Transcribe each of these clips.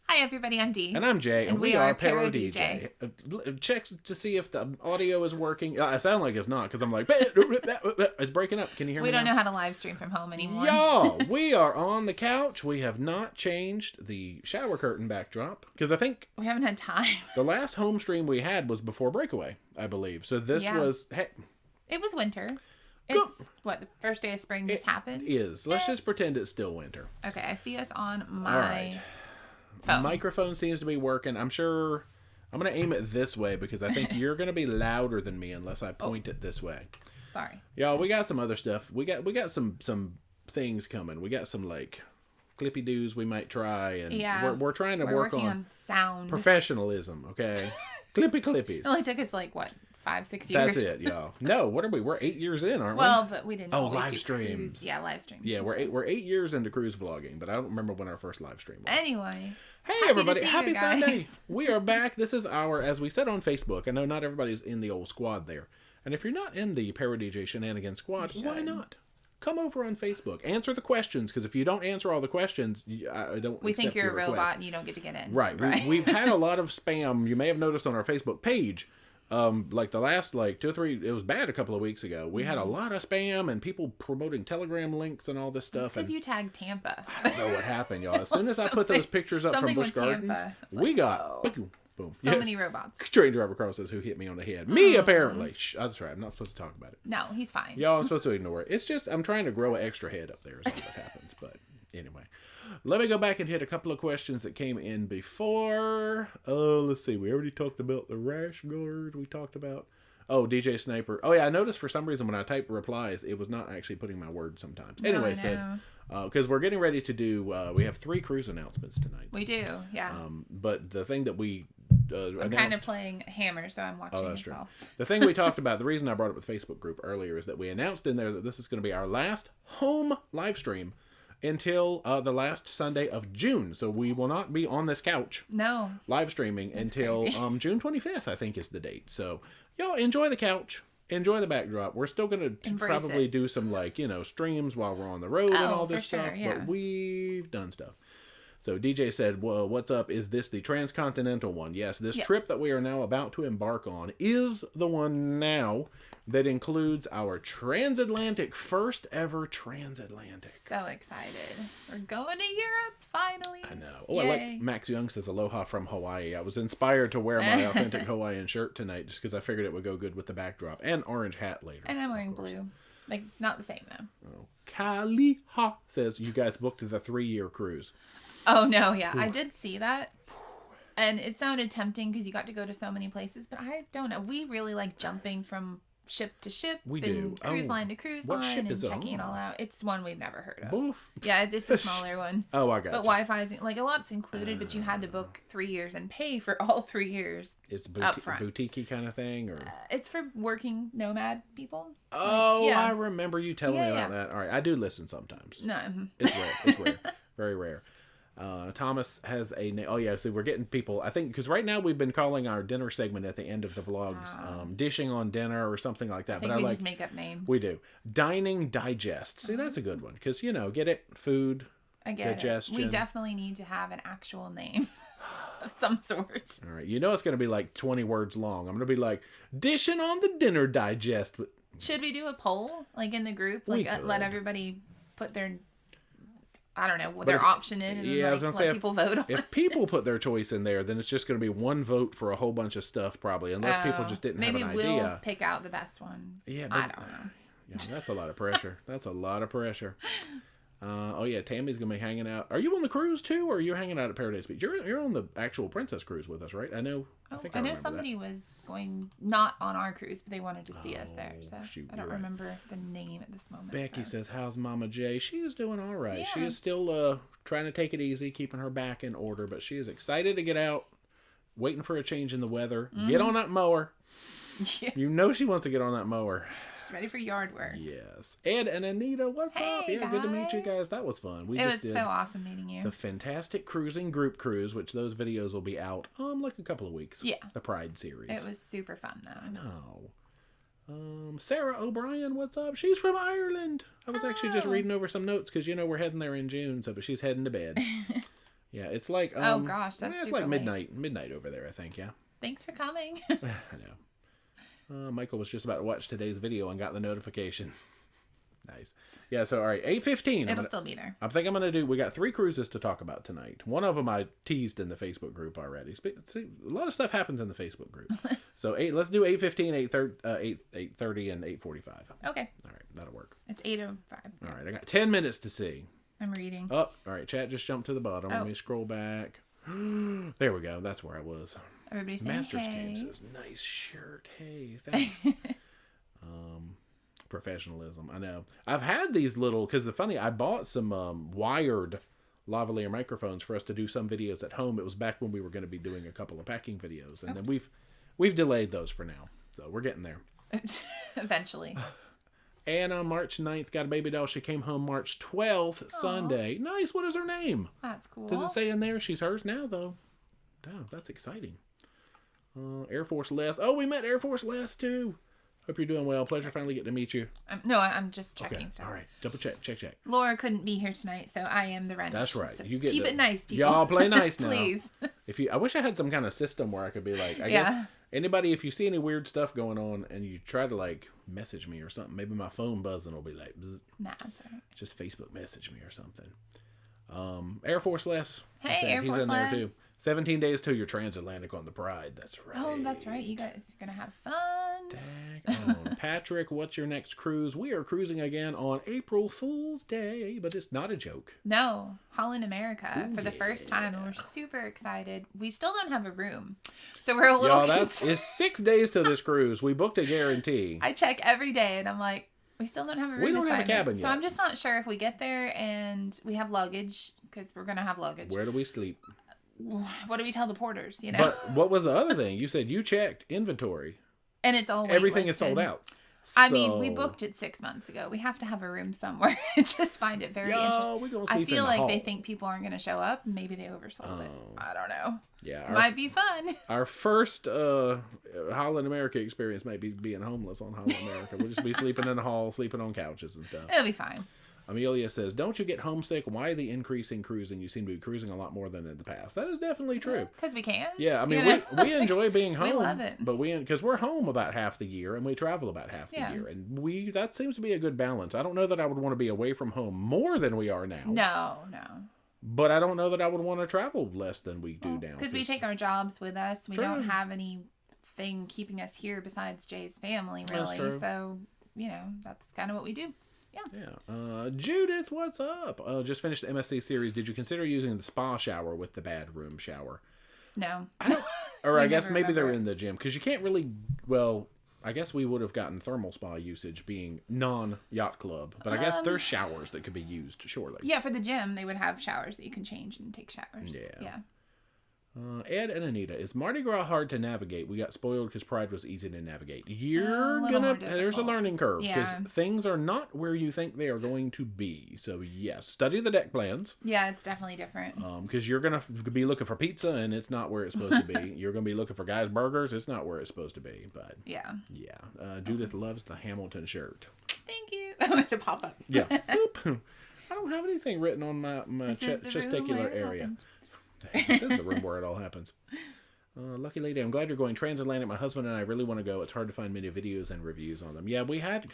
Hi everybody, I'm Dee. And I'm Jay, and we are ParoDeeJay. Check to see if the audio is working. I sound like it's not, because I'm like, it's breaking up. Can you hear me We don't now? know how to live stream from home anymore. Y'all, we are on the couch. We have not changed the shower curtain backdrop, because I think we haven't had time. The last home stream we had was before Breakaway, I believe. So this was... Hey, it was winter. It's, what, the first day of spring just happened? It is. Let's just pretend it's still winter. Okay, I see us on my phone. Microphone seems to be working. I'm sure I'm going to aim it this way because I think you're going to be louder than me unless I point it this way. Sorry. Y'all, we got some other stuff. We got some things coming. We got some like clippy doos we might try, and we're trying to work on sound professionalism, okay? Clippies. It only took us like what? 5-6 years. That's it, y'all. No, what are we? We're 8 years in, aren't we? Well, but we didn't. Live streams. Cruise. Yeah, live streams. Yeah, we're 8 years into cruise vlogging, but I don't remember when our first live stream was. Anyway. Hey everybody, happy Sunday. We are back. This is as we said on Facebook, I know not everybody's in the old squad there. And if you're not in the ParoDeeJay Shenanigans squad, why not? Come over on Facebook. Answer the questions, because if you don't answer all the questions, I don't. We think you're a robot and you don't get to get in. Right. We've had a lot of spam. You may have noticed on our Facebook page. Like the last 2 or 3, it was bad a couple of weeks ago. We had a lot of spam and people promoting Telegram links and all this stuff. Because you tagged Tampa. I don't know what happened, y'all. As soon as I put those pictures up from Busch Gardens, we got boom. So many robots. Train driver Carl says, who hit me on the head? Me, apparently. That's right. I'm not supposed to talk about it. No, he's fine. Y'all, I'm supposed to ignore it. It's just, I'm trying to grow an extra head up there is all that happens. But anyway. Let me go back and hit a couple of questions that came in before. Let's see. We already talked about the rash guard. We talked about... Oh, DJ Sniper. Oh, yeah. I noticed for some reason when I type replies, it was not actually putting my words sometimes. Anyway, because we're getting ready to do... we have 3 cruise announcements tonight. We do, yeah. But the thing that we... I'm kind of playing Hammer, so I'm watching as well. The thing we talked about, the reason I brought up with Facebook group earlier is that we announced in there that this is going to be our last home live stream until the last Sunday of June. So we will not be on this couch live streaming until June 25th, I think is the date. So y'all enjoy the couch, enjoy the backdrop. We're still going to probably do some streams while we're on the road and all this stuff. Yeah. But we've done stuff. So DJ said, well, what's up? Is this the transcontinental one? Yes, this trip that we are now about to embark on is the one now that includes our transatlantic, first ever transatlantic. So excited. We're going to Europe, finally. I know. Oh, I like Max Young says, aloha from Hawaii. I was inspired to wear my authentic Hawaiian shirt tonight just because I figured it would go good with the backdrop. And orange hat later. And I'm wearing blue. Like, not the same, though. Oh, Kaliha says, you guys booked the 3-year cruise. Oh, no, yeah. I did see that. And it sounded tempting because you got to go to so many places. But I don't know. We really like jumping from ship to ship. We do. Cruise line to cruise line and checking it all out. It's one we've never heard of. Oof. Yeah, it's a smaller one. Oh, I got But Wi-Fi is, like, a lot's included, but you had to book 3 years and pay for all 3 years. It's boutique-y kind of thing? Or it's for working nomad people. Oh, I remember you telling me about that. All right, I do listen sometimes. No. It's rare. It's rare. Very rare. Thomas has a name. Oh, yeah. So we're getting people, I think, because right now we've been calling our dinner segment at the end of the vlogs dishing on dinner or something like that. I think we just make up names. We do. Dining Digest. See, that's a good one because, get it? Food, digestion. We definitely need to have an actual name of some sort. All right. It's going to be like 20 words long. I'm going to be like, dishing on the dinner digest. Should we do a poll, like, in the group? Like, let everybody put their... I don't know, their option in, and then, I was gonna say, people vote on if people put their choice in there, then it's just going to be one vote for a whole bunch of stuff, probably, unless people just didn't have an idea. Maybe we'll pick out the best ones. Yeah, but, I don't know. Yeah, that's a lot of pressure. That's a lot of pressure. Tammy's going to be hanging out. Are you on the cruise, too, or are you hanging out at Paradise Beach? You're on the actual Princess Cruise with us, right? I know. I know somebody was going, not on our cruise, but they wanted to see us there. So I don't remember the name at this moment. Becky says, how's Mama J? She is doing all right. Yeah. She is still trying to take it easy, keeping her back in order, but she is excited to get out, waiting for a change in the weather. Mm-hmm. Get on that mower. Yeah. She wants to get on that mower. She's ready for yard work. Yes. Ed and Anita, what's up? Yeah, guys. Good to meet you guys. That was fun. It was so awesome meeting you. The Fantastic Cruising Group Cruise, which those videos will be out like a couple of weeks. Yeah. The Pride series. It was super fun, though. I know. Sarah O'Brien, what's up? She's from Ireland. I was actually just reading over some notes because, we're heading there in June, but she's heading to bed. Yeah, it's like oh gosh, that's it's super like late. midnight over there, I think. Yeah. Thanks for coming. I know. Michael was just about to watch today's video and got the notification. Nice. Yeah, so all right, 8:15. It'll still be there. I think I'm gonna do. We got 3 cruises to talk about tonight. One of them I teased in the Facebook group already. See, a lot of stuff happens in the Facebook group. So let's do 8:15, 8:30, and 8:45. Okay. All right, that'll work. It's 8:05. All right, I got 10 minutes to see. I'm reading. Oh, all right. Chat just jumped to the bottom. Oh. Let me scroll back. There we go. That's where I was. Everybody's saying Masters hey. Game says, nice shirt. Hey, thanks. Professionalism. I know. I've had these little, because the funny, I bought some wired lavalier microphones for us to do some videos at home. It was back when we were going to be doing a couple of packing videos, and then we've delayed those for now. So we're getting there. Eventually. And on March 9th, got a baby doll. She came home March 12th, Sunday. Nice. What is her name? That's cool. Does it say in there? She's hers now, though. Damn, that's exciting. Air Force Les. Oh, we met Air Force Les, too. Hope you're doing well. Pleasure finally getting to meet you. No, I'm just checking stuff. All right. Double check. Check. Laura couldn't be here tonight, so I am the renter. That's right. So You get keep it nice, people. Y'all play nice now. Please. I wish I had some kind of system where I could be like, I guess anybody, if you see any weird stuff going on and you try to like message me or something, maybe my phone buzzing will be like, bzz. Nah, that's all right. Just Facebook message me or something. Air Force Les. Hey, Air Force He's in there Les. too. 17 days till your transatlantic on the Pride. That's right. Oh, that's right. You guys are going to have fun. Daggone. Patrick, what's your next cruise? We are cruising again on April Fool's Day, but it's not a joke. No, Holland America for the first time, and we're super excited. We still don't have a room, so we're a little concerned. It's 6 days to this cruise. We booked a guarantee. I check every day, and I'm like, we still don't have a room. We don't have a cabin yet. So I'm just not sure if we get there and we have luggage, because we're going to have luggage. Where do we sleep? What do we tell the porters, you know? But what was the other thing? You said you checked inventory. And it's all everything is sold out. I mean, we booked it 6 months ago. We have to have a room somewhere. Just find it very interesting. I feel like they think people aren't going to show up. Maybe they oversold it. I don't know. Yeah, might be fun. Our first Holland America experience might be being homeless on Holland America. We'll just be sleeping in the hall, sleeping on couches and stuff. It'll be fine. Amelia says, don't you get homesick? Why the increase in cruising? You seem to be cruising a lot more than in the past. That is definitely true. Because we can. Yeah, I mean, we enjoy being home. We love it. But because we're home about half the year and we travel about half the year. And that seems to be a good balance. I don't know that I would want to be away from home more than we are now. No. But I don't know that I would want to travel less than we do now. Because we take our jobs with us. We don't have anything keeping us here besides Jay's family, really. That's true. So, that's kind of what we do. Yeah. Judith, what's up? Just finished the MSC series. Did you consider using the spa shower with the bad room shower? No. I guess maybe they're in the gym. Because you can't really... Well, I guess we would have gotten thermal spa usage being non-yacht club. But I guess there's showers that could be used, surely. Yeah, for the gym, they would have showers that you can change and take showers. Yeah. Ed and Anita, is Mardi Gras hard to navigate? We got spoiled because Pride was easy to navigate. There's a learning curve because things are not where you think they are going to be. So yes, study the deck plans. Yeah, it's definitely different. Because you're gonna be looking for pizza and it's not where it's supposed to be. You're gonna be looking for guys' burgers. It's not where it's supposed to be. But yeah. Judith loves the Hamilton shirt. Thank you. I went to pop up. Yeah. Boop. I don't have anything written on my testicular area. This is the room where it all happens. Lucky lady, I'm glad you're going transatlantic. My husband and I really want to go. It's hard to find many videos and reviews on them. Yeah, we had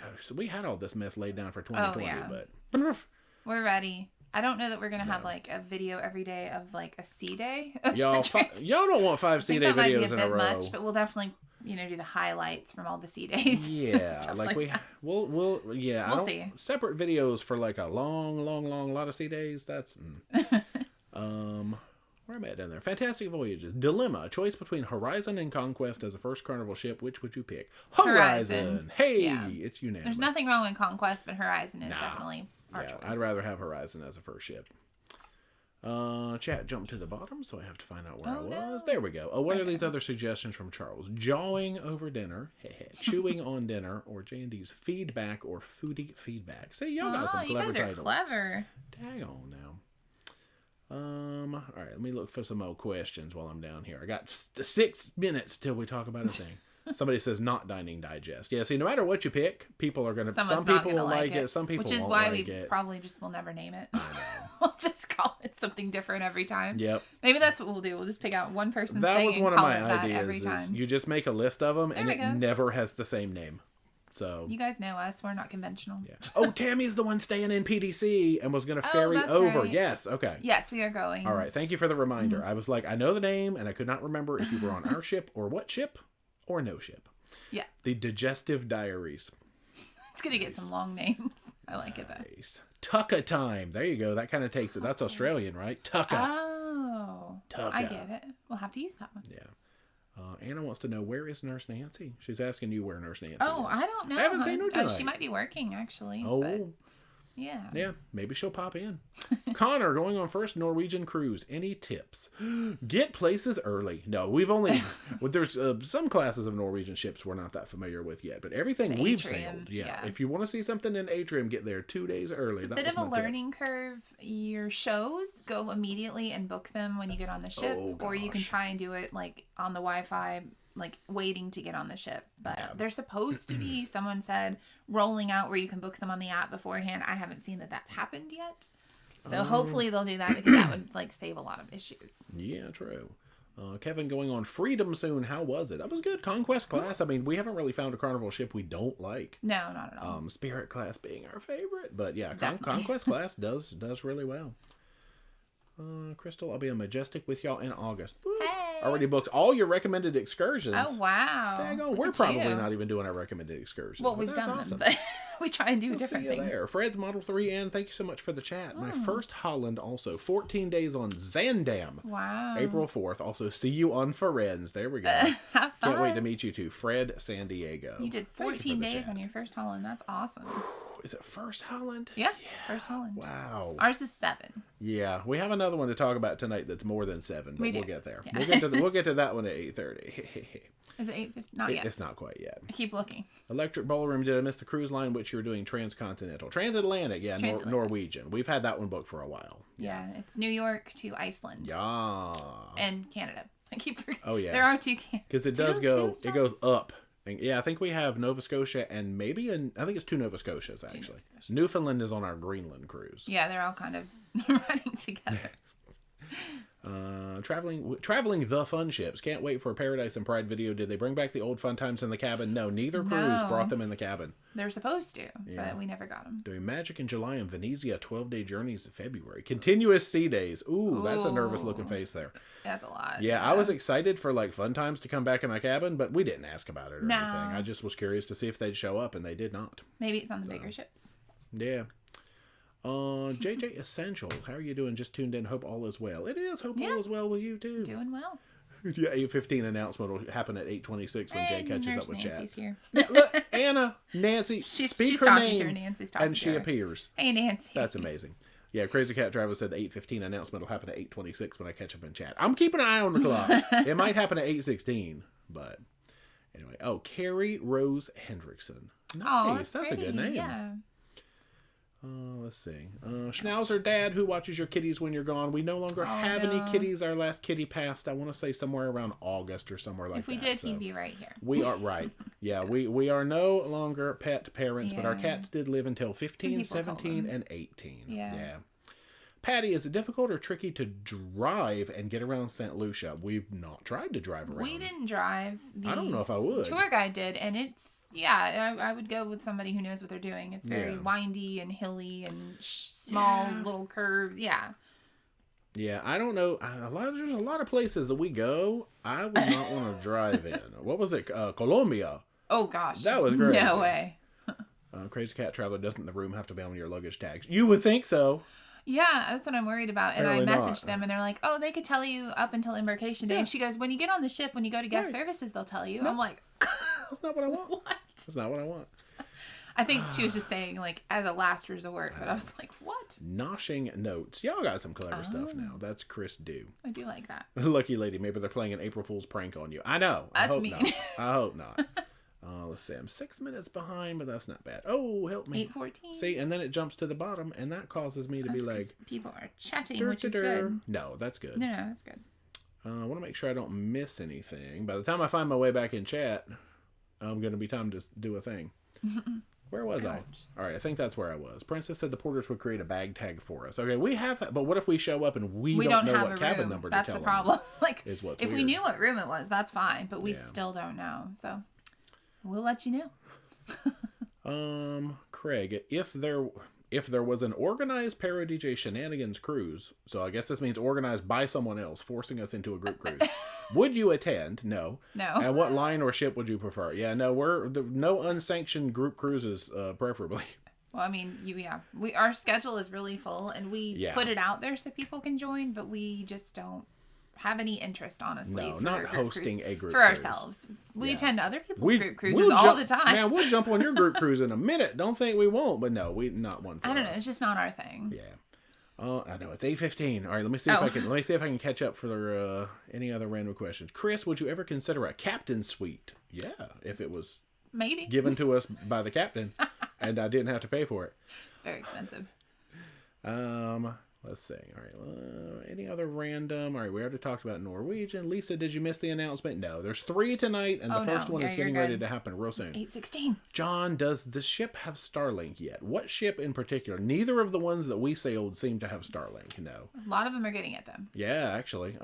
all this mess laid down for 2020, but we're ready. I don't know that we're gonna have like a video every day of like a sea day. Y'all don't want 5 sea day videos in a row. Much, but we'll definitely do the highlights from all the sea days. Yeah, we'll see. Separate videos for like a long lot of sea days. That's where am I at down there? Fantastic Voyages. Dilemma. A choice between Horizon and Conquest as a first Carnival ship. Which would you pick? Horizon. Hey, it's unanimous. There's nothing wrong with Conquest, but Horizon is definitely our choice. I'd rather have Horizon as a first ship. Chat jumped to the bottom, so I have to find out where I was. There we go. What are these other suggestions from Charles? Jawing over dinner, chewing on dinner, or J&D's feedback or foodie feedback. See, y'all got some clever titles. You guys are clever. Dang on now. All right, let me look for some more questions while I'm down here. I got 6 minutes till we talk about a thing. Somebody says not Dining Digest. Yeah, see, no matter what you pick, people are gonna. Some people will like it. Some people which is won't why like we it. probably just will never name it. I know. We'll just call it something different every time. Yep. Maybe that's what we'll do. We'll just pick out one person's that thing was and one of call my it that ideas. every time. You just make a list of them, There and we it go. never has the same name. So you guys know us. We're not conventional. Yeah. Oh, Tammy's the one staying in PDC and was going to ferry over. Right. Yes. Okay. Yes, we are going. All right. Thank you for the reminder. I was like, I know the name, and I could not remember if you were on our ship or what ship or no ship. Yeah. The Digestive Diaries. It's going to get some long names. I like it though. Nice. Tucka time. There you go. That kind of takes it. That's Australian, right? Tucka. Oh. Tucka. I get it. We'll have to use that one. Yeah. Anna wants to know, where is Nurse Nancy? She's asking you where Nurse Nancy is. I don't know. I haven't seen her tonight. She might be working, actually. Oh. But yeah. Yeah, maybe she'll pop in. Connor, going on first Norwegian cruise. Any tips? Get places early. No, we've only... well, there's some classes of Norwegian ships we're not that familiar with yet, but everything we've sailed. Yeah. If you want to see something in Atrium, get there 2 days early. It's a bit of a learning curve. Your shows, go immediately and book them when you get on the ship. Or you can try and do it like on the Wi-Fi, like waiting to get on the ship. But they're supposed to be, someone said, rolling out where you can book them on the app beforehand. I haven't seen that that's happened yet. So hopefully they'll do that, because that would like save a lot of issues. Yeah, true. Kevin, going on Freedom soon. How was it? That was good. Conquest class. I mean, we haven't really found a Carnival ship we don't like. No, not at all. Spirit class being our favorite. But yeah, Conquest class does really well. Crystal, I'll be on Majestic with y'all in August. Hey. Already booked all your recommended excursions. Oh, wow. Daggone, we're probably not even doing our recommended excursions. Well, we've done them, but we try and do different things. There. Fred's Model 3, and thank you so much for the chat. My first Holland also. 14 days on Zandam. Wow. April 4th. Also, see you on Firenze. There we go. Have fun. Can't wait to meet you too. Fred, San Diego. You did 14 days on your first Holland. That's awesome. Is it first Holland? Yeah, first Holland. Wow. Ours is 7. Yeah, we have another one to talk about tonight that's more than 7, but we'll get there. Yeah. We'll get to that one at 8:30. Is it 8:50? Not yet. It's not quite yet. I keep looking. Electric Ballroom, did I miss the cruise line which you're doing transcontinental? Transatlantic, yeah, Norwegian. We've had that one booked for a while. Yeah, it's New York to Iceland. Yeah. And Canada. I keep forgetting. Oh yeah. There are 2 Canada. Because it does go, it goes up. And yeah, I think we have Nova Scotia and maybe I think it's 2 Nova Scotias actually. Nova Scotia. Newfoundland is on our Greenland cruise. Yeah, they're all kind of running together. Traveling the fun ships. Can't wait for Paradise and Pride video. Did they bring back the old fun times in the cabin? No, neither cruise brought them in the cabin. They're supposed to, but we never got them. Doing Magic in July and Venezia 12-day journeys in February. Continuous sea days. Ooh, that's a nervous looking face there. That's a lot. Yeah, I was excited for like fun times to come back in my cabin, but we didn't ask about it or anything. I just was curious to see if they'd show up, and they did not. Maybe it's on the bigger ships. Yeah. JJ Essentials, how are you doing? Just tuned in. Hope all is well. It is. Hope all is well with you too. Doing well. Yeah, 8:15 announcement will happen at 8:26 when Jay catches up with Nancy's chat. Here. Yeah, look, Anna, Nancy, speak her name, to her. Nancy's talking and she appears. Hey, Nancy. That's amazing. Yeah, Crazy Cat Travis said the 8:15 announcement will happen at 8:26 when I catch up in chat. I'm keeping an eye on the clock. It might happen at 8:16, but anyway. Oh, Carrie Rose Hendrickson. Nice. That's a good name. Yeah. Let's see. Schnauzer Dad, who watches your kitties when you're gone? We no longer have any kitties. Our last kitty passed, I want to say, somewhere around August or somewhere like that. If we did, he'd be right here. We are right. Yeah, we are no longer pet parents, but our cats did live until 15, 17, and 18. Yeah. Patty, is it difficult or tricky to drive and get around St. Lucia? We've not tried to drive around. We didn't drive. I don't know if I would. Tour guide did, and it's, I would go with somebody who knows what they're doing. It's very windy and hilly and small little curves. Yeah. Yeah, I don't know. There's a lot of places that we go, I would not want to drive in. What was it? Colombia. Oh, gosh. That was crazy. No way. Crazy Cat Traveler, doesn't the room have to be on your luggage tags? You would think so. Yeah, that's what I'm worried about. And I messaged them, and they're like, oh, they could tell you up until embarkation day. And she goes, when you get on the ship, when you go to guest services, they'll tell you. No. I'm like, that's not what I want. What? That's not what I want. I think she was just saying, like, as a last resort. But I was like, what? Noshing notes. Y'all got some clever stuff now. That's Chris Dew. I do like that. Lucky lady. Maybe they're playing an April Fool's prank on you. I know. That's mean. Not. I hope not. Let's see. I'm 6 minutes behind, but that's not bad. Oh, help me. 8:14. See, and then it jumps to the bottom, and that causes me to be like... People are chatting, which is good. No, that's good. No, that's good. I want to make sure I don't miss anything. By the time I find my way back in chat, going to be time to do a thing. Where was I? All right, I think that's where I was. Princess said the porters would create a bag tag for us. Okay, we have, but what if we show up and we don't know what cabin number to tell them? That's the problem. Like, is what's if weird. we knew what room it was, that's fine, but we still don't know. So we'll let you know. Craig, if there was an organized ParoDeeJay shenanigans cruise, so I guess this means organized by someone else, forcing us into a group cruise, would you attend? No. And what line or ship would you prefer? Yeah, no, no unsanctioned group cruises, preferably. Well, I mean, our schedule is really full, and we put it out there so people can join, but we just don't have any interest, honestly. No, not hosting a group for cruise. Ourselves. We attend other people's group cruises all the time. Yeah, we'll jump on your group cruise in a minute. Don't think we won't, but no, not one for us. I don't know. It's just not our thing. Yeah. I know it's 8:15. All right, let me see if I can catch up for any other random questions. Chris, would you ever consider a captain's suite? Yeah, if it was maybe given to us by the captain, and I didn't have to pay for it. It's very expensive. Let's see. All right. Any other random? All right, we already talked about Norwegian. Lisa, did you miss the announcement? No. There's 3 tonight, and the first one is getting ready to happen real soon. 8:16. John, does the ship have Starlink yet? What ship in particular? Neither of the ones that we sailed seem to have Starlink. No. A lot of them are getting it, though. Yeah, actually.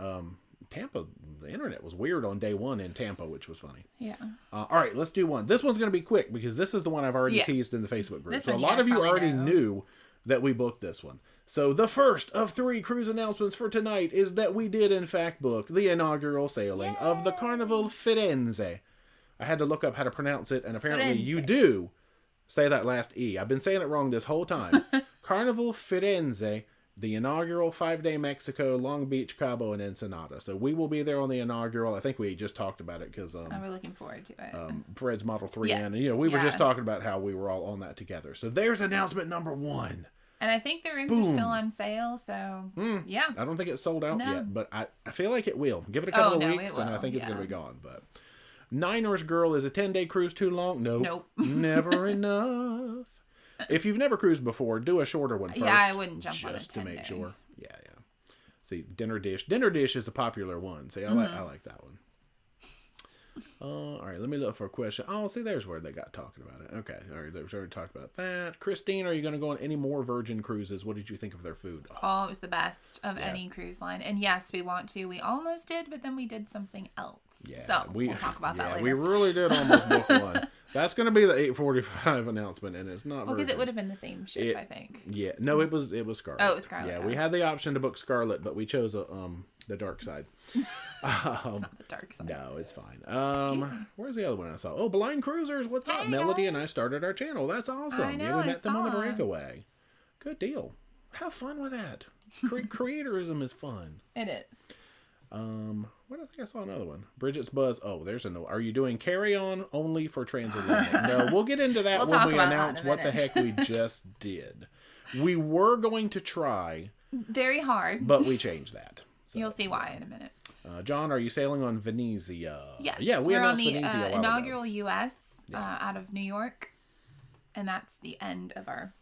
Tampa, the internet was weird on day 1 in Tampa, which was funny. Yeah. All right, let's do one. This one's going to be quick because this is the one I've already teased in the Facebook group. So a lot of you already knew that we booked this one. So the first of 3 cruise announcements for tonight is that we did in fact book the inaugural sailing of the Carnival Firenze. I had to look up how to pronounce it, and apparently you do say that last E. I've been saying it wrong this whole time. Carnival Firenze, the inaugural 5-day Mexico, Long Beach, Cabo, and Ensenada. So we will be there on the inaugural. I think we just talked about it because we're looking forward to it. Fred's Model 3 and we were just talking about how we were all on that together. So there's announcement number 1. And I think the rooms are still on sale, so yeah. I don't think it's sold out yet, but I feel like it will. Give it a couple of weeks, and I think it's going to be gone. But Niners Girl, is a 10-day cruise too long? Nope. Never enough. If you've never cruised before, do a shorter one first. Yeah, I wouldn't jump on it just to make sure. Yeah. See, Dinner Dish. Dinner Dish is a popular one. See, I like that one. All right, let me look for a question. Oh, see, there's where they got talking about it. Okay, all right, they've already talked about that. Christine, are you going to go on any more Virgin cruises? What did you think of their food? Oh, it was the best of any cruise line. And yes, we want to. We almost did, but then we did something else. Yeah, so we'll talk about that later. We really did almost book one. That's going to be the 8:45 announcement, and it's not. Well, because it would have been the same ship, I think. Yeah, no, it was Scarlet. Oh, it was Scarlet. Yeah, we had the option to book Scarlet, but we chose the dark side. It's not the dark side. No, it's fine. Where's the other one I saw? Oh, Blind Cruisers. What's up? Melody and I started our channel. That's awesome. I know, we met them on the breakaway. Good deal. Have fun with that. Creatorism is fun. It is. What I think I saw another one. Bridget's Buzz. Oh, there's a note. Are you doing carry-on only for transatlantic? No, we'll get into that when we announce what the heck we just did. We were going to try very hard, but we changed that. So, you'll see why in a minute. John, are you sailing on Venezia? Yes. Yeah, we're on the inaugural U.S. Out of New York, and that's the end of our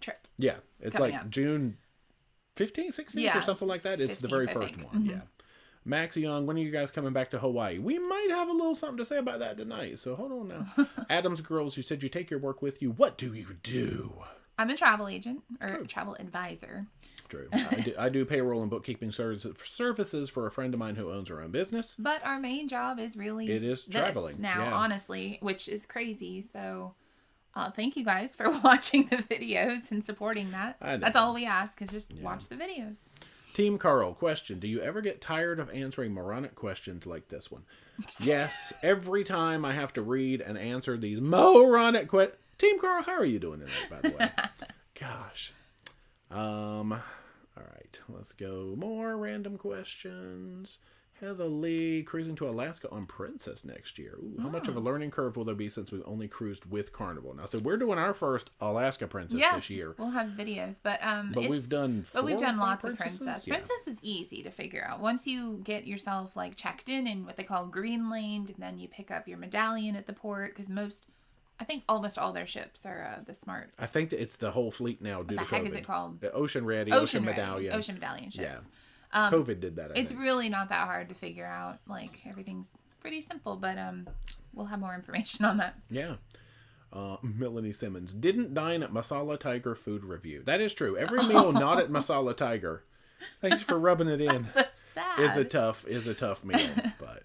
trip. Yeah, it's like up. June 15th, 16th, or something like that. It's 15th, the very first one. Mm-hmm. Yeah. Max Young, when are you guys coming back to Hawaii? We might have a little something to say about that tonight, so hold on now. Adams Girls, you said you take your work with you. What do you do? I'm a travel agent, or travel advisor. True. I do payroll and bookkeeping services for a friend of mine who owns her own business. But our main job is really traveling now, honestly, which is crazy. So thank you guys for watching the videos and supporting that. That's all we ask, is just watch the videos. Team Carl, question. Do you ever get tired of answering moronic questions like this one? Yes. Every time I have to read and answer these moronic questions. Team Carl, how are you doing tonight, by the way? Gosh. All right. Let's go. More random questions. Heather Lee, cruising to Alaska on Princess next year. Ooh, how much of a learning curve will there be since we've only cruised with Carnival? Now, so we're doing our first Alaska Princess this year. We'll have videos, but we've done lots of Princess. Yeah. Princess is easy to figure out. Once you get yourself like checked in what they call green laned, and then you pick up your medallion at the port, because I think almost all their ships are the smart. I think that it's the whole fleet now due to COVID. What the heck is it called? The Ocean Ready, Ocean Medallion. Ocean Medallion ships. Yeah. COVID did that. It's really not that hard to figure out. Like, everything's pretty simple, but we'll have more information on that. Yeah. Melanie Simmons didn't dine at Masala Tiger food review. That is true. Every meal not at Masala Tiger. Thanks for rubbing it in. So sad. Is a tough meal. But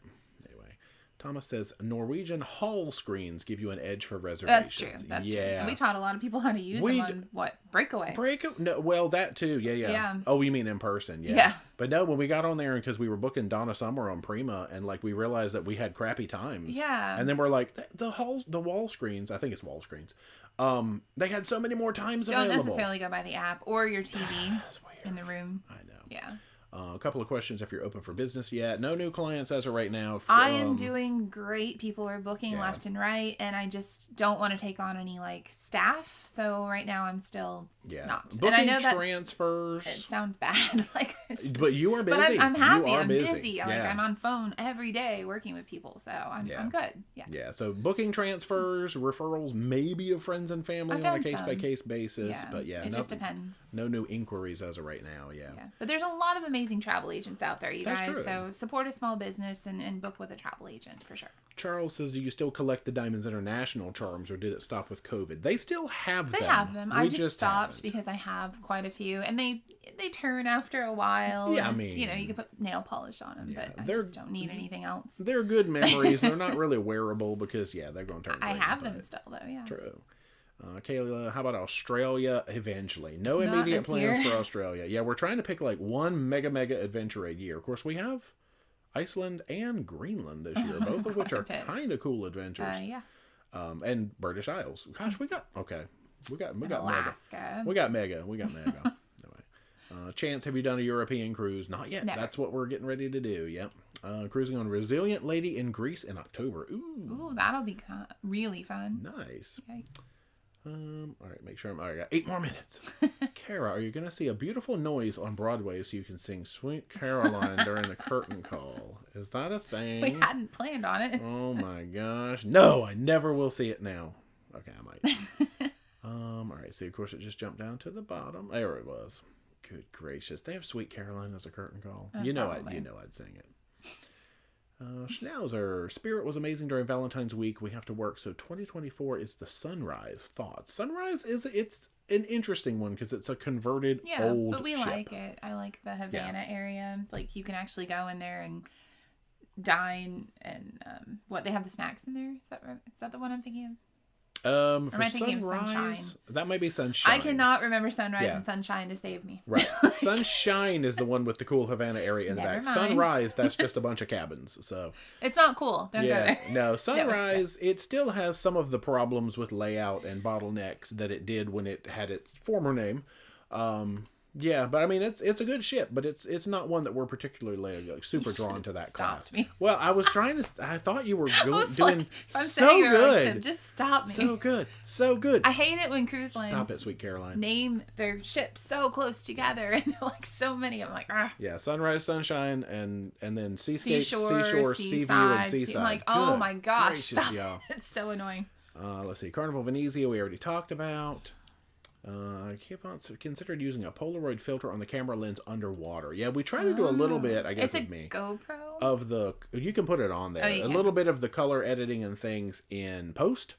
anyway, Thomas says Norwegian hall screens give you an edge for reservations. That's true. And we taught a lot of people how to use them on Breakaway. No, well, that too. Yeah. Oh, you mean in person? Yeah. But no, when we got on there, and because we were booking Donna Summer on Prima, and like we realized that we had crappy times. Yeah. And then we're like, the wall screens. I think it's wall screens. They had so many more times available. Don't necessarily go by the app or your TV in the room. I know. Yeah. A couple of questions if you're open for business yet. No new clients as of right now. I am doing great. People are booking left and right, and I just don't want to take on any staff. So right now I'm still not. Booking and I know transfers. It sounds bad. But you are busy. But I'm happy. I'm busy. I'm on phone every day working with people, so I'm good. Yeah. Yeah. So booking transfers, referrals, maybe of friends and family on a case-by-case basis. Yeah. But it just depends. No new inquiries as of right now. Yeah. But there's a lot of amazing travel agents out there, you That's guys. True. So support a small business and book with a travel agent for sure. Charles says, do you still collect the Diamonds International charms, or did it stop with COVID? They still have them. They have them. I just stopped because I have quite a few, and they turn after a while. Yeah, I mean, you can put nail polish on them, but I just don't need anything else. They're good memories. They're not really wearable because they're going to turn green. I have them still, though. Yeah. True. Kayla, how about Australia eventually? No immediate plans for Australia. Yeah, we're trying to pick one mega adventure a year. Of course, we have Iceland and Greenland this year, both of which are kind of cool adventures. Yeah. And British Isles. Gosh, we got Alaska. We got mega. Anyway. Chance, have you done a European cruise? Not yet. Never. That's what we're getting ready to do. Yep. Cruising on Resilient Lady in Greece in October. Ooh, that'll be really fun. Nice. Okay. All right, make sure I got 8 more minutes. Kara, are you going to see a beautiful noise on Broadway so you can sing Sweet Caroline during the curtain call? Is that a thing? We hadn't planned on it. Oh my gosh. No, I never will see it now. Okay, I might. All right, so of course it just jumped down to the bottom. There it was. Good gracious. They have Sweet Caroline as a curtain call. I'd sing it. Schnauzer, Spirit was amazing during Valentine's week. We have to work, so 2024 is the Sunrise. Thoughts? Sunrise it's an interesting one because it's a converted old but we ship. like it. I like the Havana area. Like you can actually go in there and dine and they have the snacks in there. Is that the one I'm thinking of? For Sunrise, that might be Sunshine. I cannot remember Sunrise and Sunshine to save me. Right. Sunshine is the one with the cool Havana area in the back. Mind. Sunrise, that's just a bunch of cabins. So it's not cool. Don't go there. No, Sunrise, it still has some of the problems with layout and bottlenecks that it did when it had its former name. Yeah, but I mean it's a good ship, but it's not one that we're particularly super drawn to that class. Me. Well, I was trying to. I thought you were doing so good. Just stop me. So good. I hate it when cruise lines stop it, Sweet Caroline. Name their ships so close together and they're like so many. I'm like, ah. Yeah, Sunrise, Sunshine, and then Seascape, Seashore, Seaview, and Seaside. I'm like, oh my gosh, gracious, stop. Y'all. It's so annoying. Let's see, Carnival Venezia we already talked about. Considered using a Polaroid filter on the camera lens underwater. Yeah, we try to do a little bit, I guess, of me. It's a GoPro? Of the, you can put it on there. A little bit of the color editing and things in post,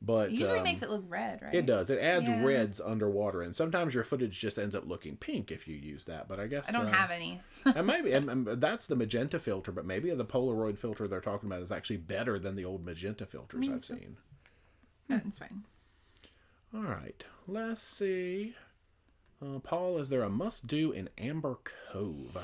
but... It usually makes it look red, right? It does. It adds reds underwater, and sometimes your footage just ends up looking pink if you use that, but I guess... I don't have any. And maybe, and that's the magenta filter, but maybe the Polaroid filter they're talking about is actually better than the old magenta filters I've seen. No, it's fine. All right, let's see. Paul, is there a must-do in Amber Cove?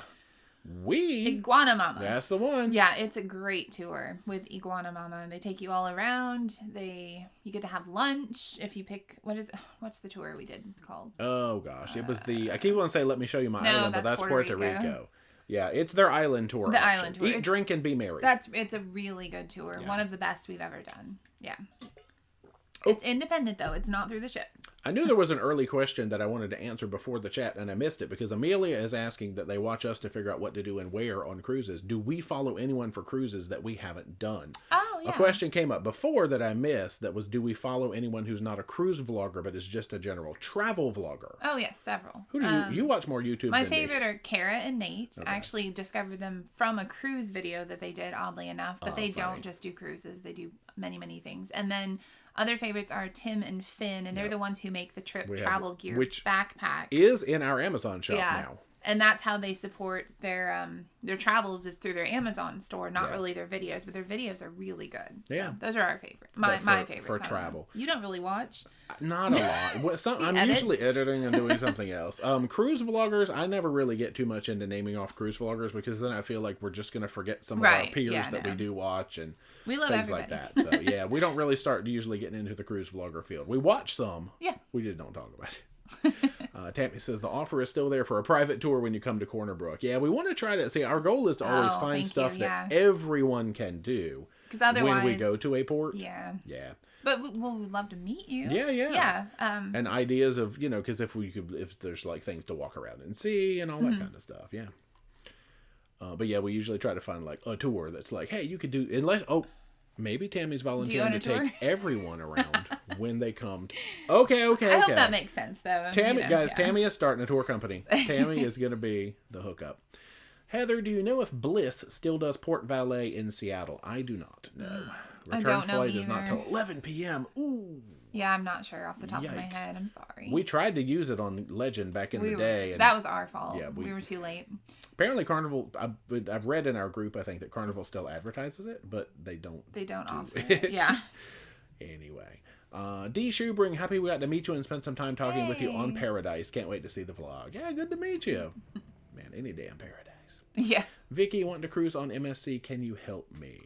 Iguana Mama. That's the one. Yeah, it's a great tour with Iguana Mama. They take you all around. You get to have lunch if you pick. What's the tour we did called? Oh gosh, it was I keep wanting to say "Let me show you my island," but that's Puerto Rico. Yeah, it's their island tour. Island tour. Eat, drink, and be merry. It's a really good tour. Yeah. One of the best we've ever done. Yeah. It's independent, though. It's not through the ship. I knew there was an early question that I wanted to answer before the chat, and I missed it because Amelia is asking that they watch us to figure out what to do and where on cruises. Do we follow anyone for cruises that we haven't done? Oh, yeah. A question came up before that I missed that was, do we follow anyone who's not a cruise vlogger but is just a general travel vlogger? Oh, yes, several. Who do you watch more YouTube My than favorite me? are Kara and Nate. Okay. I actually discovered them from a cruise video that they did, oddly enough. But they don't just do cruises. They do many, many things. And then other favorites are Tim and Finn, and they're the ones who make the Trip Travel Gear backpack. Is in our Amazon shop now. And that's how they support their travels, is through their Amazon store, not really their videos, but their videos are really good. Yeah. So those are our favorites. My favorites. For travel. You don't really watch? Not a lot. I'm usually editing and doing something else. Cruise vloggers, I never really get too much into naming off cruise vloggers because then I feel like we're just going to forget some of our peers that we do watch and we love things everybody. like that. So yeah, we don't really start usually getting into the cruise vlogger field. We watch some. Yeah. We just don't talk about it. Tammy says the offer is still there for a private tour when you come to Corner Brook. Yeah, we want to try to see. Our goal is to always find stuff that everyone can do. Because otherwise, when we go to a port. Yeah. Yeah. But we'd love to meet you. Yeah. And ideas of, because if there's like things to walk around and see and all that kind of stuff. Yeah. But yeah, we usually try to find like a tour that's like, hey, you could do, maybe Tammy's volunteering to take everyone around when they come. Okay. I hope that makes sense, though. Tammy is starting a tour company. Tammy is going to be the hookup. Heather, do you know if Bliss still does port valet in Seattle? I do not know. Return flight is not till 11 p.m. Ooh. Yeah, I'm not sure off the top of my head. I'm sorry. We tried to use it on Legend back in the day. And that was our fault. Yeah, we were too late. Apparently Carnival, I've read in our group, I think that Carnival still advertises it, but they don't offer it. Yeah. Anyway. D. Shoebring, happy we got to meet you and spend some time talking with you on Paradise. Can't wait to see the vlog. Yeah, good to meet you. Man, any damn Paradise. Yeah. Vicky, wanting to cruise on MSC, can you help me?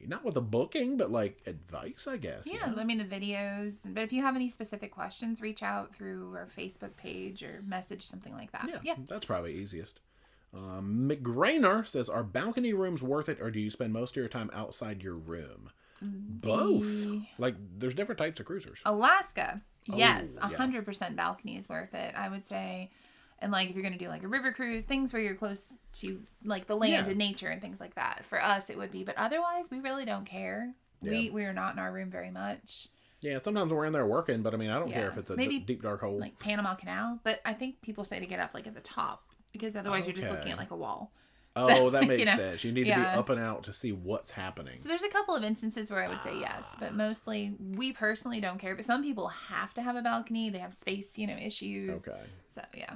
Not with a booking, but like advice, I guess. Yeah, I mean the videos. But if you have any specific questions, reach out through our Facebook page or message, something like that. Yeah. That's probably easiest. McGrainer says, are balcony rooms worth it, or do you spend most of your time outside your room? Both. Like, there's different types of cruisers. Alaska, yes, 100% balcony is worth it, I would say. And like if you're gonna do like a river cruise, things where you're close to like the land and nature and things like that. For us, it would be, but otherwise, we really don't care. Yeah. We are not in our room very much. Yeah, sometimes we're in there working, but I mean, I don't care if it's a deep dark hole, like Panama Canal. But I think people say to get up like at the top because otherwise you're just looking at like a wall. Oh, that makes sense. You need to be up and out to see what's happening. So there's a couple of instances where I would say yes, but mostly we personally don't care. But some people have to have a balcony. They have space, issues. Okay. So, yeah.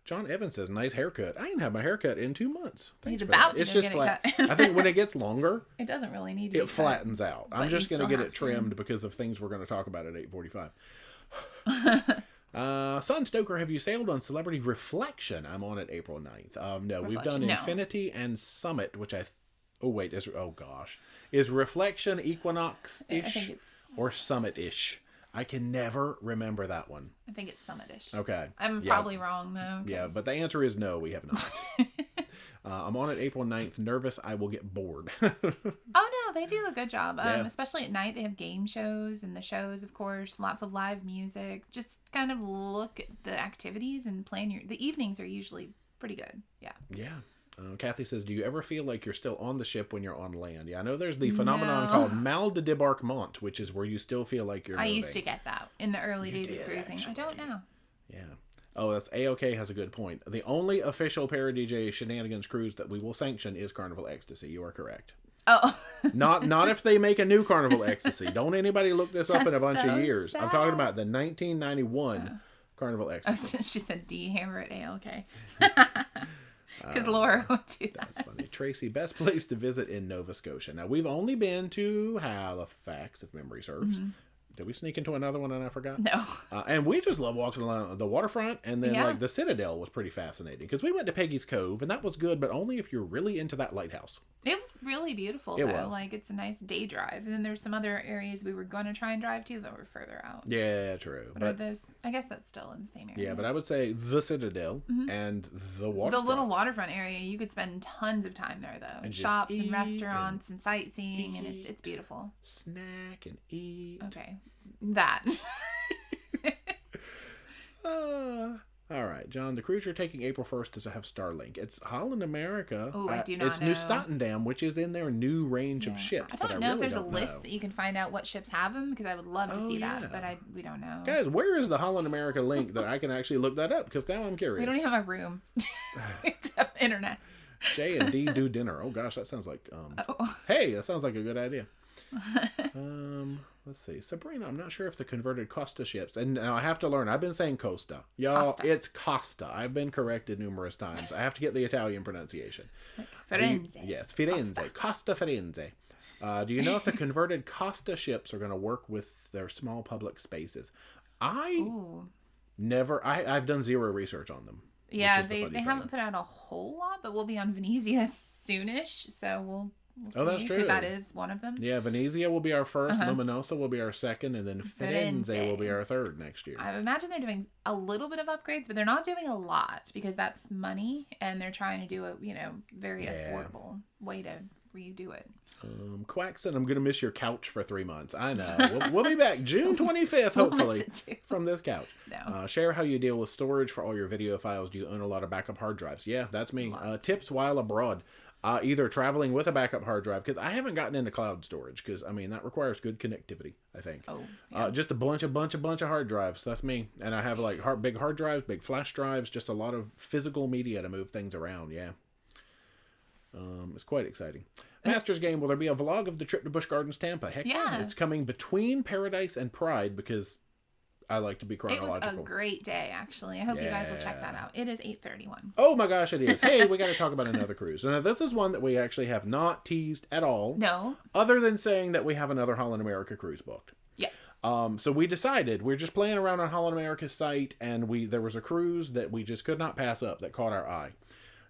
John Evans says, nice haircut. I ain't had my haircut in 2 months. He's about to It's just flat. I think when it gets longer, it doesn't really need to be flattens out. I'm just going to get it trimmed because of things we're going to talk about at 8:45. Son Stoker, have you sailed on Celebrity Reflection? I'm on it April 9th. No, we've done Infinity and Summit, which is Reflection Equinox-ish or Summit-ish? I can never remember that one. I think it's Summit-ish. Okay. I'm probably wrong, though. Yeah, but the answer is no, we have not. I'm on it April 9th. Nervous I will get bored. Oh, no, they do a good job. Especially at night, they have game shows and the shows, of course, lots of live music. Just kind of look at the activities and plan the evenings are usually pretty good. Yeah. Yeah. Kathy says, do you ever feel like you're still on the ship when you're on land? Yeah, I know there's the phenomenon called mal de débarquement, which is where you still feel like you're moving. I used to get that in the early days of cruising. Actually. I don't know. Yeah. Oh, that's A-OK has a good point. The only official ParoDeeJay shenanigans cruise that we will sanction is Carnival Ecstasy. You are correct. Oh. Not if they make a new Carnival Ecstasy. Don't anybody look this up in a bunch of years. Sad. I'm talking about the 1991 Carnival Ecstasy. Oh, she said D, hammer at A-OK. Because Laura would do that. That's funny. Tracy, best place to visit in Nova Scotia. Now, we've only been to Halifax, if memory serves. Mm-hmm. Did we sneak into another one and I forgot? No. And we just love walking along the waterfront. And then, like, the Citadel was pretty fascinating. Because we went to Peggy's Cove, and that was good, but only if you're really into that lighthouse. It was really beautiful, though. Like, it's a nice day drive. And then there's some other areas we were going to try and drive to that were further out. Yeah, true. But those, I guess that's still in the same area. Yeah, but I would say the Citadel and the waterfront. The little waterfront area, you could spend tons of time there, though. And shops and restaurants and sightseeing, and it's beautiful. Snack and eat. Okay. that. All right, John. The cruise you're taking April 1st does have Starlink. It's Holland America. Oh, I do not it's know. New Statendam, which is in their new range of ships. I don't know if there's a list that you can find out what ships have them, because I would love to see that, but we don't know. Guys, where is the Holland America link that I can actually look that up? Because now I'm curious. We don't even have a room. We have internet. J and D do dinner. Oh gosh, that sounds like Hey, that sounds like a good idea. Let's see. Sabrina, I'm not sure if the converted Costa ships, and now I have to learn. I've been saying Costa. Y'all, it's Costa. I've been corrected numerous times. I have to get the Italian pronunciation. Firenze. Yes, Firenze. Costa Firenze. Do you know if the converted Costa ships are going to work with their small public spaces? I've done zero research on them. Yeah, they haven't put out a whole lot, but we'll be on Venezia soonish, so we'll see, that's true. Because that is one of them. Yeah, Venezia will be our first, Luminosa will be our second, and then Firenze will be our third next year. I imagine they're doing a little bit of upgrades, but they're not doing a lot because that's money, and they're trying to do a very affordable way to redo it. Quackson, I'm going to miss your couch for 3 months. I know. We'll be back June 25th, hopefully, from this couch. No. Share how you deal with storage for all your video files. Do you own a lot of backup hard drives? Yeah, that's me. Tips while abroad. Either traveling with a backup hard drive, because I haven't gotten into cloud storage, because, that requires good connectivity, I think. Oh, yeah. Just a bunch of hard drives. That's me. And I have, big hard drives, big flash drives, just a lot of physical media to move things around, yeah. It's quite exciting. Masters game, will there be a vlog of the trip to Busch Gardens, Tampa? Heck yeah. It's coming between Paradise and Pride, because I like to be chronological. It was a great day, actually. I hope you guys will check that out. It is 8:31. Oh my gosh, it is. Hey, we got to talk about another cruise. Now, this is one that we actually have not teased at all. No. Other than saying that we have another Holland America cruise booked. Yes. So we decided, we're just playing around on Holland America's site, and there was a cruise that we just could not pass up that caught our eye.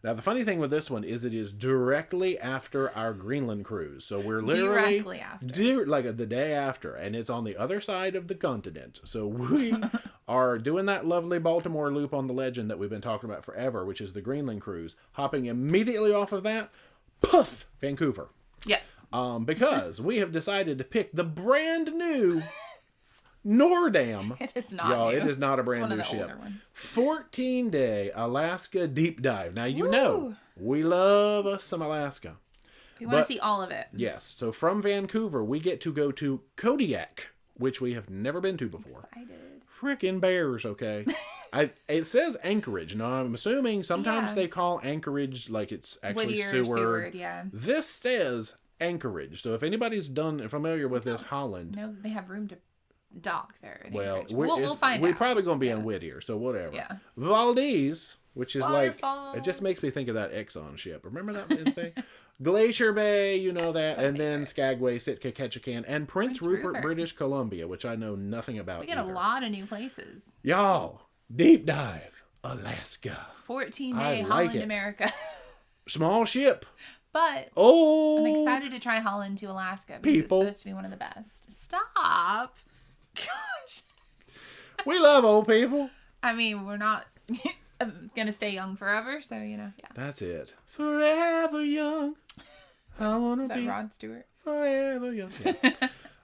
Now, the funny thing with this one is it is directly after our Greenland cruise. So we're literally directly after. The day after, and it's on the other side of the continent. So we are doing that lovely Baltimore loop on the Legend that we've been talking about forever, which is the Greenland cruise. Hopping immediately off of that, poof, Vancouver. Yes. Because we have decided to pick the brand new Nordam. It is not new. It is not a brand new ship. 14-day Alaska deep dive. Now, know, we love us some Alaska. We want to see all of it. Yes. So from Vancouver, we get to go to Kodiak, which we have never been to before. Excited. Frickin' bears, okay? It says Anchorage. Now, I'm assuming sometimes they call Anchorage like it's actually Whittier, Seward. Yeah. This says Anchorage. So if anybody's familiar with this Holland. No, they have room to dock there. Well, we'll find out. We're probably going to be in Whittier, so whatever. Yeah. Valdez, which is Waterfalls. it just makes me think of that Exxon ship. Remember that thing? Glacier Bay, you know that, and then Skagway, Sitka, Ketchikan, and Prince Rupert, British Columbia, which I know nothing about. We get a lot of new places. Y'all, deep dive, Alaska. 14-day Holland America. Small ship. But I'm excited to try Holland to Alaska because it's supposed to be one of the best. Stop. Gosh. We love old people. I mean, we're not gonna stay young forever, so yeah. That's it. Forever young. I wanna be Rod Stewart. Forever young. Yeah.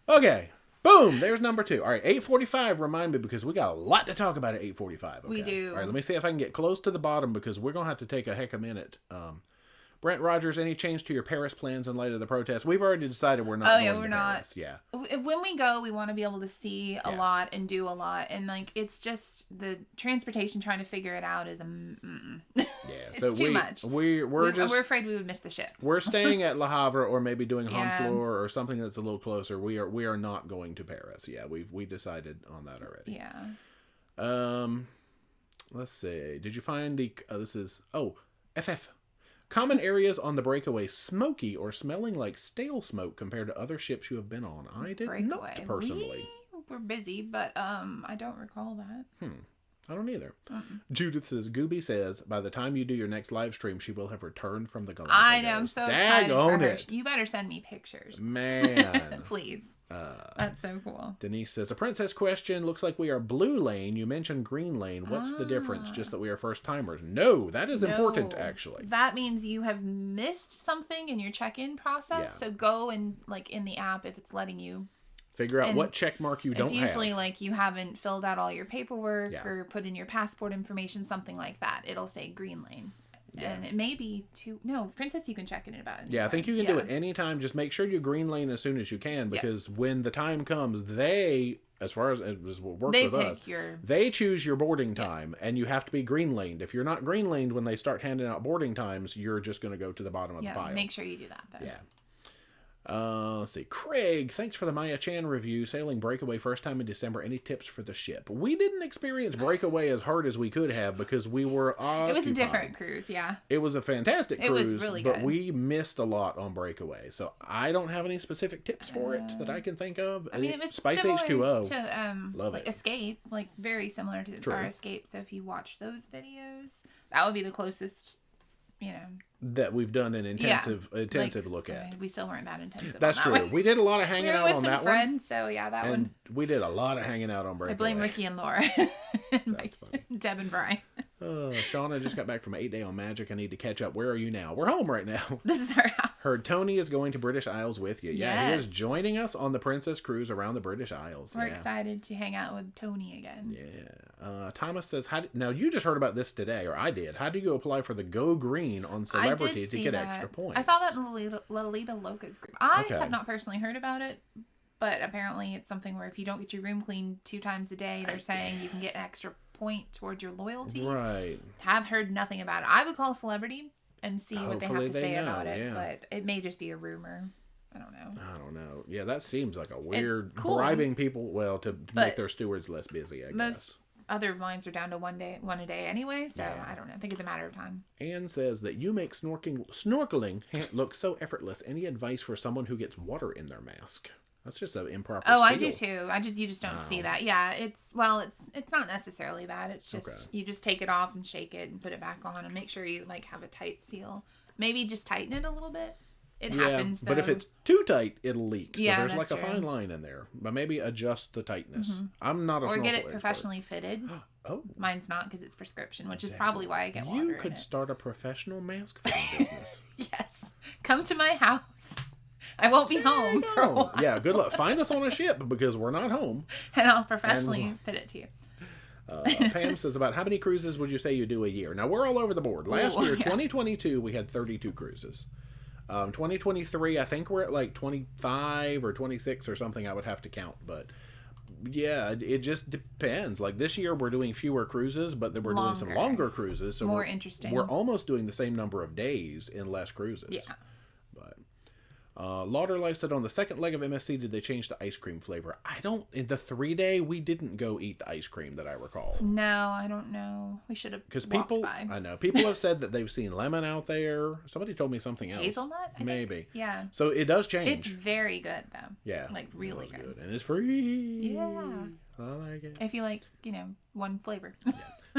Okay. Boom. There's number 2. All right, 8:45. Remind me, because we got a lot to talk about at 8:45. Okay? We do. All right. Let me see if I can get close to the bottom, because we're gonna have to take a heck of a minute. Brent Rogers, any change to your Paris plans in light of the protests? We've already decided we're not going to Paris. Yeah. When we go, we want to be able to see a lot and do a lot. And, it's just the transportation, trying to figure it out is Yeah, so it's too much. We're afraid we would miss the ship. We're staying at Le Havre, or maybe doing Honfleur or something that's a little closer. We are not going to Paris. Yeah, we decided on that already. Yeah. Let's see. Did you find this is FF. Common areas on the Breakaway smoky or smelling like stale smoke compared to other ships you have been on. I did not personally. We're busy, but I don't recall that. I don't either. Judith says, Gooby says, by the time you do your next live stream, she will have returned from the Galapagos. I know, I'm so excited for her. You better send me pictures. Man. Please. That's so cool. Denise says, a princess question. Looks like we are blue lane. You mentioned green lane. What's the difference? Just that we are first timers? No, that is important, actually. That means you have missed something in your check-in process. Yeah. So go and in the app, if it's letting you Figure out what check mark you don't have. It's usually like you haven't filled out all your paperwork or put in your passport information, something like that. It'll say green lane. Yeah. And it may be Princess, you can check it in about anytime. Yeah, I think you can do it anytime. Just make sure you green lane as soon as you can, because when the time comes, they, as far as what works with us, they choose your boarding time, and you have to be green laned. If you're not green laned when they start handing out boarding times, you're just going to go to the bottom of the pile. Make sure you do that, though. Yeah. Let's see. Craig, thanks for the Maya Chan review. Sailing Breakaway first time in December. Any tips for the ship? We didn't experience Breakaway as hard as we could have because we were occupied. It was a different cruise, yeah. It was a fantastic cruise. It was really good. But we missed a lot on Breakaway. So I don't have any specific tips for it that I can think of. I mean, it was Spice similar H2O. To Love it. Escape, like very similar to our Escape. So if you watch those videos, that would be the closest, that we've done an intensive look at. We still weren't that intensive. That's true. One. We did a lot of hanging out on that friends, one. So yeah, that and one. We did a lot of hanging out on Breakaway. I blame Ricky and Laura. That's funny. Deb and Brian. Shauna just got back from 8 day on Magic. I need to catch up. Where are you now? We're home right now. This is our house. Heard Tony is going to British Isles with you. Yeah, he is joining us on the Princess Cruise around the British Isles. We're excited to hang out with Tony again. Yeah. Thomas says, now you just heard about this today, or I did. How do you apply for the Go Green on Celebrity to get extra points? I saw that in the Lolita Locas group. I have not personally heard about it, but apparently it's something where if you don't get your room cleaned 2 times a day, they're saying you can get an extra point towards your loyalty. Right. Have heard nothing about it. I would call Celebrity and see what they have to say about it, but it may just be a rumor. I don't know. Yeah, that seems like a weird bribing people, to make their stewards less busy, I guess. Most other lines are down to one a day anyway, so I don't know. I think it's a matter of time. Anne says that you make snorkeling look so effortless. Any advice for someone who gets water in their mask? That's just an improper seal. I do too. You just don't see that. Yeah, it's not necessarily that. It's just you just take it off and shake it and put it back on and make sure you have a tight seal. Maybe just tighten it a little bit. It happens though. But if it's too tight, it'll leak. So there's that's a fine line in there. But maybe adjust the tightness. I'm not a Or get it professionally fitted. Mine's not because it's prescription, which is probably why I get water. You could start a professional mask fitting business. Yes. Come to my house. I won't be home for a while. Yeah, good luck. Find us on a ship because we're not home. And I'll professionally fit it to you. Pam says, about how many cruises would you say you do a year? Now, we're all over the board. Last year, 2022, we had 32 cruises. 2023, I think we're at 25 or 26 or something I would have to count. But, yeah, it just depends. This year, we're doing fewer cruises, but then we're doing some longer cruises. So more interesting. We're almost doing the same number of days in less cruises. Yeah. But Lauderlife said, on the second leg of MSC, did they change the ice cream flavor? In the 3-day, we didn't go eat the ice cream that I recall. No, I don't know. We should have walked by. I know. People have said that they've seen lemon out there. Somebody told me something else. Hazelnut? Maybe. Yeah. So it does change. It's very good, though. Yeah. Really good. And it's free. Yeah. I like it. If you like, one flavor. Yeah.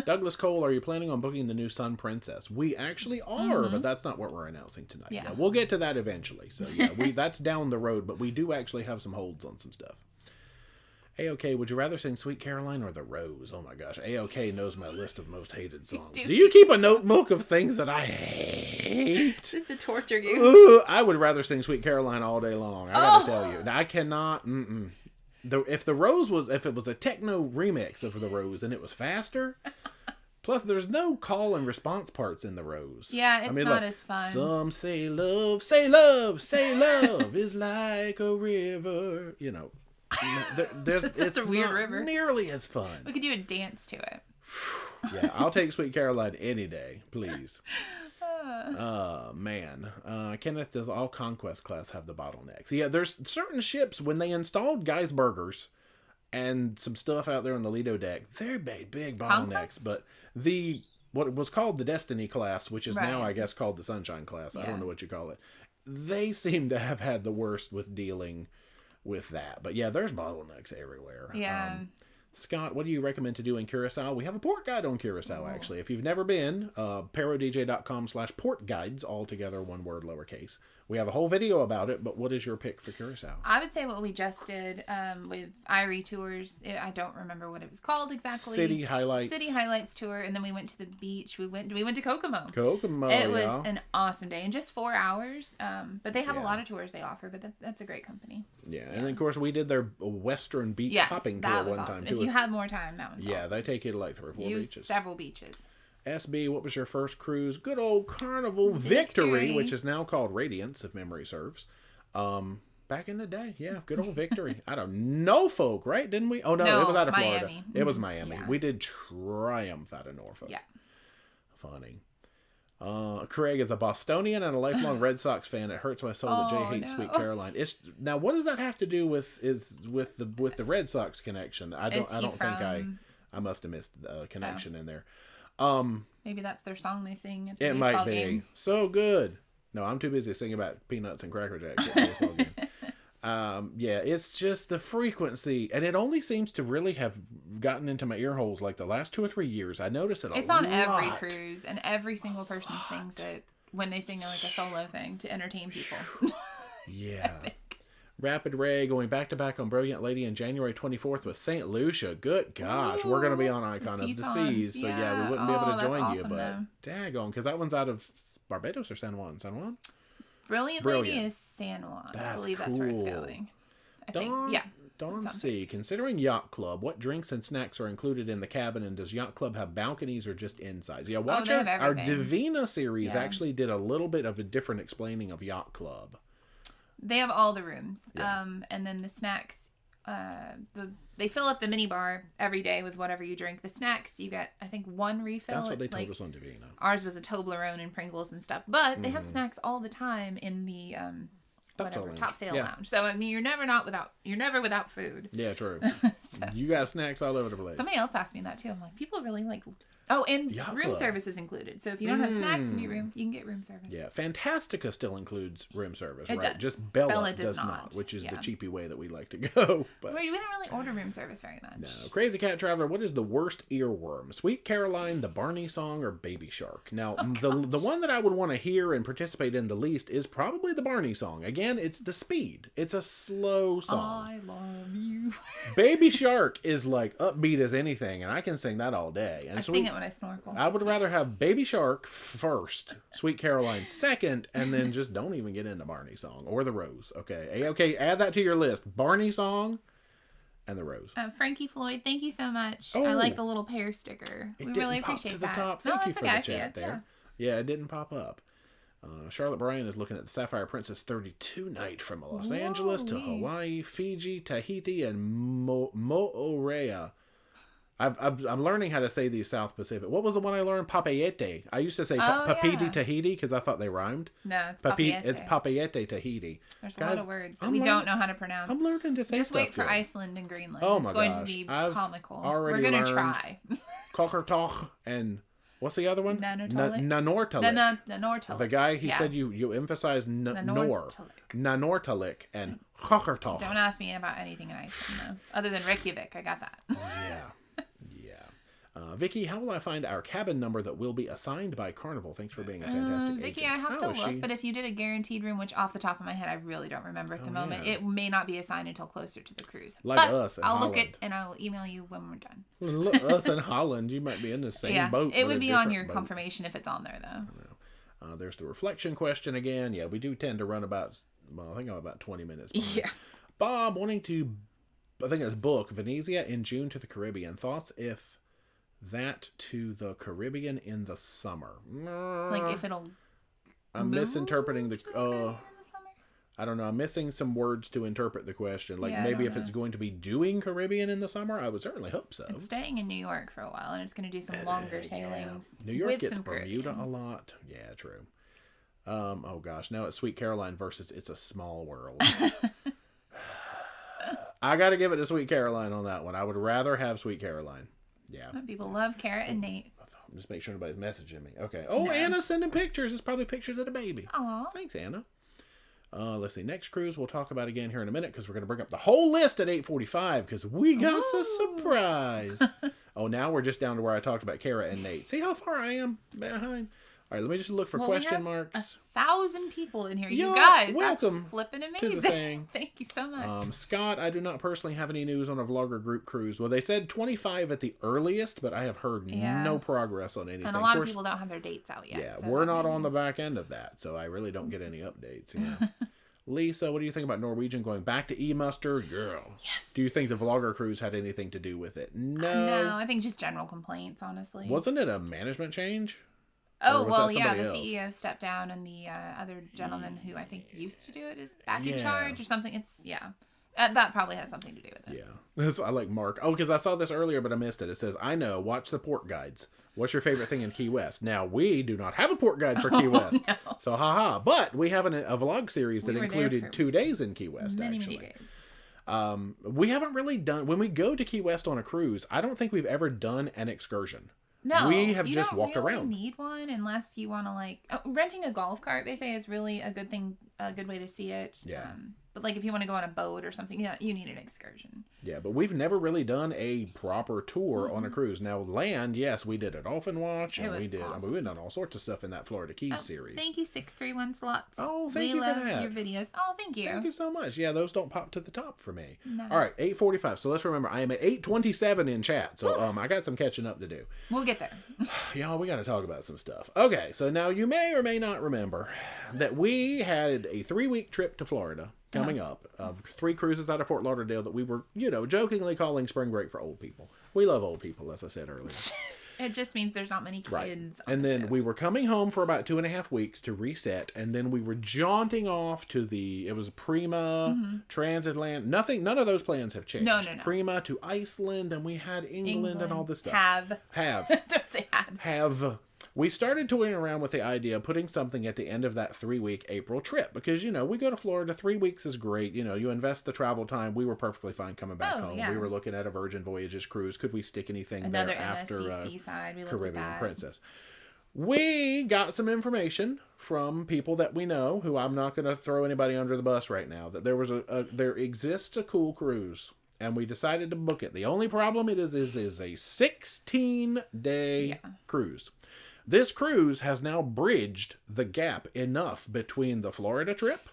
Douglas Cole, are you planning on booking the new Sun Princess? We actually are, but that's not what we're announcing tonight. Yeah, we'll get to that eventually. So that's down the road, but we do actually have some holds on some stuff. A-OK, would you rather sing Sweet Caroline or The Rose? Oh my gosh, A-OK knows my list of most hated songs. Do you keep a notebook of things that I hate? Just to torture you. I would rather sing Sweet Caroline all day long. I gotta tell you. Now, I cannot. If it was a techno remix of The Rose and it was faster, plus there's no call and response parts in The Rose. Yeah, it's not as fun. Some say love is like a river. It's a weird river. Nearly as fun. We could do a dance to it. Yeah, I'll take Sweet Caroline any day, please. Man. Kenneth, does all Conquest class have the bottlenecks? Yeah, there's certain ships, when they installed Guy's Burgers and some stuff out there on the Lido deck, they made big bottlenecks. Conquest? But what was called the Destiny class, which is now, I guess, called the Sunshine class. I don't know what you call it. They seem to have had the worst with dealing with that. But yeah, there's bottlenecks everywhere. Yeah. Scott, what do you recommend to do in Curacao? We have a port guide on Curacao, actually. If you've never been, ParoDeeJay.com/port guides, all together, one word, lowercase. We have a whole video about it, but what is your pick for Curacao? I would say what we just did with Irie Tours. I don't remember what it was called exactly. City Highlights tour, and then we went to the beach. We went to Kokomo. It was an awesome day, in just 4 hours. But they have a lot of tours they offer, but that's a great company. Yeah, and then of course we did their Western beach hopping tour one awesome. time too. If you have more time, that one's awesome. They take you to like 3 or 4 beaches. Several beaches. SB, what was your first cruise? Good old Carnival Victory, which is now called Radiance, if memory serves. Back in the day, good old Victory. Out of Norfolk, right? Didn't we? Oh, no, it was out of Florida. Miami. It was Miami. Yeah. We did Triumph out of Norfolk. Yeah. Funny. Craig is a Bostonian and a lifelong Red Sox fan. It hurts my soul that Jay hates Sweet Caroline. Now, what does that have to do with the Red Sox connection? I don't think I must have missed the connection in there. Maybe that's their song they sing at the baseball baseball game. It might be. So good. No, I'm too busy singing about peanuts and Cracker Jacks at the baseball game. It's just the frequency, and it only seems to really have gotten into my ear holes like the last 2 or 3 years. I notice it a lot. It's on every cruise, and every single person sings it when they sing like a solo thing to entertain people. Yeah. Rapid Ray going back-to-back on Brilliant Lady in January 24th with St. Lucia. Good gosh. We're going to be on Icon of the Seas. So, we wouldn't be able to join you. But, daggone, because that one's out of Barbados or San Juan? San Juan? Brilliant Lady is San Juan. I believe that's where it's going. I think. Don C. Considering Yacht Club, what drinks and snacks are included in the cabin, and does Yacht Club have balconies or just insides? Yeah, watch our Divina series actually did a little bit of a different explaining of Yacht Club. They have all the rooms. And then the snacks, they fill up the mini bar every day with whatever you drink. The snacks, you get, I think, 1 refill. That's what they told us on Divina. Ours was a Toblerone and Pringles and stuff. But they have snacks all the time in the Top Sail Lounge. So, I mean, you're never without food. Yeah, true. You got snacks all over the place. Somebody else asked me that, too. I'm like, people really like... Oh, and room service is included. So if you don't have snacks in your room, you can get room service. Yeah, Fantastica still includes room service, right? Does. Just Bella does not, which is the cheapy way that we like to go. But we don't really order room service very much. No. Crazy Cat Traveler, what is the worst earworm? Sweet Caroline, the Barney song, or Baby Shark? Now, the one that I would want to hear and participate in the least is probably the Barney song. Again, it's the speed. It's a slow song. I love you. Baby Shark is like upbeat as anything, and I can sing that all day. And I sing it when I snorkel. I would rather have Baby Shark first, Sweet Caroline second, and then just don't even get into Barney song or the Rose. Okay, add that to your list. Barney song and the Rose. Frankie Floyd, thank you so much. I like the little pear sticker. We really appreciate that. Top. Thank you for the chat there. Yeah, it didn't pop up. Charlotte Bryan is looking at the Sapphire Princess 32 night from Los Angeles to Hawaii, Fiji, Tahiti, and Moorea. I'm learning how to say these South Pacific. What was the one I learned? Papeete. I used to say Papiti Tahiti because I thought they rhymed. No, it's Papeete. It's Papeete Tahiti. There's a lot of words that we don't know how to pronounce. I'm learning to say Just stuff. Just wait for Iceland and Greenland. Oh my gosh. It's going to be comical. We're going to try. Kokertoch and what's the other one? Nanortalik. Nanortalik. The guy, he said you emphasized Nanortalik and Kokertoch. Don't ask me about anything in Iceland, though. Other than Reykjavik, I got that. Yeah. Vicky, how will I find our cabin number that will be assigned by Carnival? Thanks for being a fantastic agent. Vicky, I have to look, but if you did a guaranteed room, which off the top of my head I really don't remember at the moment, it may not be assigned until closer to the cruise. Like us in Holland. I'll look it and I'll email you when we're done. Look, us in Holland, you might be in the same boat. It would be on your confirmation if it's on there, though. There's the reflection question again. Yeah, we do tend to run about 20 minutes. Yeah. Bob wanting to, I think it's book Venezia in June to the Caribbean. Thoughts if that to the Caribbean in the summer? Like if it'll I'm misinterpreting the I don't know. I'm missing some words to interpret the question. Like maybe if it's going to be doing Caribbean in the summer, I would certainly hope so. It's staying in New York for a while, and it's going to do some longer sailings. New York gets Bermuda a lot. Yeah, true. Oh gosh, now it's Sweet Caroline versus It's a Small World. I got to give it to Sweet Caroline on that one. I would rather have Sweet Caroline. Yeah. People love Carrot and Nate. Just make sure nobody's messaging me. Okay. Oh, no. Anna's sending pictures. It's probably pictures of the baby. Aw. Thanks, Anna. Let's see. Next cruise we'll talk about again here in a minute because we're going to bring up the whole list at 8:45 because we got a surprise. Oh, now we're just down to where I talked about Kara and Nate. See how far I am behind? All right, let me just look for question marks. 1,000 people in here. You guys, welcome. That's flipping amazing. To the thing. Thank you so much. Scott, I do not personally have any news on a vlogger group cruise. Well, they said 25 at the earliest, but I have heard no progress on anything. And a lot of people don't have their dates out yet. Yeah, so we're not on the back end of that, so I really don't get any updates. Yeah. Lisa, what do you think about Norwegian going back to e-muster? Girl. Yes. Do you think the vlogger cruise had anything to do with it? No, I think just general complaints, honestly. Wasn't it a management change? Oh, well, yeah, the CEO stepped down and the other gentleman who I think used to do it is back in charge or something. That probably has something to do with it. Yeah. That's why I like Mark. Oh, because I saw this earlier, but I missed it. It says, I know, watch the port guides. What's your favorite thing in Key West? Now, we do not have a port guide for Key West. No. So, haha. But we have a vlog series that included 2 days in Key West, many actually. Many days. We haven't really done, when we go to Key West on a cruise, I don't think we've ever done an excursion. No, we have just walked around. You don't need one unless you want to renting a golf cart. They say is really a good thing, a good way to see it. Yeah. But if you want to go on a boat or something, you need an excursion. Yeah, but we've never really done a proper tour on a cruise. Now, land, yes, we did a dolphin watch, and we did. Awesome. I mean, we've done all sorts of stuff in that Florida Keys series. Thank you, 631 slots. Oh, thank you for that. We love your videos. Oh, thank you. Thank you so much. Yeah, those don't pop to the top for me. No. All right, 8:45. So let's remember, I am at 8:27 in chat. So I got some catching up to do. We'll get there. Y'all, we got to talk about some stuff. Okay, so now you may or may not remember that we had a 3-week trip to Florida coming up of 3 cruises out of Fort Lauderdale that we were, jokingly calling spring break for old people. We love old people, as I said earlier. It just means there's not many kids. Right. And then we were coming home for about 2.5 weeks to reset, and then we were jaunting off to it was Prima, Transatlantic. None of those plans have changed. No. Prima to Iceland, and we had England and all this stuff. Have. Don't say had. Have. We started toying around with the idea of putting something at the end of that 3-week April trip because, we go to Florida. 3 weeks is great. You invest the travel time. We were perfectly fine coming back home. Yeah. We were looking at a Virgin Voyages cruise. Could we stick anything there after Caribbean Princess? We got some information from people that we know, who I'm not going to throw anybody under the bus right now, that there exists a cool cruise. And we decided to book it. The only problem it is a 16-day cruise. This cruise has now bridged the gap enough between the Florida trip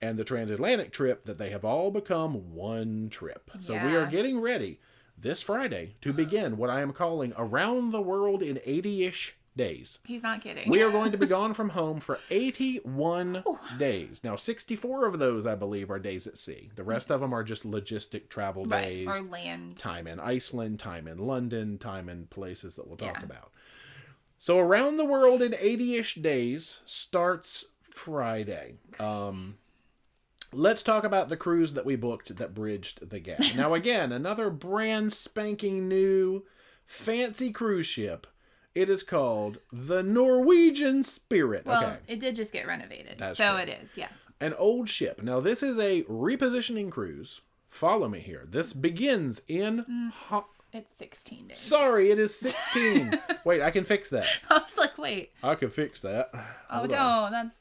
and the transatlantic trip that they have all become one trip. So we are getting ready this Friday to begin what I am calling Around the World in 80-ish days. He's not kidding. We are going to be gone from home for 81 days. Now, 64 of those, I believe, are days at sea. The rest of them are just logistic travel days. Or land. Time in Iceland, time in London, time in places that we'll talk about. So Around the World in 80-ish days starts Friday. Let's talk about the cruise that we booked that bridged the gap. Now, again, another brand spanking new fancy cruise ship. It is called the Norwegian Spirit. Well, it did just get renovated. That's true. It is, yes. An old ship. Now, this is a repositioning cruise. Follow me here. This begins in... It's 16 days. Sorry, it is 16. Wait, I can fix that. I was like, wait. I can fix that. Hold on.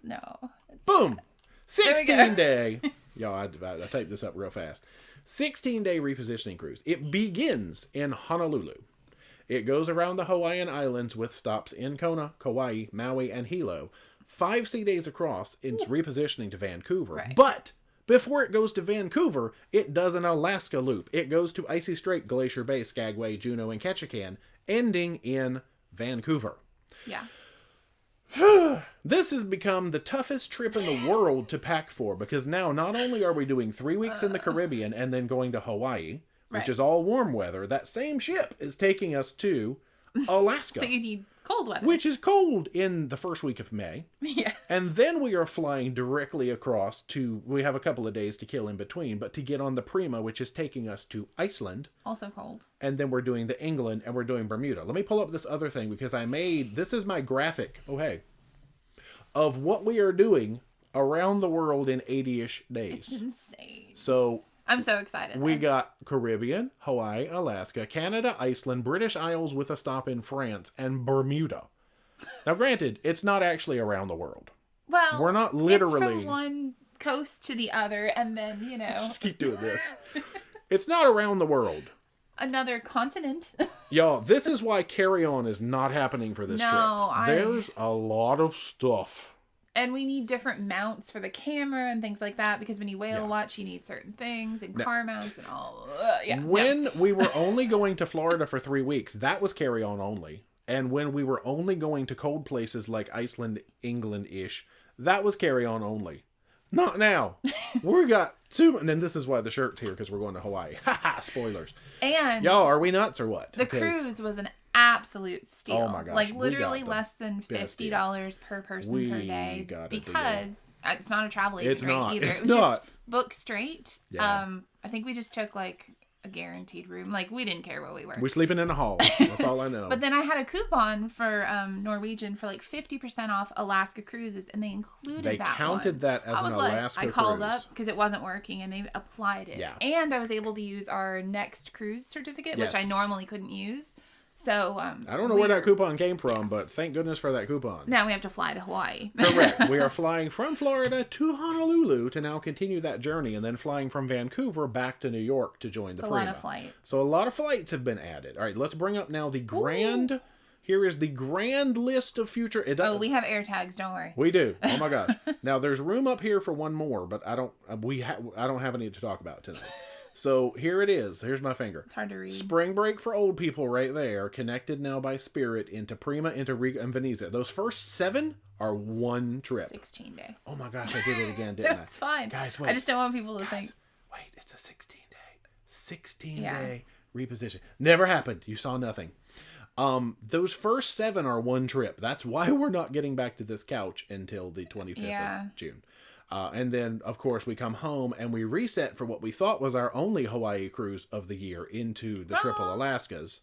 Boom. 16-day. Y'all, I typed this up real fast. 16-day repositioning cruise. It begins in Honolulu. It goes around the Hawaiian Islands with stops in Kona, Kauai, Maui, and Hilo. 5 sea days across, it's repositioning to Vancouver. Right. But before it goes to Vancouver, it does an Alaska loop. It goes to Icy Strait, Glacier Bay, Skagway, Juneau, and Ketchikan, ending in Vancouver. Yeah. This has become the toughest trip in the world to pack for, because now not only are we doing 3 weeks in the Caribbean and then going to Hawaii, which is all warm weather, that same ship is taking us to Alaska. So you need cold weather. Which is cold in the first week of May. Yeah. And then we are flying directly across we have a couple of days to kill in between, but to get on the Prima, which is taking us to Iceland. Also cold. And then we're doing the England and we're doing Bermuda. Let me pull up this other thing because this is my graphic, of what we are doing around the world in 80-ish days. It's insane. So... I'm so excited. We got Caribbean, Hawaii, Alaska, Canada, Iceland, British Isles with a stop in France, and Bermuda. Now, granted, it's not actually around the world. Well, we're not literally... It's from one coast to the other, and then, Just keep doing this. It's not around the world. another continent. Y'all, this is why carry-on is not happening for this trip. There's a lot of stuff. And we need different mounts for the camera and things like that, because when you whale watch, you need certain things and car mounts and all. When we were only going to Florida for 3 weeks, that was carry-on only. And when we were only going to cold places like Iceland, England-ish, that was carry-on only. Not now. We got two, and then this is why the shirt's here, because we're going to Hawaii. Haha, spoilers. And y'all, are we nuts or what? The cruise was an absolute steal. Oh my gosh. Like literally less than $50 per person per day, because it's not a travel agent either. It was just book straight. Yeah. I think we just took like a guaranteed room. Like, we didn't care what we were. We're sleeping in a hall. That's all I know. But then I had a coupon for Norwegian for like 50% off Alaska cruises, and they included that. They counted that as an Alaska cruise. I called up because it wasn't working, and they applied it. Yeah. And I was able to use our next cruise certificate, which I normally couldn't use. So, I don't know where that coupon came from, but thank goodness for that coupon. Now we have to fly to Hawaii. Correct. We are flying from Florida to Honolulu to now continue that journey, and then flying from Vancouver back to New York to join the Prima. A lot of flights. So a lot of flights have been added. All right, let's bring up now the grand... Ooh. Here is the grand list of future... we have air tags, don't worry. We do. Oh my gosh. Now there's room up here for one more, but I don't have any to talk about tonight. So here it is. Here's my finger. It's hard to read. Spring break for old people right there. Connected now by Spirit into Prima, into Riga, and Venezia. Those first 7 are one trip. 16-day. Oh my gosh, I did it again, didn't I? It's fine. Guys, wait. I just don't want people to think. Wait, it's a 16-day. 16-day reposition. Never happened. You saw nothing. Those first 7 are one trip. That's why we're not getting back to this couch until the 25th of June. And then, of course, we come home and we reset for what we thought was our only Hawaii cruise of the year into the Triple Alaskas.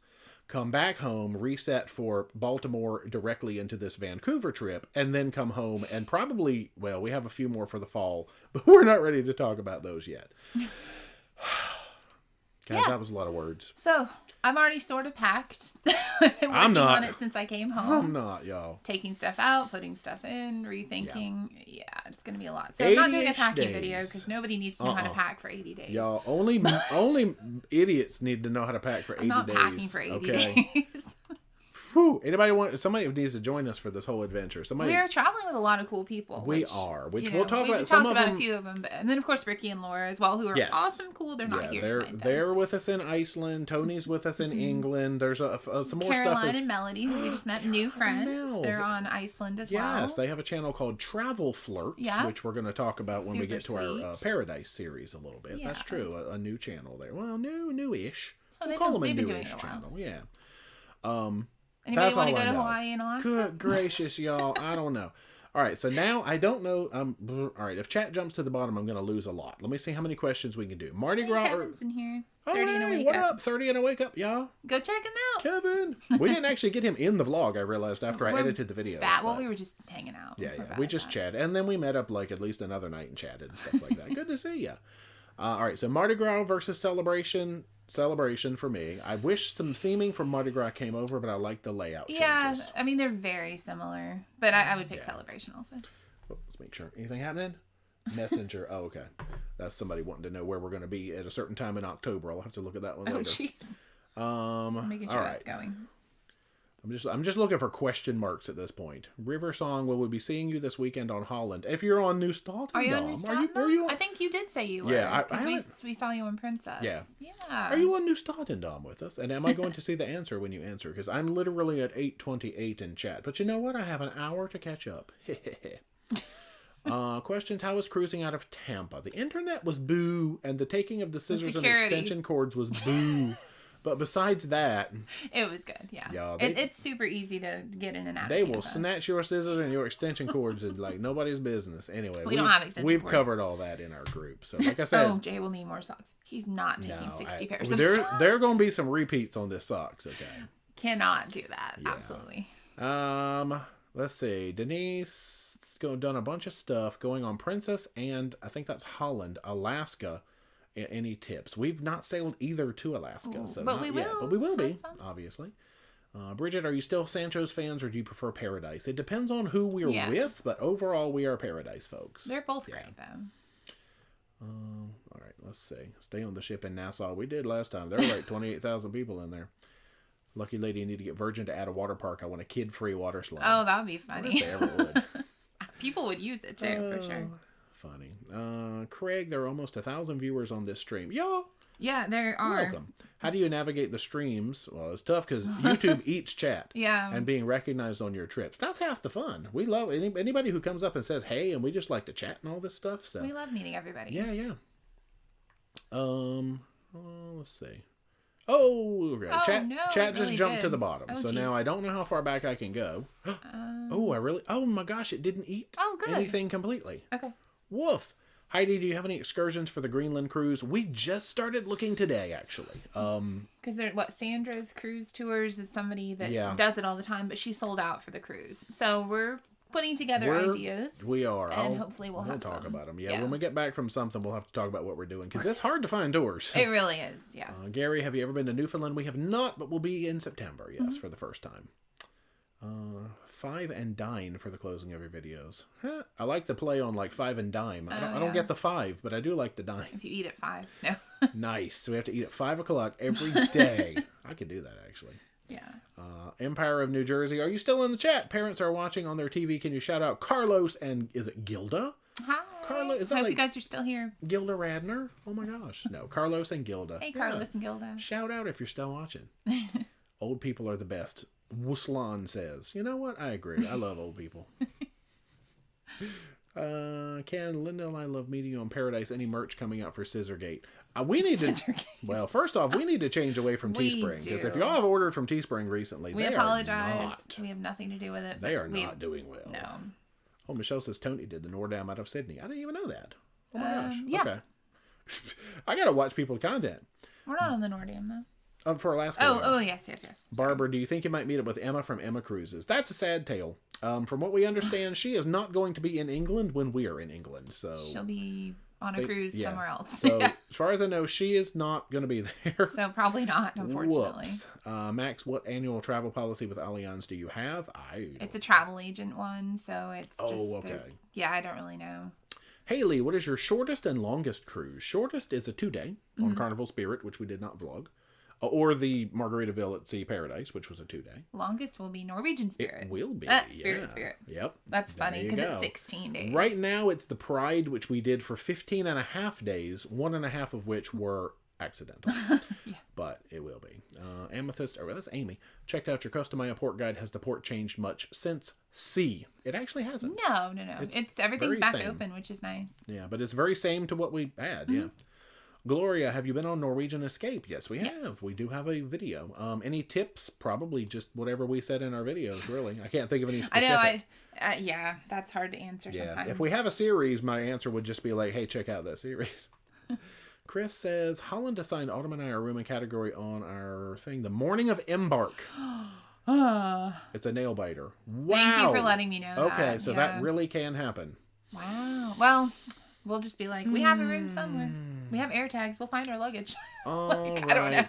Come back home, reset for Baltimore directly into this Vancouver trip, and then come home and probably, well, we have a few more for the fall, but we're not ready to talk about those yet. Guys, that was a lot of words. So, I'm already sort of packed. I've been working on it since I came home. I'm not, y'all. Taking stuff out, putting stuff in, rethinking. Yeah, it's going to be a lot. So I'm not doing a packing video because nobody needs to know how to pack for 80 days. Y'all, only idiots need to know how to pack for 80 days. I'm not packing for 80 days. Whew. Somebody needs to join us for this whole adventure. We're traveling with a lot of cool people. We'll talk about. We talked about a few of them, and then of course Ricky and Laura as well, who are awesome, cool. They're not here tonight. They're with us in Iceland. Tony's with us in England. There's some more stuff. Caroline and Melody, who we just met, new friends. They're on Iceland as well. Yes, they have a channel called Travel Flirts, which we're going to talk about when we get to our Paradise series a little bit. Yeah. That's true. A new channel there. Well, newish. We'll call them a newish channel. Yeah. Anybody want to go to Hawaii and Alaska? Good gracious, y'all. I don't know. All right, so now I don't know. All right, if chat jumps to the bottom, I'm going to lose a lot. Let me see how many questions we can do. Mardi Gras. Kevin's in here. 30 and a wake up. What up? 30 and a wake up, y'all. Go check him out. Kevin. We didn't actually get him in the vlog, I realized, after I edited the video. Well, we were just hanging out. Yeah. We just chatted. And then we met up like at least another night and chatted and stuff like that. Good to see ya. All right, so Mardi Gras versus Celebration for me. I wish some theming from Mardi Gras came over, but I like the layout changes. Yeah, I mean, they're very similar, but I would pick Celebration also. Oh, let's make sure. Anything happening? Messenger. Oh, okay. That's somebody wanting to know where we're going to be at a certain time in October. I'll have to look at that one later. Oh, jeez. I'm making sure that's going. I'm just looking for question marks at this point. River Song, will we be seeing you this weekend on Holland? If you're on New Start, are you on New Start? I think you did say you were. Yeah, because we saw you in Princess. Yeah. Are you on New Start with us? And am I going to see the answer when you answer? Because I'm literally at 8:28 in chat. But you know what? I have an hour to catch up. Questions: how was cruising out of Tampa? The internet was boo, and the taking of the scissors and extension cords was boo. But besides that, it was good. Yeah, it's super easy to get in and out. They will snatch your scissors and your extension cords and like nobody's business. Anyway, we don't have extension cords. We've covered all that in our group. So like I said, Jay will need more socks. He's not taking 60 pairs of socks. There are going to be some repeats on this socks. Okay, cannot do that. Yeah. Absolutely. Let's see. Denise done a bunch of stuff going on Princess and I think that's Holland, Alaska. Any tips? We've not sailed either to Alaska, but we will. But we will be, obviously. Bridget, are you still Sancho's fans or do you prefer Paradise? It depends on who we're with, but overall we are Paradise folks. They're both great, All right, let's see. Stay on the ship in Nassau. We did last time. There were like 28,000 people in there. Lucky lady, you need to get Virgin to add a water park. I want a kid-free water slide. Oh, that would be funny. They ever would. People would use it too, for sure. Funny. Craig, there are almost 1,000 viewers on this stream. Y'all. Yeah, there are. Welcome. How do you navigate the streams? Well, it's tough because YouTube eats chat. Yeah. And being recognized on your trips. That's half the fun. We love anybody who comes up and says, hey, and we just like to chat and all this stuff. So we love meeting everybody. Yeah. Let's see. Oh, okay. Chat just jumped to the bottom. So geez. Now I don't know how far back I can go. Oh my gosh, it didn't eat anything completely. Okay. Woof. Heidi, do you have any excursions for the Greenland cruise? We just started looking today, actually. Because Sandra's cruise tours is somebody that does it all the time, but she's sold out for the cruise. So we're putting together ideas. We are. And hopefully we'll talk about them. Yeah, when we get back from something, we'll have to talk about what we're doing. Because it's hard to find tours. It really is, yeah. Gary, have you ever been to Newfoundland? We have not, but we'll be in September, yes, for the first time. 5 and dine for the closing of your videos. I like the play on like 5 and dime. I don't get the 5, but I do like the dime. If you eat at 5, no. Nice. So we have to eat at 5 o'clock every day. I could do that actually. Yeah. Empire of New Jersey. Are you still in the chat? Parents are watching on their TV. Can you shout out Carlos and is it Gilda? Hi. Carlos. Is that Hope you guys are still here. Gilda Radner? Oh my gosh. No, Carlos and Gilda. Hey, Carlos and Gilda. Shout out if you're still watching. Old people are the best. Wuslan says. You know what? I agree. I love old people. Ken, Linda and I love meeting you on Paradise. Any merch coming out for Scissorgate? We need to. Well, first off, we need to change away from Teespring because if y'all have ordered from Teespring recently, we apologize. We have nothing to do with it. They are not doing well. No. Oh, Michelle says Tony did the Nordam out of Sydney. I didn't even know that. Oh my gosh. Yeah. Okay. I gotta watch people's content. We're not on the Nordam though. For Alaska. Oh, yes. Barbara, do you think you might meet up with Emma from Emma Cruises? That's a sad tale. From what we understand, she is not going to be in England when we are in England. So she'll be on a cruise somewhere else. So as far as I know, she is not going to be there. So probably not, unfortunately. Whoops. Max, what annual travel policy with Allianz do you have? It's a travel agent one, so it's just... Oh, okay. I don't really know. Haley, what is your shortest and longest cruise? Shortest is a 2-day on Carnival Spirit, which we did not vlog. Or the Margaritaville at Sea Paradise, which was a 2-day. Longest will be Norwegian Spirit. It will be. Spirit. Yep. That's funny because it's 16 days. Right now, it's the Pride, which we did for 15 and a half days, 1.5 of which were accidental. Yeah. But it will be. Amethyst, that's Amy. Checked out your Customaya port guide. Has the port changed much since C? It actually hasn't. No. It's everything's back open, which is nice. Yeah, but it's very same to what we had. Yeah. Gloria, have you been on Norwegian Escape? Yes, we have. Yes. We do have a video. Any tips? Probably just whatever we said in our videos, really. I can't think of any specific. I know. That's hard to answer sometimes. If we have a series, my answer would just be like, hey, check out that series. Chris says, Holland assigned Autumn and I a room and category on our thing. The morning of embark. It's a nail biter. Wow. Thank you for letting me know that. Okay, so that really can happen. Wow. Well, we'll just be like, we have a room somewhere. We have air tags. We'll find our luggage. All right. I don't know.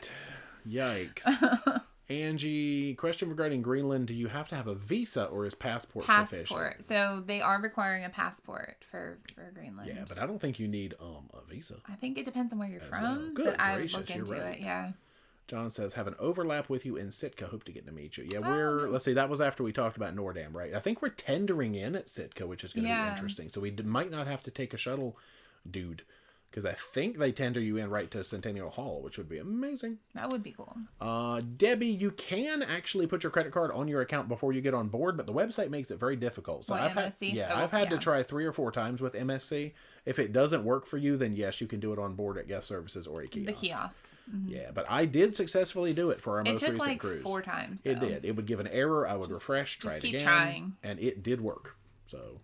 Yikes. Angie, question regarding Greenland. Do you have to have a visa or is passport sufficient? So they are requiring a passport for Greenland. Yeah, but I don't think you need a visa. I think it depends on where you're from. Well. Good but I gracious, would look into it. Yeah. John says, have an overlap with you in Sitka. Hope to get to meet you. Yeah, let's see, that was after we talked about Nordam, right? I think we're tendering in at Sitka, which is going to be interesting. So we might not have to take a shuttle, dude. Because I think they tender you in right to Centennial Hall, which would be amazing. That would be cool. Debbie, you can actually put your credit card on your account before you get on board, but the website makes it very difficult. So I've had to try 3 or 4 times with MSC. If it doesn't work for you, then yes, you can do it on board at guest services or a kiosk. The kiosks. Mm-hmm. Yeah, but I did successfully do it for our most recent cruise. It took 4 times, though. It did. It would give an error. I would refresh, try it again. Just keep trying. And it did work. So...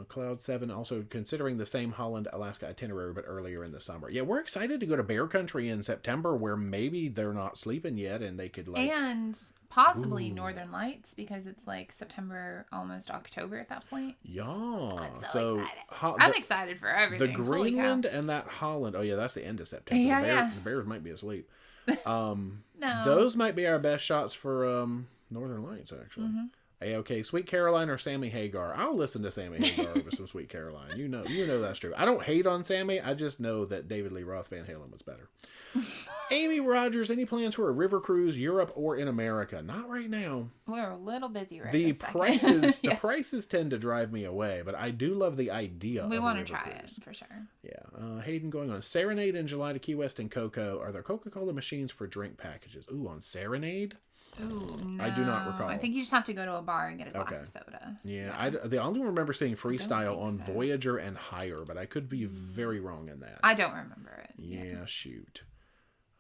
Cloud 7 also considering the same Holland-Alaska itinerary, but earlier in the summer. Yeah, we're excited to go to Bear Country in September, where maybe they're not sleeping yet, and they could and possibly Northern Lights, because it's like September, almost October at that point. Yeah, I'm so excited. I'm excited for everything. The Greenland and that Holland. Oh yeah, that's the end of September. Yeah, the Bears might be asleep. No, those might be our best shots for Northern Lights, actually. A-OK. Sweet Caroline or Sammy Hagar? I'll listen to Sammy Hagar over some Sweet Caroline. You know that's true. I don't hate on Sammy. I just know that David Lee Roth Van Halen was better. Amy Rogers, any plans for a river cruise, Europe or in America? Not right now. We're a little busy right now. The prices tend to drive me away, but I do love the idea. We want to try it for sure. Yeah. Hayden going on Serenade in July to Key West and Cocoa. Are there Coca-Cola machines for drink packages? Ooh, on Serenade? Ooh, no. I do not recall. I think you just have to go to a bar and get a glass of soda. Yeah, I only remember seeing Freestyle on Voyager and Higher, but I could be very wrong in that. I don't remember it. Yeah, shoot.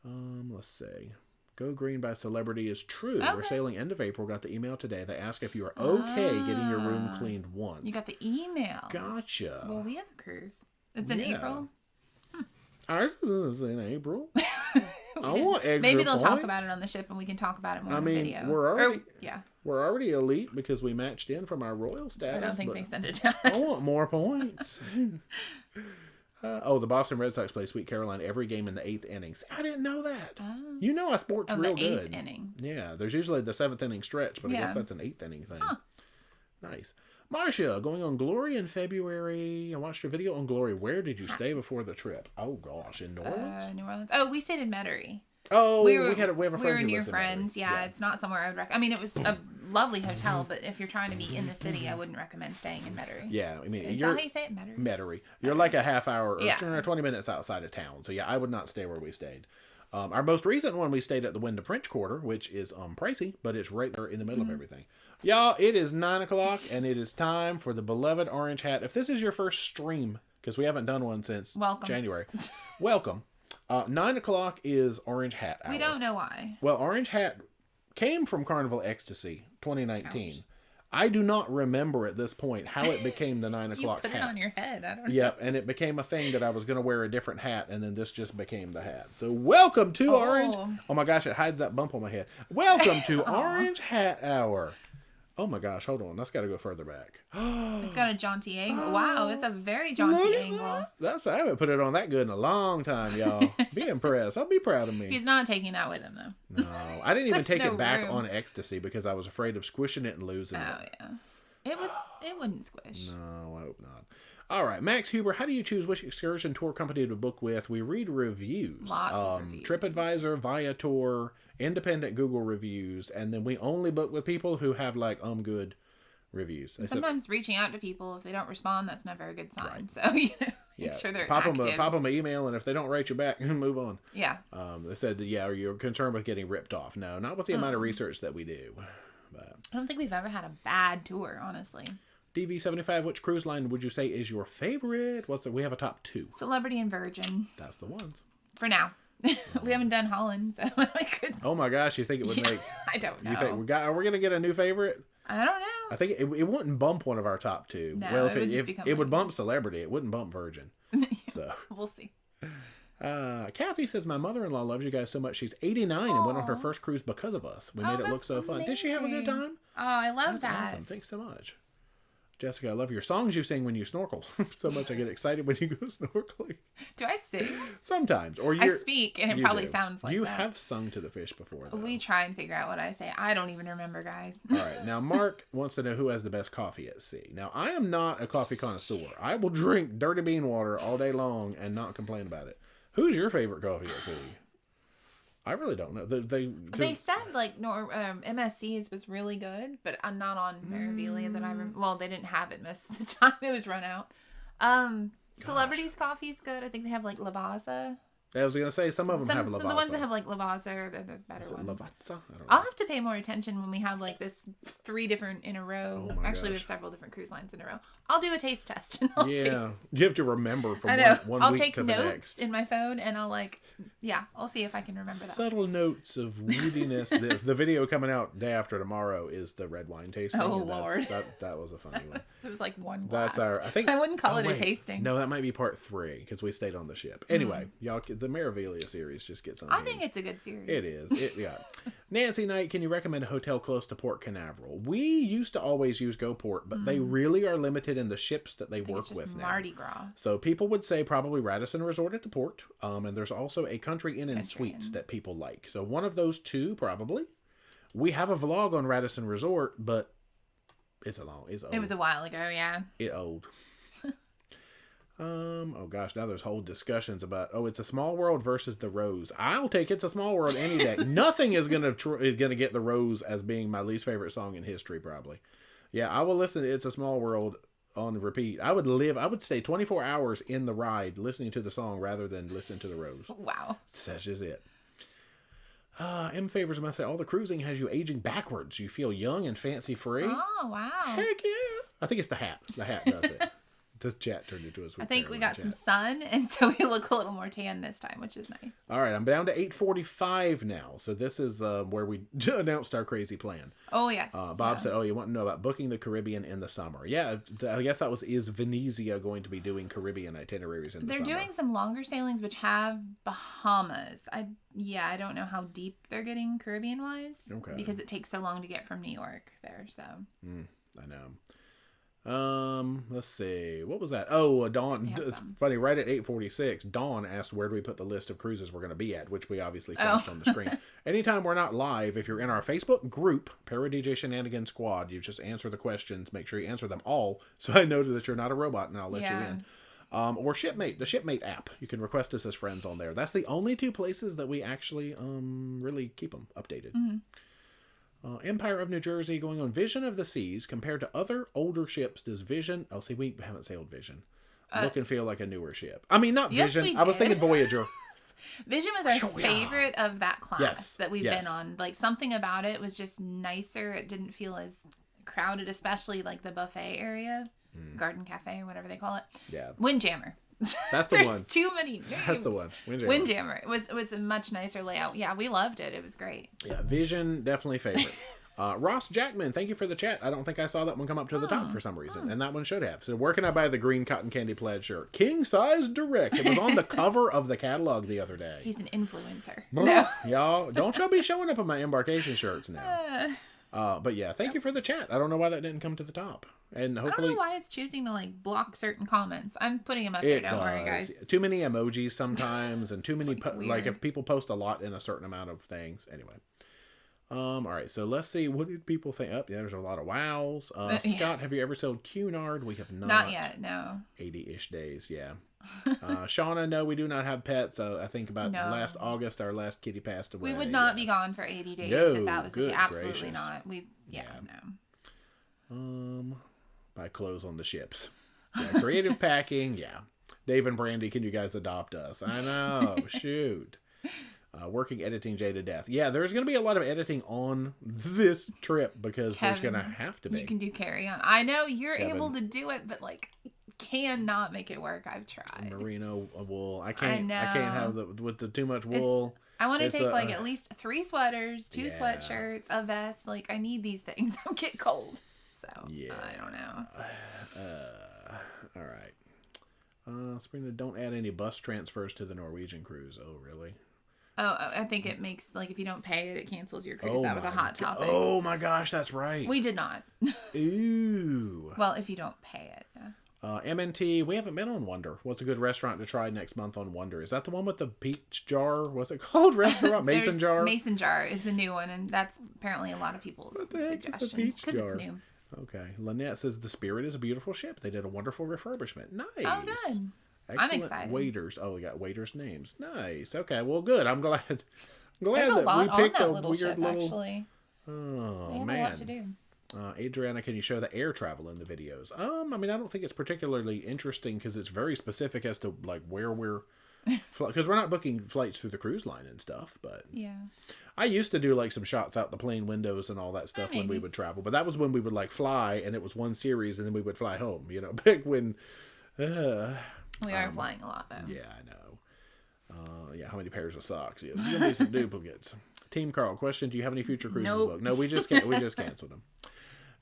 Let's see. Go Green by Celebrity is true. Okay. We're sailing end of April. Got the email today. They ask if you are okay getting your room cleaned once. You got the email. Gotcha. Well, we have a cruise. It's in April. Ours is in April. I want extra Maybe they'll points. talk about it on the ship, and we can talk about it more on video. We're already elite because we matched in from our royal status. So I don't think they send it to us. I want more points. The Boston Red Sox play Sweet Caroline every game in the 8th inning. See, I didn't know that. You know, I sports real good. 8th inning. Yeah, there's usually the 7th inning stretch, but I guess that's an 8th inning thing. Huh. Nice. Marcia, going on Glory in February. I watched your video on Glory. Where did you stay before the trip? Oh, gosh. In New Orleans? New Orleans. Oh, we stayed in Metairie. Oh, we have a friend. We were near friends. Yeah, it's not somewhere I would recommend. I mean, it was a lovely hotel, but if you're trying to be in the city, I wouldn't recommend staying in Metairie. Yeah, I mean, is that how you say it? Metairie? Metairie. You're like a half hour or 20 minutes outside of town. So, yeah, I would not stay where we stayed. Our most recent one, we stayed at the Wyndham French Quarter, which is pricey, but it's right there in the middle of everything. Y'all, it is 9 o'clock, and it is time for the beloved Orange Hat. If this is your first stream, because we haven't done one since January, welcome. 9 o'clock is Orange Hat hour. We don't know why. Well, Orange Hat came from Carnival Ecstasy 2019. Ouch. I do not remember at this point how it became the 9 o'clock hat. You put it on your head. I don't know. Yep, and it became a thing that I was going to wear a different hat, and then this just became the hat. So welcome to Orange. Oh my gosh, it hides that bump on my head. Welcome to Orange Hat Hour. Oh my gosh, hold on. That's got to go further back. It's got a jaunty angle. Wow, it's a very jaunty angle. I haven't put it on that good in a long time, y'all. Be impressed. I'll be proud of me. He's not taking that with him, though. No, I didn't even take it back on Ecstasy because I was afraid of squishing it and losing it. Oh, yeah. It wouldn't squish. No, I hope not. All right, Max Huber, how do you choose which excursion tour company to book with? We read reviews. Lots of reviews. TripAdvisor, Viator, independent Google reviews, and then we only book with people who have good reviews. Sometimes reaching out to people, if they don't respond, that's never a good sign. Right. So, make sure they're active. Pop them an email, and if they don't write you back, move on. Yeah. They said, are you concerned with getting ripped off? No, not with the amount of research that we do. But I don't think we've ever had a bad tour, honestly. DV75, which cruise line would you say is your favorite? We have a top 2. Celebrity and Virgin. That's the ones. For now. We haven't done Holland, so I could. Oh my gosh, you think it would make... I don't know. You think are we going to get a new favorite? I don't know. I think it wouldn't bump one of our top 2. No, well, it would bump Celebrity. It wouldn't bump Virgin. So we'll see. Kathy says, my mother-in-law loves you guys so much. She's 89 and went on her first cruise because of us. We made it look so fun. Did she have a good time? Oh, I love that. That's awesome. Thanks so much. Jessica, I love your songs you sing when you snorkel. So much I get excited when you go snorkeling. Do I sing? Sometimes. I speak, and it probably sounds like you that. You have sung to the fish before, though. We try and figure out what I say. I don't even remember, guys. All right. Now, Mark wants to know who has the best coffee at sea. Now, I am not a coffee connoisseur. I will drink dirty bean water all day long and not complain about it. Who's your favorite coffee at sea? I really don't know. They said MSC's was really good, but I'm not on Maravillia that I remember. Well, they didn't have it most of the time. It was run out. Celebrities coffee's good. I think they have Lavazza. I was gonna say some of them have Lavazza. Some of the ones that have Lavazza are the better ones. Lavazza? I'll have to pay more attention when we have this 3 different in a row. Oh Actually, we have several different cruise lines in a row. I'll do a taste test and I'll see. You have to remember from one I'll week take to the notes next. in my phone and I'll I'll see if I can remember that. Subtle notes of woodiness. the video coming out day after tomorrow is the red wine tasting. Oh Lord, that was a funny one. It was one glass. That's I wouldn't call it a tasting. No, that might be part 3 because we stayed on the ship. Anyway, y'all, the Maravillia series just gets on. I think it's a good series. It is. Nancy Knight, can you recommend a hotel close to Port Canaveral? We used to always use GoPort, but they really are limited in the ships that they work with now. Mardi Gras. So people would say probably Radisson Resort at the port, and there's also a Country Inn and Suites that people like. So one of those 2 probably. We have a vlog on Radisson Resort, but It's old. It was a while ago, yeah. It old. Oh gosh, now there's whole discussions about, it's a small world versus the Rose. I'll take It's a Small World any day. Nothing is gonna get the Rose as being my least favorite song in history, probably. Yeah, I will listen to It's a Small World on repeat. I would stay 24 hours in the ride listening to the song rather than listening to the Rose. Wow. That's just it. M Favors must say, all the cruising has you aging backwards. You feel young and fancy free. Oh, wow. Heck yeah. I think it's the hat. The hat does it. This chat turned into a sweet. I think we got some sun, and so we look a little more tan this time, which is nice. All right, I'm down to 8:45 now. So this is where we announced our crazy plan. Oh, yes. Bob said, you want to know about booking the Caribbean in the summer. Yeah, I guess is Venezia going to be doing Caribbean itineraries in the summer? They're doing some longer sailings, which have Bahamas. I don't know how deep they're getting Caribbean-wise. Okay. Because it takes so long to get from New York there, so. I know. Let's see. What was that? Oh, Dawn. It's funny. Right at 8:46, Dawn asked where do we put the list of cruises we're going to be at, which we obviously flashed on the screen. Anytime we're not live, if you're in our Facebook group, ParoDeeJay Shenanigans Squad, you just answer the questions. Make sure you answer them all, so I know that you're not a robot, and I'll let you in. Or Shipmate, the Shipmate app. You can request us as friends on there. That's the only two places that we actually really keep them updated. Mm-hmm. Empire of New Jersey going on Vision of the Seas. Compared to other older ships, does Vision... Oh, see, we haven't sailed Vision. Look and feel like a newer ship. I mean, not Vision. I was thinking Voyager. Vision was our favorite of that class that we've been on. Like, something about it was just nicer. It didn't feel as crowded, especially like the buffet area. Garden Cafe or whatever they call it. Yeah. Windjammer. That's the one. There's too many names. That's the one. Windjammer. It was a much nicer layout. Yeah, we loved it. It was great. Yeah, Vision, definitely favorite. Ross Jackman, thank you for the chat. I don't think I saw that one come up to the top for some reason, and that one should have. So where can I buy the green cotton candy plaid shirt? King size direct. It was on the cover of the catalog the other day. He's an influencer. No. Y'all, don't y'all be showing up in my embarkation shirts now. But yeah, thank you for the chat. I don't know why that didn't come to the top. And hopefully, I don't know why it's choosing to like block certain comments. I'm putting them up there. Don't worry, guys. Too many emojis sometimes, and too many like if people post a lot in a certain amount of things. Anyway, all right. So let's see. What did people think? Yeah, there's a lot of wows. Scott, have you ever sold Cunard? We have not. Not yet. No. 80-ish days. Yeah. Shauna, no, we do not have pets. I think about last August, our last kitty passed away. We would not be gone for 80 days if that was the case. Absolutely not. No. Buy clothes on the ships. Yeah, creative packing. Yeah. Dave and Brandy, can you guys adopt us? I know. Shoot. Working editing Jay to death. Yeah, there's going to be a lot of editing on this trip because there's going to have to be. You can do carry on. I know you're able to do it, but like cannot make it work. I've tried. Merino wool. I can't have with the too much wool. I want to take like at least 3 sweaters, 2 sweatshirts, a vest. Like I need these things. I'll get cold. So I don't know. All right. Sabrina, don't add any bus transfers to the Norwegian cruise. Oh, really? Oh, I think it makes like if you don't pay it, it cancels your cruise. That was a hot topic. Oh my gosh, that's right. We did not. Ooh. Well, if you don't pay it. Yeah. MNT, we haven't been on Wonder. What's a good restaurant to try next month on Wonder? Is that the one with the peach jar? What's it called? Restaurant? Mason jar? Mason jar is the new one, and that's apparently a lot of people's suggestions because it's new. Okay. Lynette says the Spirit is a beautiful ship. They did a wonderful refurbishment. Nice. Oh, good. Excellent. I'm excited. Waiters. Oh, we got waiters' names. Nice. Okay. Well, good. I'm glad. There's a lot we picked on that a little weird ship, little. Actually. Oh they have man. a lot to do. Adriana, can you show the air travel in the videos? I mean, I don't think it's particularly interesting because it's very specific as to like where we're. Because we're not booking flights through the cruise line and stuff, but yeah, I used to do like some shots out the plane windows and all that stuff when we would travel, but that was when we would like fly and it was one series and then we would fly home, you know, back when we are flying a lot though. Yeah, I know. How many pairs of socks? Yeah, there's gonna be some duplicates. Team Carl, question: do you have any future cruises booked? No, we just canceled them.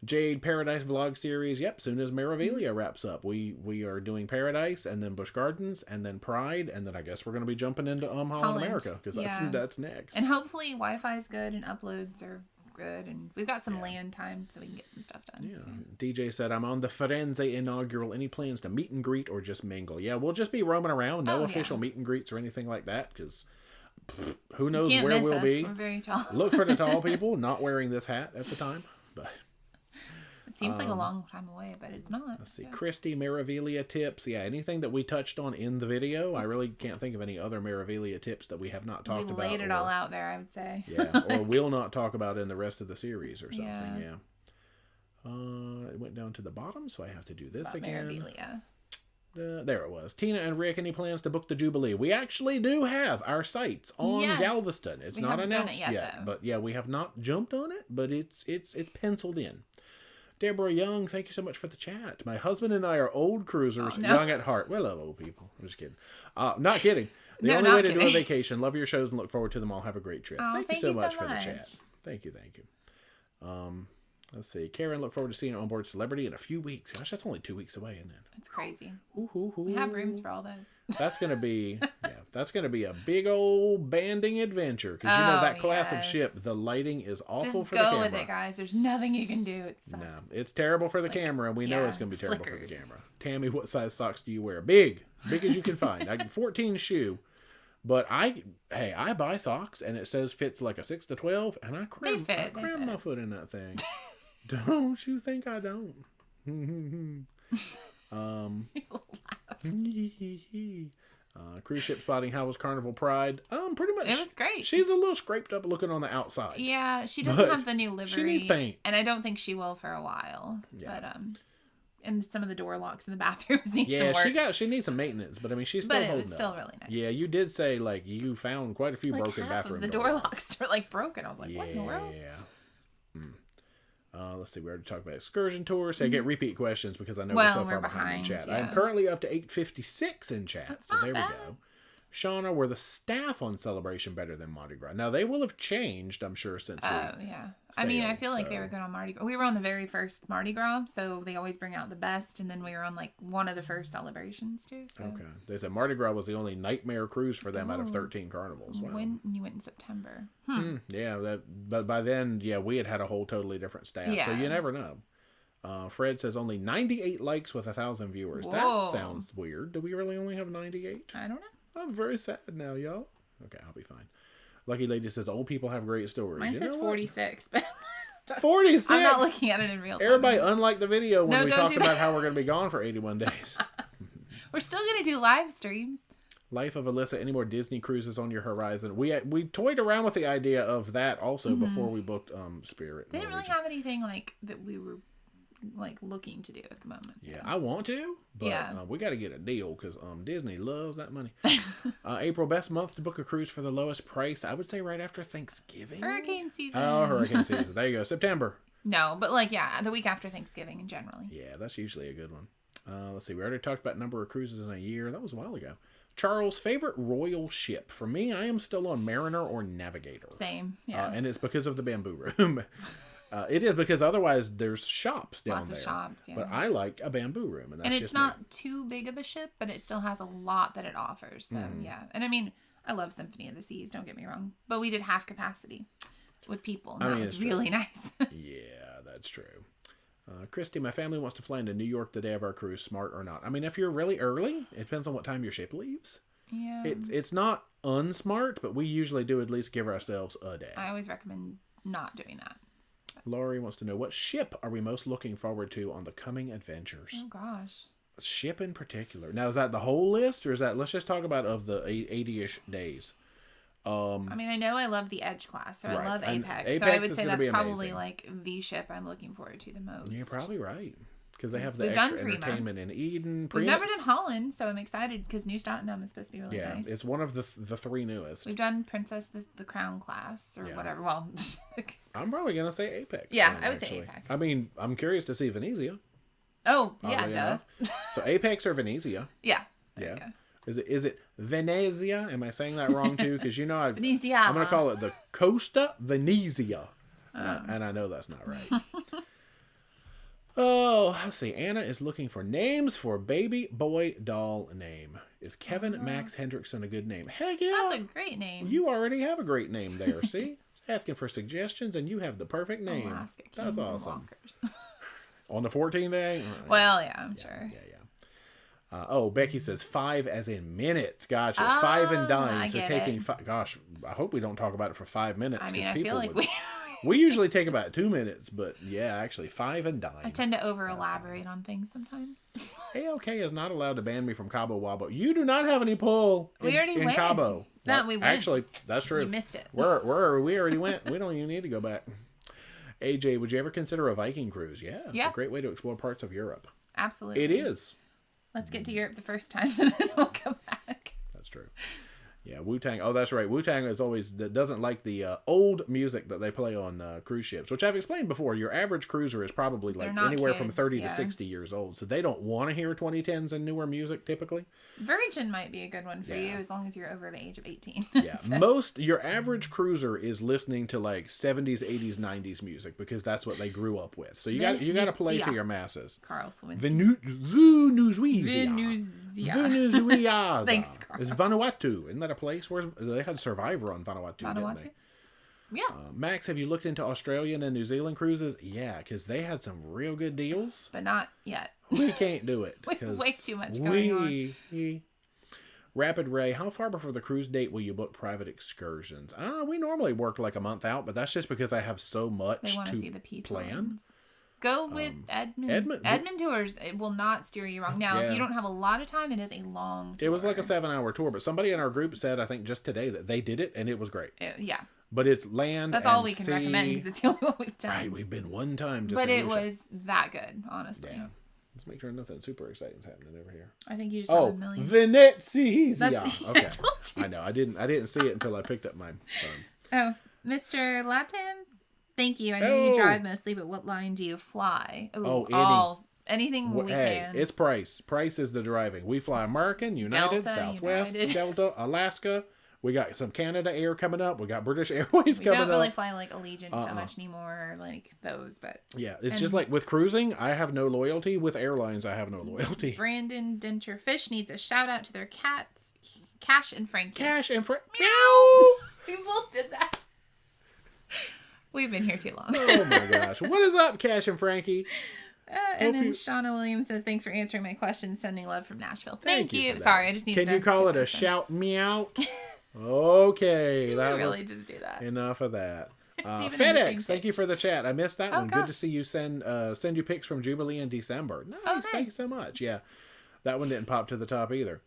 Jade Paradise vlog series. Yep, soon as Maravilia wraps up, we are doing Paradise and then Busch Gardens and then Pride and then I guess we're going to be jumping into Holland America because that's next. And hopefully Wi-Fi is good and uploads are good and we've got some land time so we can get some stuff done. Yeah. DJ said I'm on the Firenze inaugural. Any plans to meet and greet or just mingle? Yeah, we'll just be roaming around. No official meet and greets or anything like that because who knows where we'll be. We're very tall. Look for the tall people. Not wearing this hat at the time, but. Seems like a long time away, but it's not. Let's see. Christy, Maravilia tips. Yeah, anything that we touched on in the video. I really can't think of any other Maravilia tips that we have not talked about. We laid it all out there, I would say. Yeah, or will not talk about in the rest of the series or something. Yeah. It went down to the bottom, so I have to do this again. Maravilia. There it was. Tina and Rick, any plans to book the Jubilee? We actually do have our sites on Galveston. It's not announced yet, but yeah, we have not jumped on it, but it's penciled in. Deborah Young, thank you so much for the chat. My husband and I are old cruisers, young at heart. We love old people. I'm just kidding. Not kidding. The only way to do a vacation. Love your shows and look forward to them all. Have a great trip. Thank you so much for the chat. Thank you. Let's see. Karen, look forward to seeing an onboard celebrity in a few weeks. Gosh, that's only 2 weeks away, isn't it? That's crazy. We have rooms for all those. That's gonna be a big old banding adventure because you know that class of ship, the lighting is awful for the camera. Just go with it, guys. There's nothing you can do. It sucks. No, it's terrible for the camera, and we know it's gonna be terrible for the camera. Tammy, what size socks do you wear? Big as you can find. I get 14 shoe. But I buy socks and it says fits like a 6 to 12, and I cram my foot in that thing. Don't you think I don't? Cruise ship spotting. How was Carnival Pride? Pretty much. It was great. She's a little scraped up looking on the outside. Yeah, she doesn't have the new livery. She needs paint, and I don't think she will for a while. Yeah. But and some of the door locks in the bathrooms need some work. She needs some maintenance, but I mean she's still holding up. But it was still really nice. Yeah, you did say like you found quite a few broken bathroom doors. The door locks are like broken. I was like, what in the world? Yeah. Let's see. We already talked about excursion tours. So I get repeat questions because I know we're so far behind in chat. Yeah. I'm currently up to 856 in chat. That's so not there bad. We go. Shauna, were the staff on Celebration better than Mardi Gras? Now, they will have changed, I'm sure, since yeah. I mean, I feel like they were good on Mardi Gras. We were on the very first Mardi Gras, so they always bring out the best, and then we were on, like, one of the first celebrations, too. So. Okay. They said Mardi Gras was the only nightmare cruise for them out of 13 carnivals. Wow. When you went in September. Yeah, but by then, we had a whole totally different staff, so you never know. Fred says only 98 likes with 1,000 viewers. Whoa. That sounds weird. Do we really only have 98? I don't know. I'm very sad now, y'all. Okay, I'll be fine. Lucky Lady says old people have great stories. Mine says 46. 46? I'm not looking at it in real time. Everybody, unlike the video when we talked about how we're going to be gone for 81 days. We're still going to do live streams. Life of Alyssa, any more Disney cruises on your horizon? We toyed around with the idea of that also before we booked Spirit. They didn't really have anything like that we were like looking to do at the moment. Yeah, I want to, but we got to get a deal because Disney loves that money. April, best month to book a cruise for the lowest price? I would say right after Thanksgiving. Hurricane season. Oh, hurricane season. There you go. September. No, but the week after Thanksgiving generally. Yeah, that's usually a good one. Let's see. We already talked about number of cruises in a year. That was a while ago. Charles, favorite royal ship? For me, I am still on Mariner or Navigator. Same, yeah. And it's because of the bamboo room. It is because otherwise there's shops down there. Lots of shops, yeah. But I like a bamboo room. And it's not too big of a ship, but it still has a lot that it offers. So, yeah. And I mean, I love Symphony of the Seas, don't get me wrong. But we did half capacity with people. And that was really nice. Yeah, that's true. Christy, my family wants to fly into New York the day of our cruise, smart or not. I mean, if you're really early, it depends on what time your ship leaves. Yeah. It's not unsmart, but we usually do at least give ourselves a day. I always recommend not doing that. Laurie wants to know, what ship are we most looking forward to on the coming adventures? Oh, gosh. Ship in particular. Now, is that the whole list, or is that, let's just talk about of the 80-ish days. I mean, I know I love the Edge class, so I love Apex. So I would say that's probably like the ship I'm looking forward to the most. You're probably right. Because they have the extra entertainment in Eden. We've never done Holland, so I'm excited because New Tottenham is supposed to be really nice. Yeah, it's one of the three newest. We've done Princess the Crown class or whatever. Well, I'm probably going to say Apex. Yeah, I would say Apex. I mean, I'm curious to see Venezia. Oh, yeah, duh. So Apex or Venezia? Yeah. Yeah. Is it Venezia? Am I saying that wrong too? Because Venezia. I'm going to call it the Costa Venezia. And I know that's not right. Oh, let's see. Anna is looking for names for baby boy doll name. Is Kevin Max Hendrickson a good name? Heck yeah. That's a great name. You already have a great name there, see? Asking for suggestions and you have the perfect name. Alaska That's awesome. On the 14th day? Well, yeah, I'm sure. Yeah. Becky says 5 as in minutes. Gotcha. 5 and dime. So taking 5. Gosh, I hope we don't talk about it for 5 minutes. I mean, I feel like we We usually take about 2 minutes, but yeah, actually 5 and dime. I tend to over-elaborate on things sometimes. AOK is not allowed to ban me from Cabo Wabo. You do not have any pull in Cabo. No, we went. Actually, that's true. You missed it. We already went. We don't even need to go back. AJ, would you ever consider a Viking cruise? Yeah. It's a great way to explore parts of Europe. Absolutely. It is. Let's get to Europe the first time and then we'll come back. That's true. Yeah, Wu-Tang. Oh, that's right. Wu-Tang is always doesn't like the old music that they play on cruise ships, which I've explained before. Your average cruiser is probably like anywhere from 30 to 60 years old, so they don't want to hear 2010s and newer music typically. Virgin might be a good one for you as long as you're over the age of 18. Yeah, your average cruiser is listening to like 70s, 80s, 90s music because that's what they grew up with. So you got to play to your masses. Carl Slewinski. Venezuela. Thanks, Carl. It's Vanuatu. Isn't that a place where they had Survivor on Vanuatu? Didn't they? Yeah. Max, have you looked into Australian and New Zealand cruises? Yeah, because they had some real good deals. But not yet. We can't do it. We have way too much going on. Rapid Ray, how far before the cruise date will you book private excursions? We normally work like a month out, but that's just because I have so much to plan. Go with Edmund. Edmund Tours. It will not steer you wrong. Now, if you don't have a lot of time, it is a long tour. It was like a 7-hour tour, but somebody in our group said, I think just today, that they did it, and it was great. Yeah. But it's land That's all we can recommend, because it's the only one we've done. Right, we've been one time. But it was that good, honestly. Yeah. Let's make sure nothing super exciting is happening over here. I think you just have a million. Venezia. Okay. I know. I didn't see it until I picked up my phone. Oh, Mr. Latin. Thank you. I know you drive mostly, but what line do you fly? Anything we can. It's price. Price is the driving. We fly American, United, Delta, Southwest, Delta, Alaska. We got some Canada Air coming up. We got British Airways coming up. We don't really fly like Allegiant so much anymore, like those, but... Yeah, just like with cruising, I have no loyalty. With airlines, I have no loyalty. Brandon Denture-Fish needs a shout out to their cats, Cash and Frankie. Cash and Frankie. Meow! We both did that. We've been here too long. Oh my gosh. What is up, Cash and Frankie? And then Shauna Williams says, thanks for answering my question. Sending love from Nashville. Thank you. Sorry, I just need to... Can you call it a shout me out? Okay. Did we really just do that? Enough of that. FedEx, thank you for the chat. I missed that one. Gosh. Good to see you send you pics from Jubilee in December. Nice. Thank you so much. Yeah. That one didn't pop to the top either.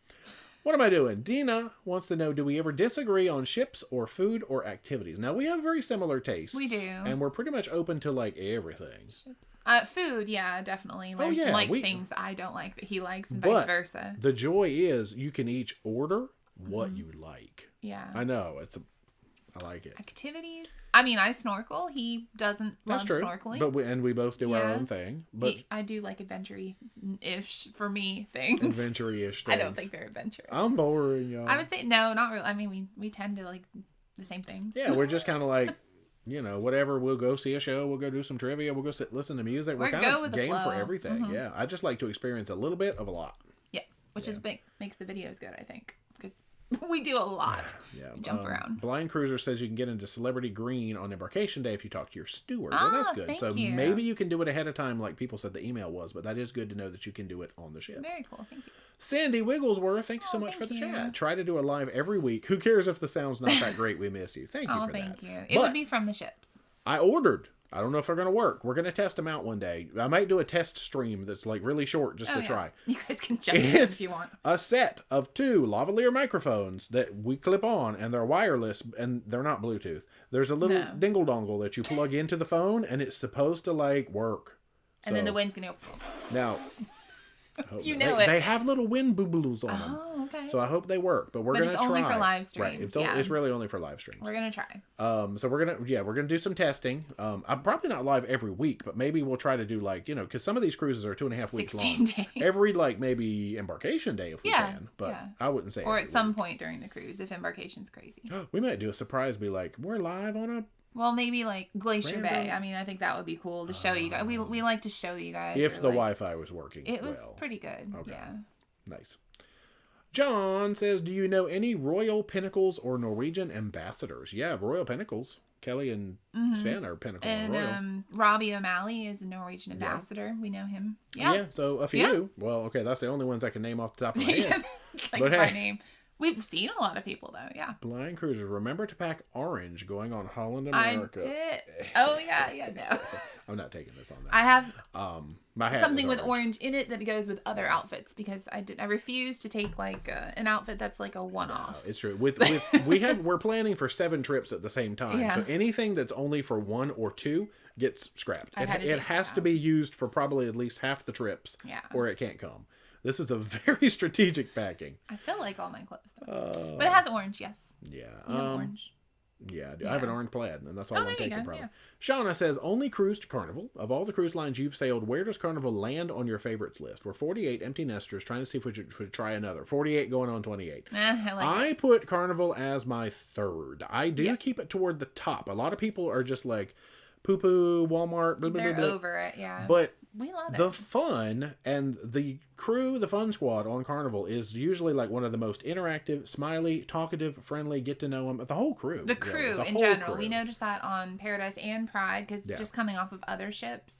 What am I doing? Dina wants to know, do we ever disagree on ships or food or activities? Now, we have very similar tastes. We do. And we're pretty much open to, like, everything. Ships. Food, yeah, definitely. There's things I don't like that he likes and vice versa. The joy is you can each order what you like. Yeah. I know. I like it. Activities? I mean, I snorkel. He doesn't love snorkeling. But we both do our own thing. But I do like adventure-ish for me things. Adventure-ish things. I don't think they're adventurous. I'm boring, y'all. I would say no, not really. I mean, we tend to like the same things. Yeah, we're just kind of like, whatever. We'll go see a show. We'll go do some trivia. We'll go listen to music. We're kind of game for everything. Mm-hmm. Yeah, I just like to experience a little bit of a lot. Yeah, which is makes the videos good, I think, because we do a lot. Yeah. We jump around. Blind Cruiser says you can get into Celebrity Green on embarkation day if you talk to your steward. Well, that's good. So maybe you can do it ahead of time like people said the email was, but that is good to know that you can do it on the ship. Very cool. Thank you. Sandy Wigglesworth, thank you so much for the chat. Try to do a live every week. Who cares if the sound's not that great? We miss you. Thank you for that. Thank you. It would be from the ships. I ordered. I don't know if they're going to work. We're going to test them out one day. I might do a test stream that's like really short just to try. You guys can jump in if you want. A set of 2 lavalier microphones that we clip on, and they're wireless, and they're not Bluetooth. There's a little dingle dongle that you plug into the phone, and it's supposed to like work. And then the wind's going to go. Now... You know it. They have little wind boobles on them. Oh, okay. So I hope they work, but we're going to try. It's only for live streams. Right. It's really only for live streams. We're going to try. So we're going to do some testing. I'm probably not live every week, but maybe we'll try to do because some of these cruises are 2.5 weeks long. 16 days. Every maybe embarkation day if we can, but I wouldn't say. Or at some point during the cruise if embarkation's crazy. We might do a surprise, be like, we're live on a. Well, maybe like Glacier Bay. I mean, I think that would be cool to show you guys. We like to show you guys. If the Wi-Fi was working. It was pretty good. Okay. Yeah. Nice. John says, do you know any Royal Pinnacles or Norwegian ambassadors? Yeah, Royal Pinnacles. Kelly and Sven are Pinnacle and Royal. Robbie O'Malley is a Norwegian ambassador. We know him. Yeah. Yeah, so a few. Yeah. Well, okay, that's the only ones I can name off the top of my head. By name. We've seen a lot of people though, yeah. Blind cruisers, remember to pack orange going on Holland America. I did. Oh yeah, no. I'm not taking this on that. I have my hat something with orange in it that goes with other outfits because I refuse to take like an outfit that's like a one-off. No, it's true. We're planning for 7 trips at the same time. Yeah. So anything that's only for 1 or 2 gets scrapped. It has to be used for probably at least half the trips. Yeah. Or it can't come. This is a very strategic packing. I still like all my clothes though. But it has orange, yes. Yeah. You have orange. Yeah, I do. I have an orange plaid, and that's all I'm taking probably. Yeah. Shauna says, only cruised Carnival. Of all the cruise lines you've sailed, where does Carnival land on your favorites list? We're 48 empty nesters trying to see if we should try another. 48 going on 28. I put Carnival as my third. I do keep it toward the top. A lot of people are just like, poo-poo, Walmart, blah, blah, They're blah, blah. over it, yeah. But we love it. The fun and the crew, the fun squad on Carnival is usually like one of the most interactive, smiley, talkative, friendly, get to know them. The whole crew. The crew in general. We noticed that on Paradise and Pride because just coming off of other ships,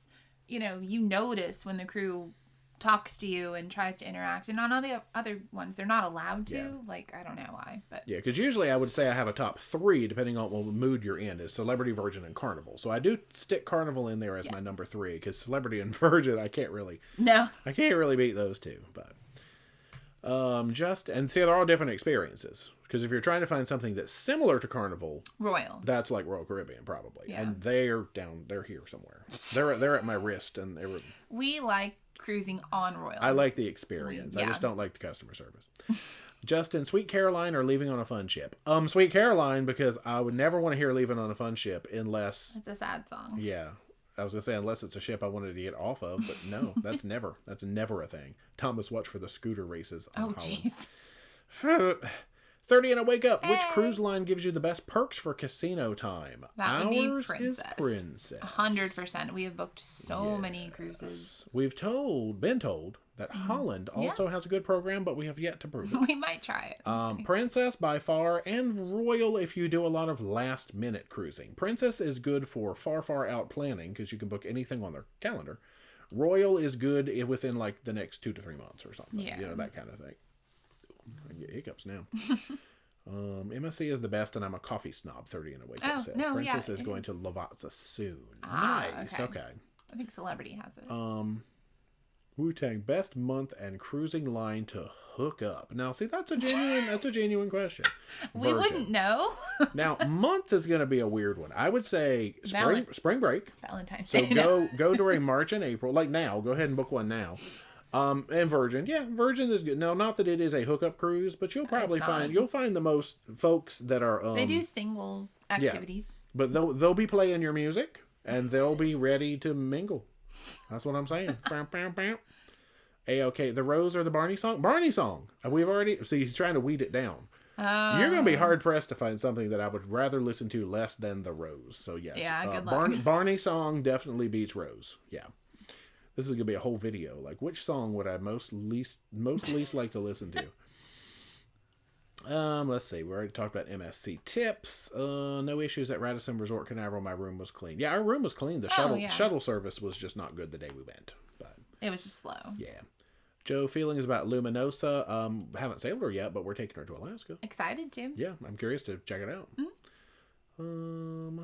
you notice when the crew talks to you and tries to interact, and on all the other ones they're not allowed to. Like, I don't know why, but because usually I would say I have a top 3 depending on what mood you're in, is Celebrity, Virgin, and Carnival. So I do stick Carnival in there as my number 3 because Celebrity and Virgin I can't really beat those two. But and see, they're all different experiences, because if you're trying to find something that's similar to Carnival, that's like Royal Caribbean probably, and they're here somewhere. they're at my wrist, and we like cruising on Royal. I like the experience. I just don't like the customer service. Justin, Sweet Caroline or leaving on a fun ship? Sweet Caroline, because I would never want to hear leaving on a fun ship unless it's a sad song. Yeah. I was gonna say unless it's a ship I wanted to get off of, but no, that's never a thing. Thomas, watch for the scooter races. Oh jeez. 30 and a wake up. Hey. Which cruise line gives you the best perks for casino time? That would be Princess. Is Princess. 100%. We have booked so many cruises. We've been told that Holland also has a good program, but we have yet to prove it. We might try it. Princess by far, and Royal if you do a lot of last minute cruising. Princess is good for far out planning because you can book anything on their calendar. Royal is good within like the next 2 to 3 months or something. Yeah. That kind of thing. I get hiccups now. MSC is the best, and I'm a coffee snob. 30 and a wake up says. Princess is going to Lavazza soon. Nice. Okay. I think Celebrity has it. Wu-Tang, best month and cruising line to hook up. Now, see, that's a genuine question. We wouldn't know. Now, month is going to be a weird one. I would say spring break. Valentine's Day. So go during March and April. Like now, go ahead and book one now. And Virgin. Yeah, Virgin is good. Now, not that it is a hookup cruise, but you'll probably find the most folks that are they do single activities. Yeah, but they'll be playing your music and they'll be ready to mingle. That's what I'm saying. A-OK. The Rose or the Barney song? Barney song. We've already... See, he's trying to weed it down. You're going to be hard-pressed to find something that I would rather listen to less than the Rose. So, yes. Yeah, good luck. Barney song definitely beats Rose. Yeah. This is going to be a whole video. Like, which song would I most least like to listen to? Let's see. We already talked about MSC tips. No issues at Radisson Resort Canaveral. My room was clean. Yeah, our room was clean. The shuttle service was just not good the day we went. But it was just slow. Yeah. Joe, feelings about Luminosa. Haven't sailed her yet, but we're taking her to Alaska. Excited to. Yeah, I'm curious to check it out. Mm-hmm.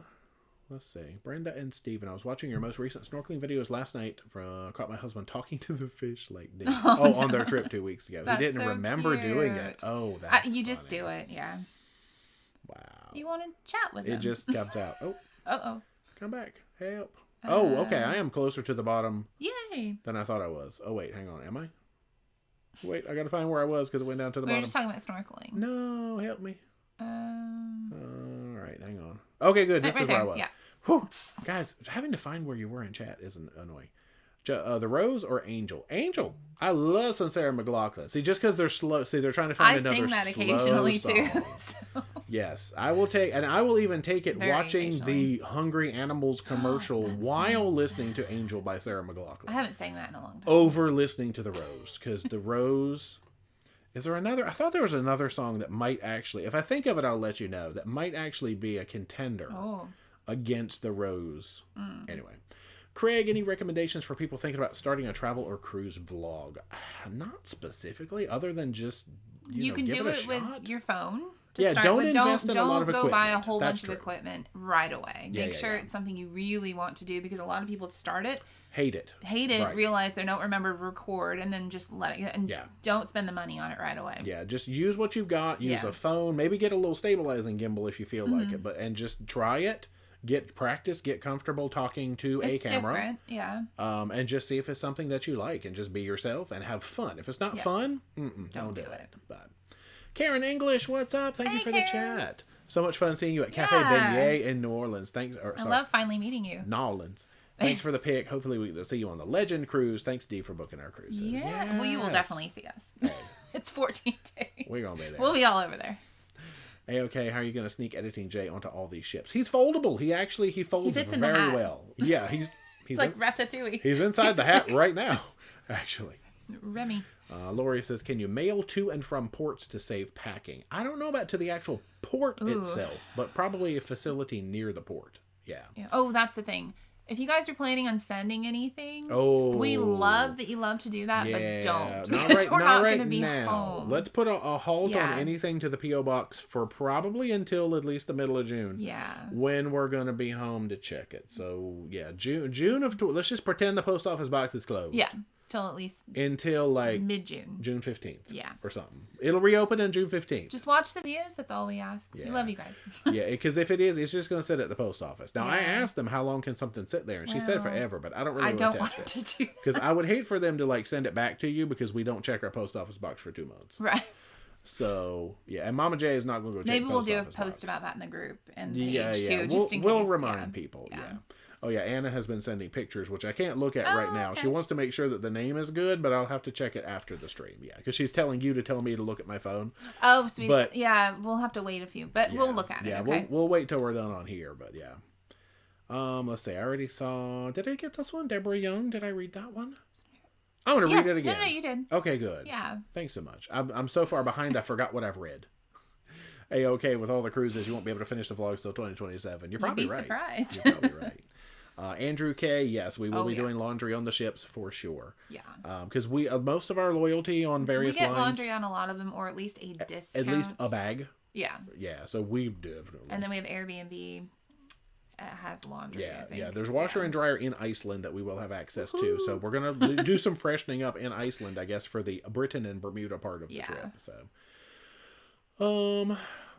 Let's see. Brenda and Steven, I was watching your most recent snorkeling videos last night. Caught my husband talking to the fish like this. On their trip 2 weeks ago. He didn't remember doing it. Oh, that's you just do it, yeah. Wow. You want to chat with him. It just comes out. Oh. Uh-oh. Come back. Help. Okay. I am closer to the bottom than I thought I was. Oh, wait. Hang on. Am I? Wait, I got to find where I was because it went down to the bottom. We were just talking about snorkeling. No, help me. All right, hang on. Okay, good. This is where I was. Yeah. Whew. Guys, having to find where you were in chat isn't annoying. The Rose or Angel? Angel. I love some Sarah McLachlan. See, just because they're slow. See, they're trying to find another slow song. I sing that occasionally too. So. Yes, I will take, and I will even take it watching the Hungry Animals commercial while listening to Angel by Sarah McLachlan. I haven't sang that in a long time. Over listening to the Rose, because the Rose. Is there another? I thought there was another song that might actually, if I think of it, I'll let you know. That might actually be a contender against the Rose. Anyway. Craig, any recommendations for people thinking about starting a travel or cruise vlog? Not specifically, other than just, you can do it with your phone. Yeah, don't invest in a lot of equipment. Don't go buy a whole bunch of equipment right away. Make sure it's something you really want to do, because a lot of people start it, hate it, right. Realize they don't remember to record, and then just let it, and don't spend the money on it right away. Yeah, just use what you've got. Use a phone. Maybe get a little stabilizing gimbal if you feel like it, and just try it. Get practice, get comfortable talking to a camera. And just see if it's something that you like, and just be yourself and have fun. If it's not fun, don't do it. But Karen English, what's up? Thank you for the chat. So much fun seeing you at Cafe Beignet in New Orleans. Thanks. I love finally meeting you. New Orleans. Thanks for the pick. Hopefully we can see you on the Legend Cruise. Thanks, Dee, for booking our cruises. Yeah. Well, you will definitely see us. Hey. It's 14 days. We're going to be there. We'll be all over there. Okay, how are you going to sneak Editing Jay onto all these ships? He's foldable. He folds very well. Yeah, he's like Ratatouille. He's inside the hat right now, actually. Remy. Lori says, can you mail to and from ports to save packing? I don't know about to the actual port itself, but probably a facility near the port. Yeah. Oh, that's the thing. If you guys are planning on sending anything, we love that you love to do that, but don't. Because we're not going to be home. Let's put a halt on anything to the P.O. Box for probably until at least the middle of June. Yeah. When we're going to be home to check it. So, yeah, June of... Let's just pretend the post office box is closed. Yeah. Until like mid-June. June 15th. Yeah. Or something. It'll reopen on June 15th. Just watch the videos. That's all we ask. We love you guys. Yeah, because if it is, it's just going to sit at the post office. Now, I asked them how long can something sit there, and she said forever, but I don't really want to test it. To do because I would hate for them to like send it back to you, because we don't check our post office box for 2 months. Right. So, yeah, and Mama J is not going to go check Maybe the we'll post do a office post box. about that in the group and page too, just in case. We'll remind people, Oh, yeah, Anna has been sending pictures, which I can't look at right now. Okay. She wants to make sure that the name is good, but I'll have to check it after the stream. Yeah, because she's telling you to tell me to look at my phone. Oh, sweet. But, yeah, we'll have to wait a few, but we'll look at it. Yeah, okay? we'll wait till we're done on here, but yeah. Let's see. I already saw... Did I get this one? Deborah Young? Did I read that one? I'm going to read it again. No, you did. Okay, good. Yeah. Thanks so much. I'm so far behind, I forgot what I've read. A-okay, with all the cruises, you won't be able to finish the vlogs till 2027. You're probably right. Surprised. You're probably right. Andrew K, yes, we will be doing laundry on the ships for sure. Yeah. Because we most of our loyalty on various lines. We get laundry on a lot of them, or at least a discount. At least a bag. Yeah. Yeah, so we definitely. And then we have Airbnb. Has laundry. Yeah. There's washer and dryer in Iceland that we will have access to. So we're gonna do some freshening up in Iceland, I guess, for the Britain and Bermuda part of the trip. So.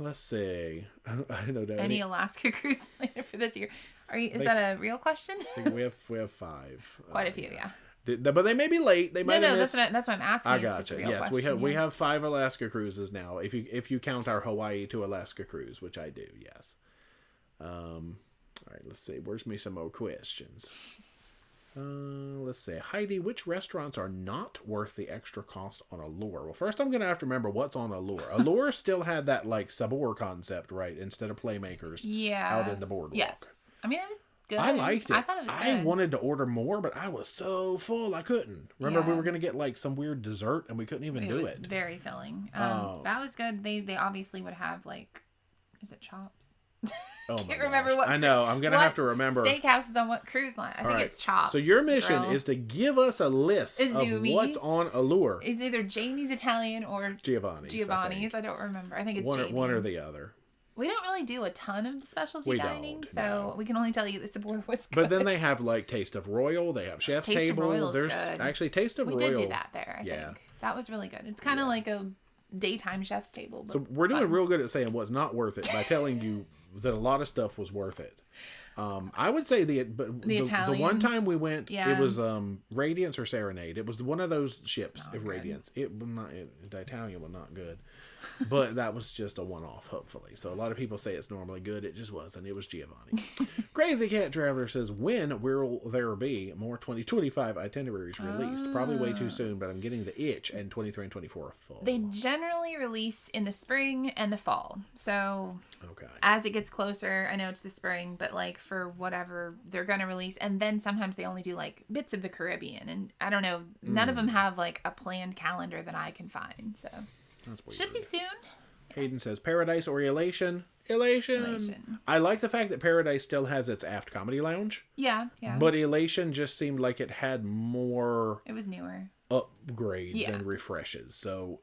Let's see. I don't know. Any Alaska cruise later for this year? Is that a real question? I think we have 5. Quite a few, yeah. But they may be late. They might. No, that's what I'm asking. I gotcha. Yes, we have 5 Alaska cruises now. If you count our Hawaii to Alaska cruise, which I do, yes. All right. Let's see. Where's me some more questions? Let's see. Heidi, which restaurants are not worth the extra cost on Allure? Well, first I'm going to have to remember what's on Allure. Allure still had that like Sabor concept, right? Instead of Playmakers. Yeah. Out in the boardwalk. Yes. I mean, it was good. I liked it. I thought it was good. I wanted to order more, but I was so full I couldn't. Remember we were going to get like some weird dessert and we couldn't even do it. It was very filling. That was good. They obviously would have like, is it chops? Oh I can't remember what. I know. I'm going to have to remember. Steakhouse is on what cruise line? I think it's Chops. So your mission is to give us a list of what's on Allure. It's either Jamie's Italian or Giovanni's. I don't remember. I think it's one or the other. We don't really do a ton of the specialty dining, so we can only tell you the Sabor was good. But then they have like Taste of Royal. They have Chef's Table. Taste of Royal There's good. Actually Taste of Royal. We did do that there. I think that was really good. It's kind of like a daytime Chef's Table. But so we're doing real good at saying what's not worth it by telling you that a lot of stuff was worth it. I would say the one time we went, it was Radiance or Serenade. It was one of those ships of Radiance. The Italian was not good. But that was just a one-off, hopefully. So a lot of people say it's normally good. It just wasn't. It was Giovanni. Crazy Cat Traveler says, when will there be more 2025 itineraries released? Probably way too soon, but I'm getting the itch, and 23 and 24 are full. They generally release in the spring and the fall. So as it gets closer, I know it's the spring, but like for whatever they're going to release. And then sometimes they only do like bits of the Caribbean. And I don't know, none of them have like a planned calendar that I can find. So. Should be soon. Hayden says Paradise or Elation. Elation. I like the fact that Paradise still has its Aft Comedy Lounge. Yeah. But Elation just seemed like it had more... It was newer. Upgrades and refreshes. So,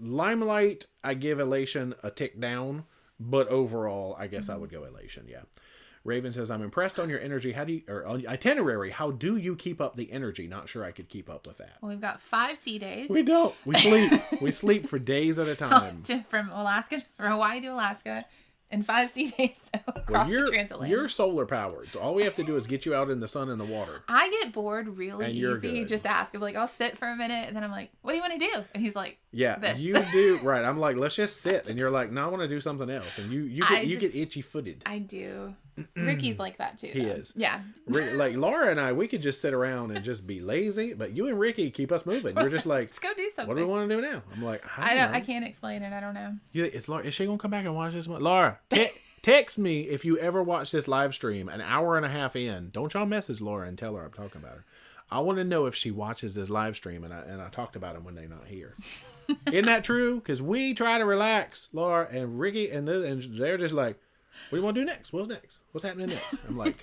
Limelight, I give Elation a tick down. But overall, I guess I would go Elation, yeah. Raven says, I'm impressed on your energy. On itinerary, how do you keep up the energy? Not sure I could keep up with that. Well, we've got 5 sea days. We don't. We sleep. We sleep for days at a time. From Hawaii to Alaska. And 5 sea days across the transatlantic. You're solar powered, so all we have to do is get you out in the sun and the water. I get bored really easy. Just ask him, like, I'll sit for a minute, and then I'm like, what do you want to do? And he's like, this. You do. Right. I'm like, let's just sit. And you're like, no, I want to do something else. And you get itchy footed. I do. Ricky's like that too. He is. Yeah. Like Laura and I, we could just sit around and just be lazy, but you and Ricky keep us moving. You're just like, let's go do something. What do we want to do now? I'm like, I can't explain it. I don't know. Is she gonna come back and watch this one? Laura, text me if you ever watch this live stream an hour and a half in. Don't y'all message Laura and tell her I'm talking about her. I want to know if she watches this live stream and I talked about them when they're not here. Isn't that true? Because we try to relax, Laura and Ricky, and they're just like, what do you want to do next? What's next? What's happening next? I'm like,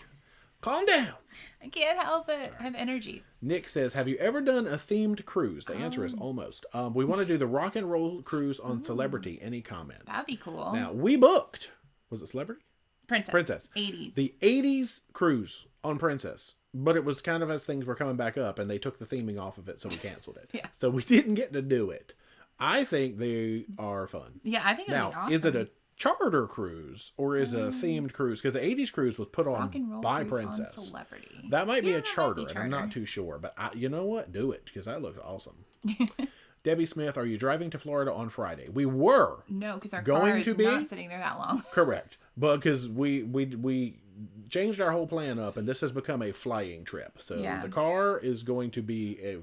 calm down. I can't help it. I have energy. Nick says, have you ever done a themed cruise? The answer is almost. We want to do the rock and roll cruise on Celebrity. Any comments? That'd be cool. Now, we booked. Was it Celebrity? Princess. 80s. The 80s cruise on Princess. But it was kind of as things were coming back up and they took the theming off of it, so we canceled it. Yeah. So we didn't get to do it. I think they are fun. Yeah, I think it would be awesome. Is it a charter cruise or is it a themed cruise? Because the 80s cruise was put on by Princess. On Celebrity. That might be a charter, and I'm not too sure. But you know what? Do it, because that looks awesome. Debbie Smith, are you driving to Florida on Friday? We were. No, because our car is not sitting there that long. Correct. But because we changed our whole plan up, and this has become a flying trip. So the car is going to be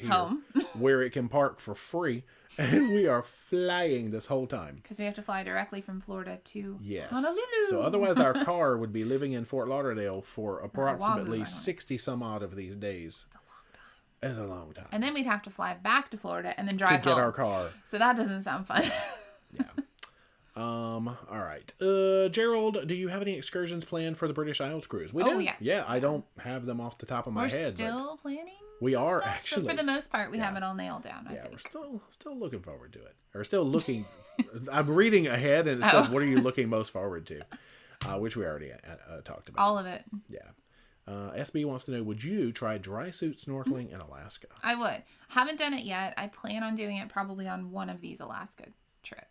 home where it can park for free, and we are flying this whole time. Because we have to fly directly from Florida to Honolulu. So otherwise our car would be living in Fort Lauderdale for approximately 60 some odd of these days. It's a long time. And then we'd have to fly back to Florida and then drive home. To get our car. So that doesn't sound fun. Yeah. All right. Gerald, do you have any excursions planned for the British Isles cruise? We do. Yes. Yeah, I don't have them off the top of my head. We're still planning. We are actually. But for the most part, we have it all nailed down. I think. We're still looking forward to it. Or still looking. I'm reading ahead, and it says, "What are you looking most forward to?" Which we already talked about. All of it. Yeah. SB wants to know, would you try dry suit snorkeling in Alaska? I would. Haven't done it yet. I plan on doing it probably on one of these Alaska trips.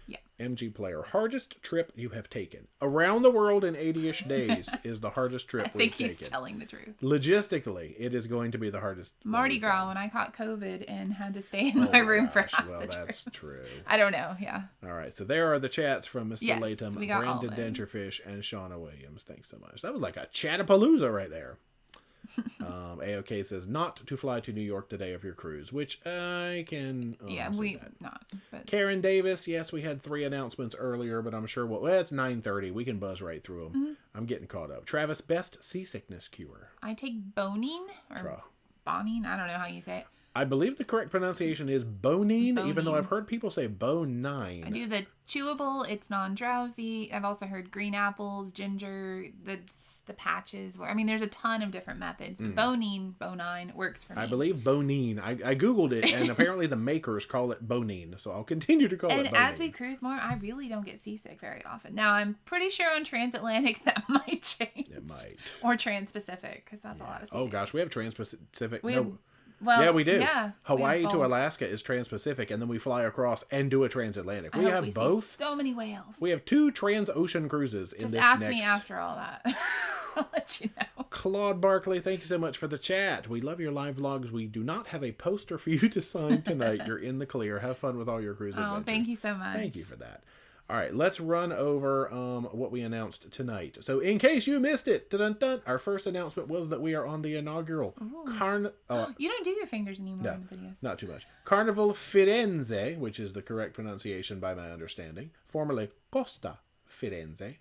Yeah. MG Player, hardest trip you have taken. Around the world in 80-ish days is the hardest trip we've taken. I think he's telling the truth. Logistically, it is going to be the hardest. Mardi Gras, when I caught COVID and had to stay in my room for half the trip. That's true. I don't know, yeah. All right, so there are the chats from Mr. Latham, Brandon Alvin. Dengerfish, and Shauna Williams. Thanks so much. That was like a chatapalooza right there. AOK says not to fly to New York the day of your cruise, which I can not. But... Karen Davis, yes, we had 3 announcements earlier, but I'm sure it's 9:30. We can buzz right through them. Mm-hmm. I'm getting caught up. Travis, best seasickness cure. I take Bonine or Bonine. I don't know how you say it. I believe the correct pronunciation is bonine, even though I've heard people say bonine. I do the chewable. It's non-drowsy. I've also heard green apples, ginger, the patches. There's a ton of different methods. Bonine works for me. I believe bonine. I Googled it, and apparently the makers call it bonine, so I'll continue to call it bonine. And as we cruise more, I really don't get seasick very often. Now, I'm pretty sure on transatlantic that might change. It might. Or trans-Pacific, because that's a lot of sea. Oh, gosh, we have trans-Pacific. Well, yeah, we do. Yeah, Hawaii to Alaska is trans-Pacific, and then we fly across and do a transatlantic. We have both. So many whales. We have 2 trans-ocean cruises in this next. Just ask me after all that. I'll let you know. Claude Barkley, thank you so much for the chat. We love your live vlogs. We do not have a poster for you to sign tonight. You're in the clear. Have fun with all your cruise adventures. Oh, thank you so much. Thank you for that. All right, let's run over what we announced tonight. So in case you missed it, our first announcement was that we are on the inaugural You don't do your fingers anymore in the videos. Not too much. Carnival Firenze, which is the correct pronunciation by my understanding, formerly Costa Firenze.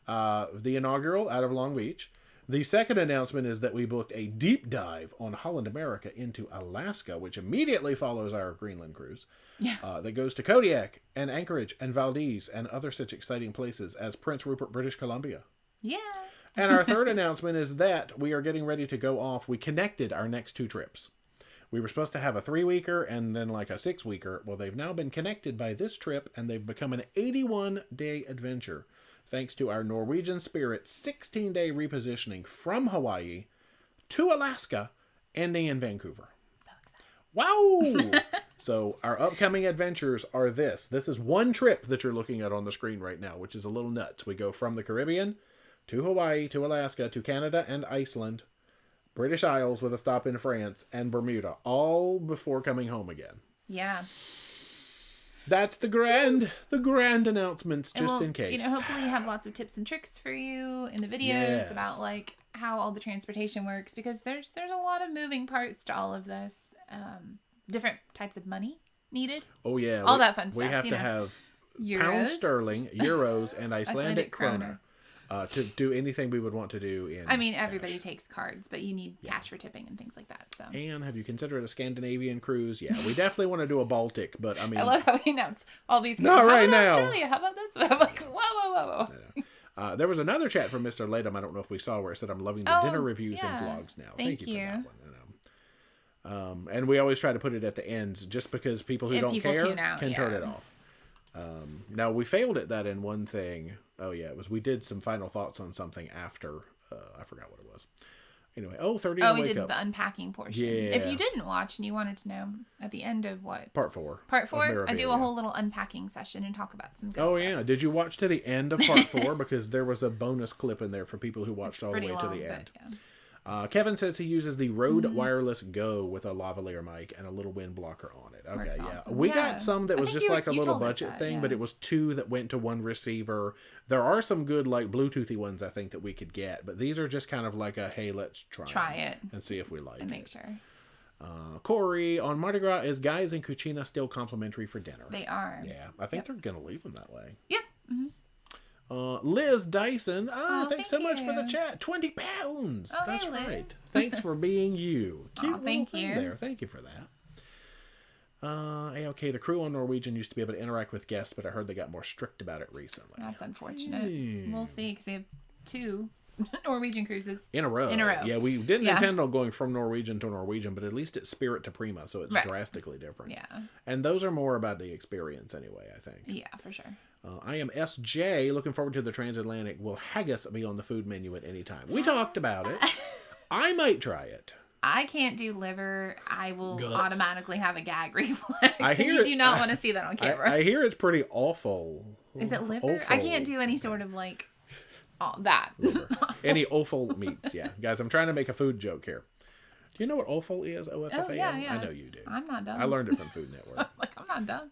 The inaugural out of Long Beach. The second announcement is that we booked a deep dive on Holland America into Alaska, which immediately follows our Greenland cruise. Yeah. That goes to Kodiak and Anchorage and Valdez and other such exciting places as Prince Rupert, British Columbia. Yeah. And our third announcement is that we are getting ready to go off. We connected our next 2 trips. We were supposed to have a 3-weeker and then like a 6-weeker. Well, they've now been connected by this trip, and they've become an 81-day adventure, thanks to our Norwegian Spirit 16-day repositioning from Hawaii to Alaska, ending in Vancouver. So excited. Wow! So our upcoming adventures are this. This is one trip that you're looking at on the screen right now, which is a little nuts. We go from the Caribbean to Hawaii, to Alaska, to Canada and Iceland, British Isles with a stop in France, and Bermuda, all before coming home again. Yeah. That's the grand announcements, just in case. Hopefully you have lots of tips and tricks for you in the videos about like how all the transportation works, because there's a lot of moving parts to all of this. Different types of money needed. Oh yeah. All that fun stuff. We have to have euros, pound sterling, euros, and Icelandic krona. To do anything we would want to do in everybody takes cards, but you need cash for tipping and things like that. So. And have you considered a Scandinavian cruise? Yeah, we definitely want to do a Baltic, but I mean... I love how he announced all these... No, right now. Australia, how about this? I'm like, whoa. There was another chat from Mr. Latham, I don't know if we saw, where it said, I'm loving the dinner reviews and vlogs now. Thank you for that one. And we always try to put it at the ends, just because people who don't care can turn it off. Now, we failed at that in one thing. Oh, yeah, we did some final thoughts on something after, I forgot what it was. Anyway, 30 we did the unpacking portion. Yeah. If you didn't watch and you wanted to know at the end of what? Part 4. I do a whole little unpacking session and talk about some good stuff. Yeah. Did you watch to the end of part 4? Because there was a bonus clip in there for people who watched all the way to the end. Yeah. Kevin says he uses the Rode Wireless Go with a lavalier mic and a little wind blocker on it. Okay, awesome. We got some that was just like a little budget thing, but it was 2 that went to 1 receiver. There are some good like Bluetoothy ones I think that we could get, but these are just kind of like a, hey, let's try it and see if we like it. And make sure. Corey, on Mardi Gras, is guys in Cucina still complimentary for dinner? They are. Yeah, I think they're going to leave them that way. Yep. Mm-hmm. Liz Dyson, thanks so much for the chat. 20 pounds. That's right. Thanks for being you. Cute thank you. There. Thank you for that. Okay, the crew on Norwegian used to be able to interact with guests, but I heard they got more strict about it recently. That's unfortunate. We'll see, because we have 2 Norwegian cruises in a row. Yeah, we didn't intend on going from Norwegian to Norwegian, but at least it's Spirit to Prima, so it's drastically different. Yeah. And those are more about the experience anyway, I think. Yeah, for sure. I am SJ, looking forward to the transatlantic. Will haggis be on the food menu at any time? We talked about it. I might try it. I can't do liver. I will automatically have a gag reflex. You do not want to see that on camera. I hear it's pretty awful. Is it liver? Awful. I can't do any sort of like that. Any offal meats, yeah. Guys, I'm trying to make a food joke here. Do you know what offal is? OFFAL? Oh, yeah. I know you do. I'm not dumb. I learned it from Food Network. I'm not dumb.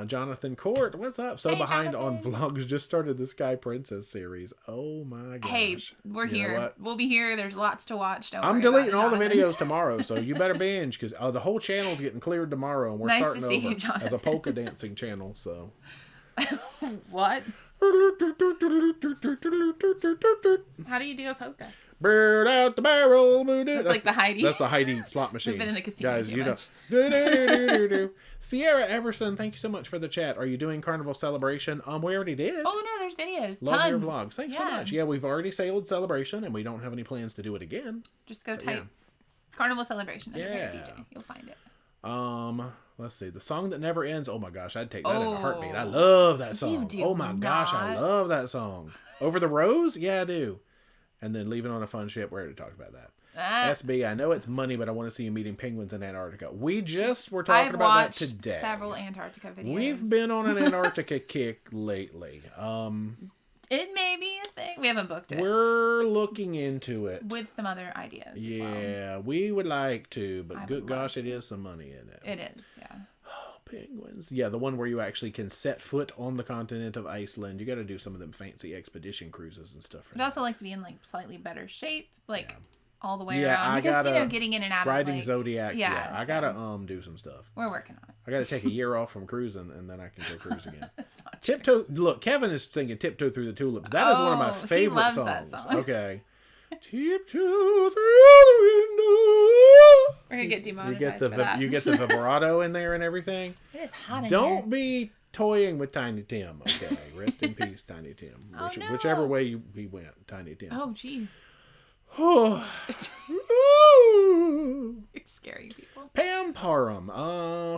Jonathan Court, what's up? So behind Jonathan. On vlogs, just started the Sky Princess series. Oh my gosh. Hey, we're here. We'll be here. There's lots to watch. I'm deleting all the videos tomorrow, so you better binge, because the whole channel's getting cleared tomorrow, and we're starting over as a polka dancing channel. So. What? How do you do a polka? Bird out the barrel. That's like the Heidi. That's the Heidi slot machine. We've been in the casino, guys. You know. Sierra Everson, thank you so much for the chat. Are you doing Carnival Celebration? We already did. Oh no, there's videos. Love your vlogs. Thanks so much. Yeah, we've already sailed Celebration, and we don't have any plans to do it again. Just go type Carnival Celebration under ParoDeeJay. You'll find it. Let's see. The song that never ends. Oh my gosh, I'd take that in a heartbeat. I love that song. Oh my gosh, I love that song. Over the Rose? Yeah, I do. And then Leaving on a Fun Ship. We already talked about that. SB, I know it's money, but I want to see you meeting penguins in Antarctica. We just were talking about that today. Several Antarctica videos. We've been on an Antarctica kick lately. It may be a thing. We haven't booked it. We're looking into it. With some other ideas. Yeah, we would like to, but good gosh, it is some money in it. It is, yeah. Oh, penguins. Yeah, the one where you actually can set foot on the continent of Iceland. You got to do some of them fancy expedition cruises and stuff. I'd also like to be in like slightly better shape, all the way around. Because getting in and out riding Zodiacs. Yeah, I gotta do some stuff. We're working on it. I gotta take a year off from cruising, and then I can go cruise again. That's not Tiptoe. True. Look, Kevin is thinking "Tiptoe Through the Tulips." That is one of my favorite songs. That song. Okay. Tiptoe through the window. We're gonna get demonetized for that. You get the vibrato in there and everything. It is hot in here. Don't be toying with Tiny Tim, okay? Rest in peace, Tiny Tim. Oh, no. Whichever way he went, Tiny Tim. Oh, jeez. You're scary people. Pam Parham.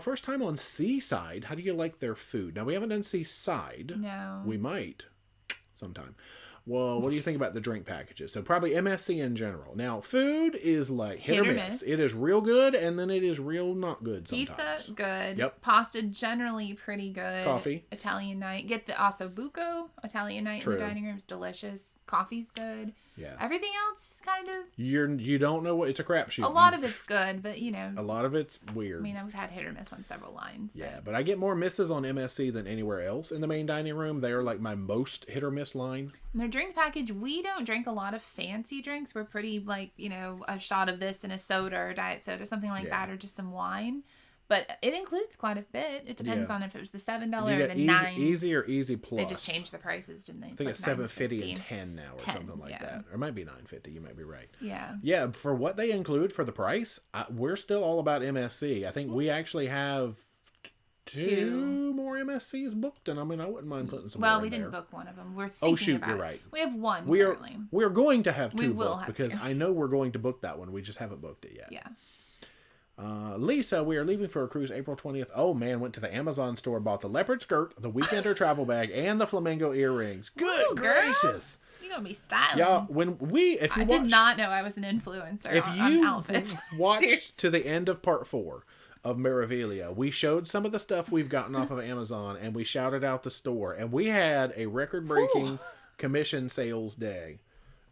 First time on Seaside. How do you like their food? Now, we haven't done Seaside. No. We might sometime. Well, what do you think about the drink packages? So probably MSC in general. Now, food is like hit or miss. It is real good, and then it is real not good sometimes. Pizza, good. Yep. Pasta, generally pretty good. Coffee. Italian night. Get the ossobuco. Italian night in the dining room is delicious. Coffee's good. Yeah. Everything else is kind of... You don't know what... It's a crapshoot. A lot of it's good, but A lot of it's weird. I mean, I've had hit or miss on several lines. Yeah, but I get more misses on MSC than anywhere else in the main dining room. They are like my most hit or miss line. And their drink package, we don't drink a lot of fancy drinks. We're pretty like, a shot of this and a soda or diet soda, something like that, or just some wine. But it includes quite a bit. It depends on if it was the $7 or the $9. Easy or Easy Plus. They just changed the prices, didn't they? I think it's $7.50 and $10 now or something like that. Or it might be $9.50. You might be right. Yeah. Yeah, for what they include for the price, we're still all about MSC. I think we actually have two more MSCs booked, and I wouldn't mind putting some more in we didn't book one of them. We're thinking about you're it. Right. We have one currently. We're going to have two we will booked have because two. I know we're going to book that one. We just haven't booked it yet. Yeah. Lisa, we are leaving for a cruise April 20th. Oh, man, went to the Amazon store, bought the leopard skirt, the weekender travel bag, and the flamingo earrings. Good gracious. You're going to be styling. Yeah, I did not know I was an influencer on outfits. Watched to the end of part 4 of Maravilia, we showed some of the stuff we've gotten off of Amazon, and we shouted out the store, and we had a record-breaking commission sales day.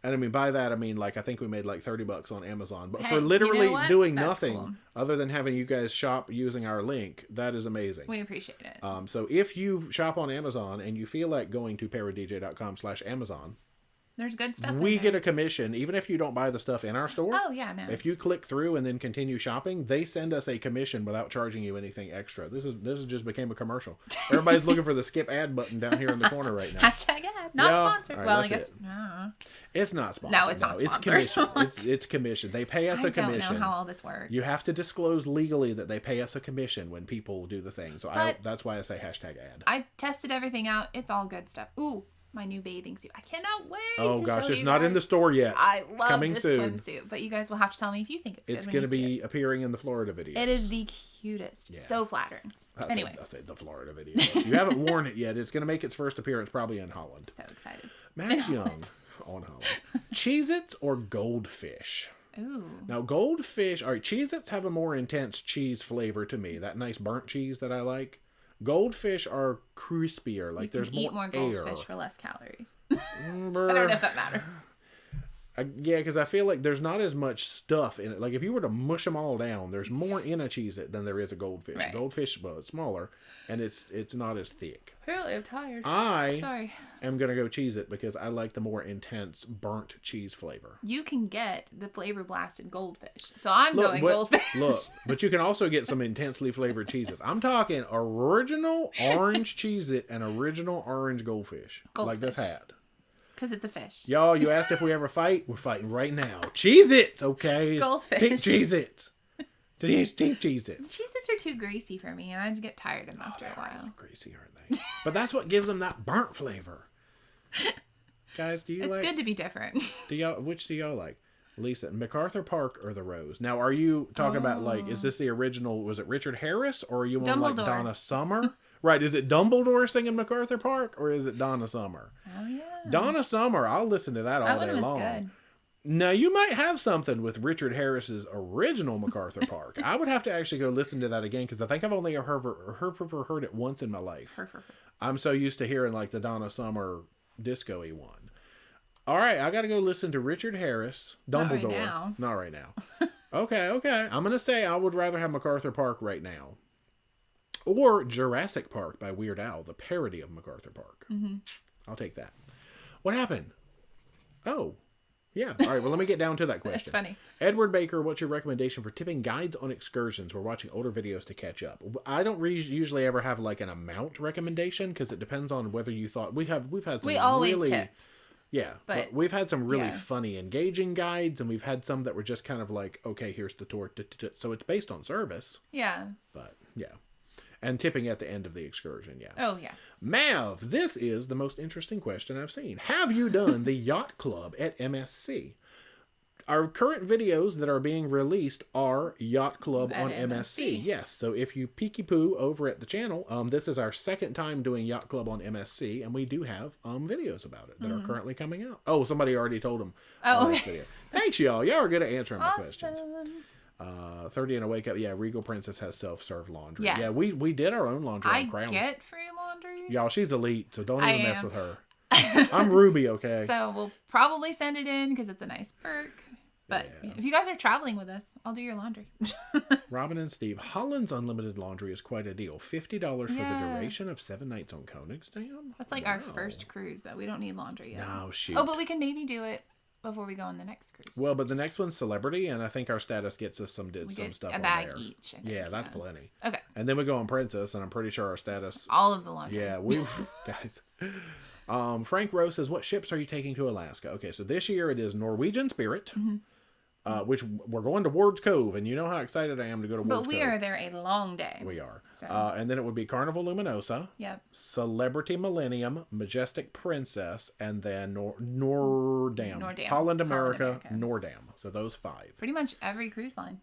And I mean, by that, I mean, like, I think we made like $30 on Amazon. But for literally doing nothing other than having you guys shop using our link, that is amazing. We appreciate it. So if you shop on Amazon and you feel like going to ParoDeeJay.com/Amazon, there's good stuff. We get a commission, even if you don't buy the stuff in our store. Oh, yeah, no. If you click through and then continue shopping, they send us a commission without charging you anything extra. This just became a commercial. Everybody's looking for the skip ad button down here in the corner right now. Hashtag ad. Not sponsored. Right, well, I guess. It's not sponsored. No, it's not sponsored. It's commission. It's commission. They pay us a commission. I don't know how all this works. You have to disclose legally that they pay us a commission when people do the thing. So that's why I say hashtag ad. I tested everything out. It's all good stuff. Ooh. My new bathing suit. I cannot wait. Oh gosh, it's not in the store yet. I love Coming this soon. swimsuit, but you guys will have to tell me if you think it's good. It's going to be appearing in the Florida video. It is the cutest. Yeah. So flattering. Anyway, I said the Florida video. You haven't worn it yet. It's going to make its first appearance probably in Holland. So excited. Max Young on Holland. Cheez-Its or Goldfish? Ooh. Now, Goldfish. All right, Cheez-Its have a more intense cheese flavor to me. That nice burnt cheese that I like. Goldfish are crispier. Like there's more air. Eat more goldfish for less calories. I don't know if that matters. Yeah, because I feel like there's not as much stuff in it. Like if you were to mush them all down, there's more in a Cheez-It than there is a Goldfish. Right. Goldfish, well, it's smaller, and it's not as thick. Apparently, I'm tired. I am gonna go Cheez-It because I like the more intense burnt cheese flavor. You can get the flavor blasted Goldfish, so I'm going Goldfish. Look, but you can also get some intensely flavored Cheez-Its. I'm talking original orange Cheez-It and original orange Goldfish. Like this hat. Because it's a fish. Y'all, you asked if we ever fight. We're fighting right now. Cheez-Its, okay? Goldfish. Think Cheez-Its. Think Cheez-Its. Cheez-Its are too greasy for me, and I get tired of them after a while. Greasy, aren't they? But that's what gives them that burnt flavor. Guys, do you It's good to be different. Which do y'all like? Lisa, MacArthur Park or The Rose? Now, are you talking about, like, is this the original, was it Richard Harris, or are you on, like, Donna Summer? Right, is it Dumbledore singing MacArthur Park, or is it Donna Summer? Oh, yeah. Donna Summer, I'll listen to that all day long. Good. Now, you might have something with Richard Harris's original MacArthur Park. I would have to actually go listen to that again, because I think I've only heard it once in my life. I'm so used to hearing, like, the Donna Summer disco-y one. All right, I got to go listen to Richard Harris, Dumbledore. Not right now. Okay. I'm going to say I would rather have MacArthur Park right now. Or Jurassic Park by Weird Al, the parody of MacArthur Park. Mm-hmm. I'll take that. What happened? Oh, yeah. All right, well, let me get down to that question. That's funny. Edward Baker, what's your recommendation for tipping guides on excursions? We're watching older videos to catch up. I don't usually ever have like an amount recommendation because it depends on whether you thought we've had some we always tip. Yeah, but we've had some really funny, engaging guides, and we've had some that were just kind of like, okay, here's the tour. So it's based on service. Yeah. But, yeah. And tipping at the end of the excursion, yeah. Oh, yes. Mav, this is the most interesting question I've seen. Have you done the Yacht Club at MSC? Our current videos that are being released are Yacht Club on MSC. Yes, so if you peeky-poo over at the channel, this is our second time doing Yacht Club on MSC, and we do have videos about it that are currently coming out. Oh, somebody already told them. Oh, okay. Video. Thanks, y'all. Y'all are good at answering my questions. 30 and a wake up. Yeah, Regal Princess has self-serve laundry. Yes. Yeah, we did our own laundry on Crown. I get free laundry. Y'all, she's elite, so don't even mess with her. I'm Ruby, okay? So we'll probably send it in because it's a nice perk. But if you guys are traveling with us, I'll do your laundry. Robin and Steve, Holland's Unlimited Laundry is quite a deal. $50 for the duration of 7 nights on Koenigsdam? That's like our first cruise that we don't need laundry yet. No, shoot. Oh, but we can maybe do it before we go on the next cruise. Well, but the next one's Celebrity, and I think our status gets us some stuff a bag on there. Each. Yeah, that's plenty. Okay. And then we go on Princess, and I'm pretty sure our status... All of the laundry. Yeah, we've... guys... Frank Rose says, what ships are you taking to Alaska? Okay, so this year it is Norwegian Spirit... which we're going to Ward's Cove, and you know how excited I am to go to Ward's Cove. But we are there a long day. We are. So. And then it would be Carnival Luminosa, Celebrity Millennium, Majestic Princess, and then Noordam. Holland America, Noordam. So those 5. Pretty much every cruise line.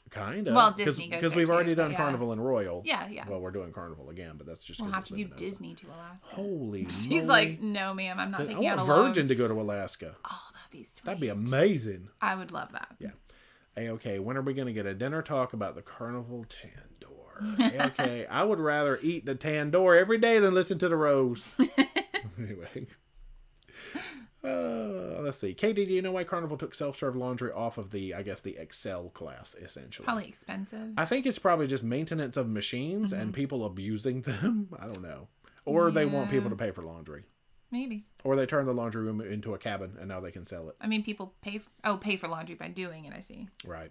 Kind of. Well, Disney goes because we've already done Carnival and Royal. Yeah, yeah. Well, we're doing Carnival again, but that's just we'll have to do Disney to Alaska. Holy She's moly. like, no, ma'am, I'm not taking out I a want Virgin to go to Alaska. Oh, that'd be sweet. That'd be amazing. I would love that. Yeah. Okay, when are we going to get a dinner talk about the Carnival Tandoor? Okay, I would rather eat the Tandoor every day than listen to the Rose. Anyway. Let's see. Katie, do you know why Carnival took self-serve laundry off of the Excel class, essentially? Probably expensive. I think it's probably just maintenance of machines and people abusing them. I don't know. Or they want people to pay for laundry. Maybe. Or they turn the laundry room into a cabin and now they can sell it. I mean, people pay for laundry by doing it, I see. Right.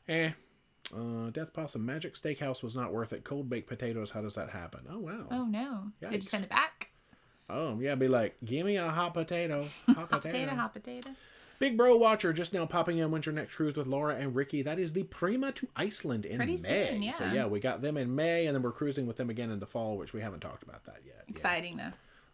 Death Possum, Magic Steakhouse was not worth it. Cold baked potatoes, how does that happen? Oh, wow. Oh, no. Yikes. Did you send it back? Oh, yeah, be like, give me a hot potato. Hot potato. Big Bro Watcher just now popping in winter next cruise with Laura and Ricky. That is the Prima to Iceland in May. Soon, yeah. So, yeah, we got them in May, and then we're cruising with them again in the fall, which we haven't talked about that yet. Exciting, though.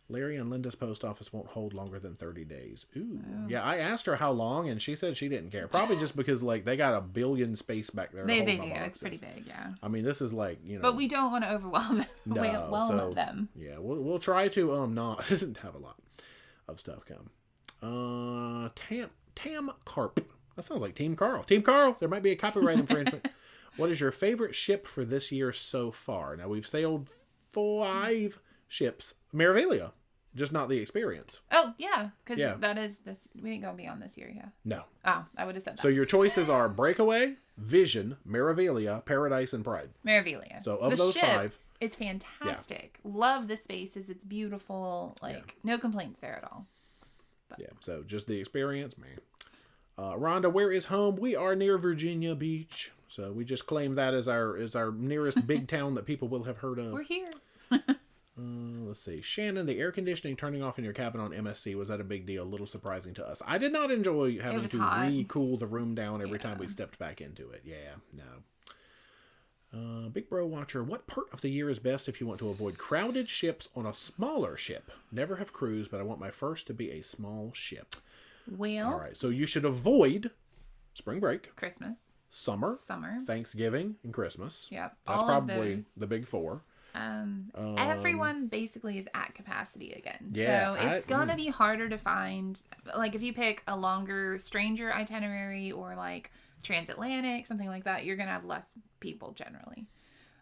Larry and Linda's post office won't hold longer than 30 days. Ooh. Oh. Yeah, I asked her how long, and she said she didn't care. Probably just because, like, they got a billion space back there. They do. It's pretty big, yeah. I mean, this is like, you know. But we don't want to overwhelm them. Yeah, we'll try to not have a lot of stuff come. Tam Carp. That sounds like Team Carl. Team Carl, there might be a copyright infringement. What is your favorite ship for this year so far? Now, we've sailed 5 ships. Miravilia. Just not the experience. Oh, yeah. Because that is this. We didn't go beyond this year, yeah. No. Oh, I would have said that. So your choices are Breakaway, Vision, Miravilia, Paradise, and Pride. Miravilia. So of those 5. It's fantastic. Yeah. Love the spaces. It's beautiful. No complaints there at all. But. Yeah, so just the experience, man. Rhonda, where is home? We are near Virginia Beach. So we just claim that as our nearest big town that people will have heard of. We're here. Let's see. Shannon, the air conditioning turning off in your cabin on MSC, was that a big deal? A little surprising to us. I did not enjoy having to re-cool the room down every time we stepped back into it. Yeah, no. Big Bro Watcher, what part of the year is best if you want to avoid crowded ships on a smaller ship? Never have cruised, but I want my first to be a small ship. Well. All right, so you should avoid spring break. Christmas. Summer. Thanksgiving and Christmas. Yep. That's probably the big 4. Everyone basically is at capacity again. Yeah, so it's gonna be harder to find. Like if you pick a longer stranger itinerary or like transatlantic, something like that, you're gonna have less people generally.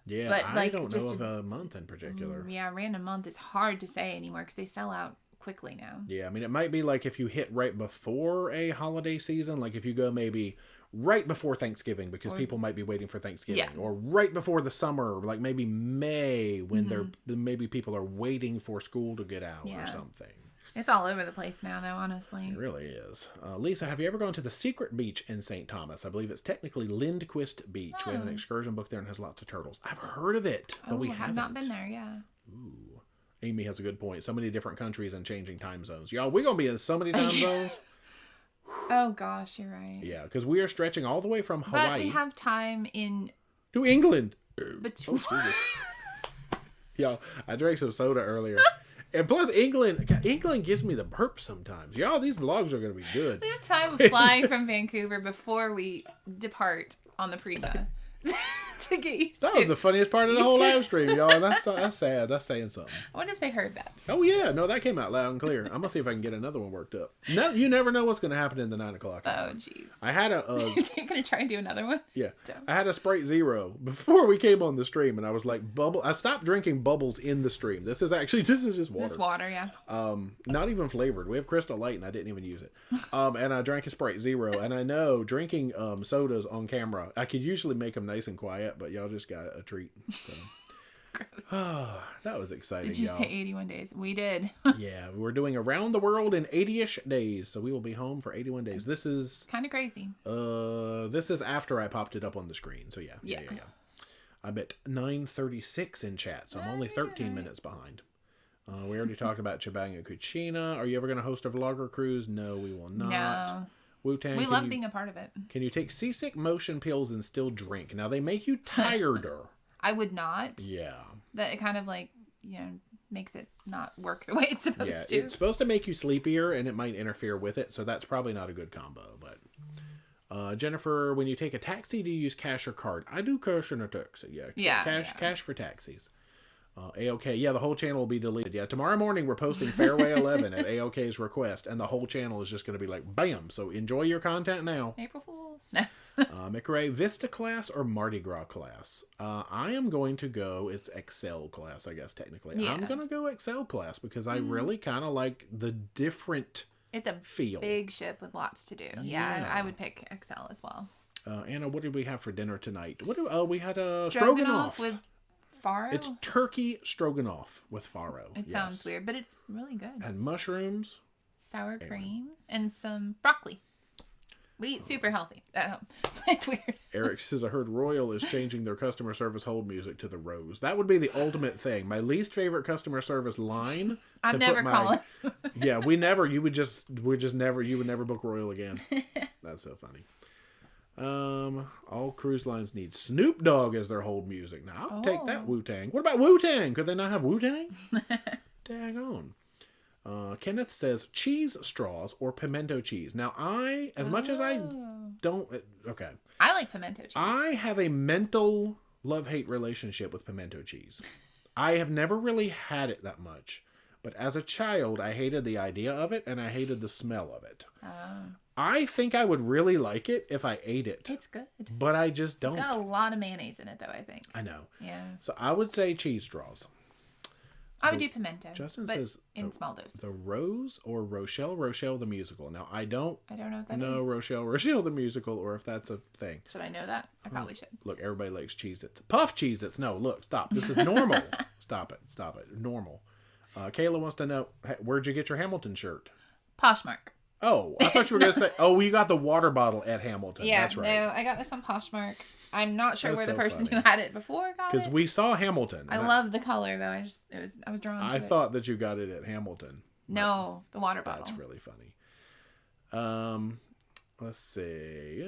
Yeah, but I don't know of a month in particular. Yeah, random month is hard to say anymore because they sell out quickly now. Yeah, I mean it might be like if you hit right before a holiday season, like if you go maybe right before Thanksgiving because people might be waiting for Thanksgiving, or right before the summer, like maybe May when maybe people are waiting for school to get out or something. It's all over the place now, though, honestly. It really is. Lisa, have you ever gone to the Secret Beach in St. Thomas? I believe it's technically Lindquist Beach. We have an excursion book there and has lots of turtles. I've heard of it, but we haven't. I've not been there, yeah. Ooh. Amy has a good point. So many different countries and changing time zones. Y'all, we're going to be in so many time zones. Oh, gosh, you're right. Yeah, because we are stretching all the way from Hawaii. But we have time to England. Between... Y'all, I drank some soda earlier. And plus, England gives me the burp sometimes. Y'all, these vlogs are going to be good. We have time flying from Vancouver before we depart on the Prima. To get used that was the funniest part of the whole live stream, y'all. That's sad. That's saying something. I wonder if they heard that. Oh, yeah. No, that came out loud and clear. I'm going to see if I can get another one worked up. No, you never know what's going to happen in the 9 o'clock. Oh, jeez. I had a... You're going to try and do another one? Yeah. Don't. I had a Sprite Zero before we came on the stream, and I was like, I stopped drinking bubbles in the stream. This is just water. This water, yeah. Not even flavored. We have Crystal Light, and I didn't even use it. And I drank a Sprite Zero, and I know drinking sodas on camera, I could usually make them nice and quiet, but y'all just got a treat. So. Oh, that was exciting. Did you y'all. say 81 days? We did. Yeah, we're doing around the world in 80-ish days, so we will be home for 81 days. This is kind of crazy. This is after I popped it up on the screen. So yeah. I'm at 9:36 in chat, so I'm only 13 minutes behind. We already talked about Chibang and Cucina. Are you ever going to host a vlogger cruise? No, we will not. No. Wu-Tang, we love being a part of it. Can you take seasick motion pills and still drink? Now, they make you tireder. I would not. Yeah. That it kind of like, makes it not work the way it's supposed to. It's supposed to make you sleepier, and it might interfere with it, so that's probably not a good combo. But Jennifer, when you take a taxi, do you use cash or card? I do cash in a taxi. Yeah. Cash for taxis. AOK, yeah, the whole channel will be deleted. Yeah, tomorrow morning we're posting Fairway 11 at AOK's request, and the whole channel is just going to be like, bam! So enjoy your content now. April Fools. No. McRae, Vista class or Mardi Gras class? I am going to go, it's Excel class, I guess, technically. Yeah. I'm going to go Excel class because I really kind of like the different It's a feel. Big ship with lots to do. Yeah, I would pick Excel as well. Anna, what did we have for dinner tonight? We had a stroganoff with farro. It's turkey stroganoff with farro. It sounds weird, but it's really good. And mushrooms, sour cream, and some broccoli. We eat super healthy at home. It's weird. Eric says, I heard Royal is changing their customer service hold music to the Rose. That would be the ultimate thing. My least favorite customer service line. I'm never calling. Yeah, you would never book Royal again. That's so funny. All cruise lines need Snoop Dogg as their hold music. Now, I'll take that Wu-Tang. What about Wu-Tang? Could they not have Wu-Tang? Dang on. Kenneth says cheese straws or pimento cheese. Now, much as I don't... Okay. I like pimento cheese. I have a mental love-hate relationship with pimento cheese. I have never really had it that much. But as a child, I hated the idea of it, and I hated the smell of it. I think I would really like it if I ate it. It's good. But I just don't. It's got a lot of mayonnaise in it, though, I think. I know. Yeah. So I would say cheese straws. I would do pimento. Justin says in small doses. The Rose or Rochelle the musical. Now, I don't know if that know Rochelle the musical, or if that's a thing. Should I know that? I probably should. Look, everybody likes Cheez-Its. Puff Cheez-Its. No, look, stop. This is normal. Stop it. Normal. Kayla wants to know, where'd you get your Hamilton shirt? Poshmark. Oh, I thought you were going to say, you got the water bottle at Hamilton. Yeah, that's right. No, I got this on Poshmark. I'm not sure where the person who had it before got it. Because we saw Hamilton. I love the color, though. I was drawn to it. I thought that you got it at Hamilton. No, the water bottle. That's really funny. Let's see.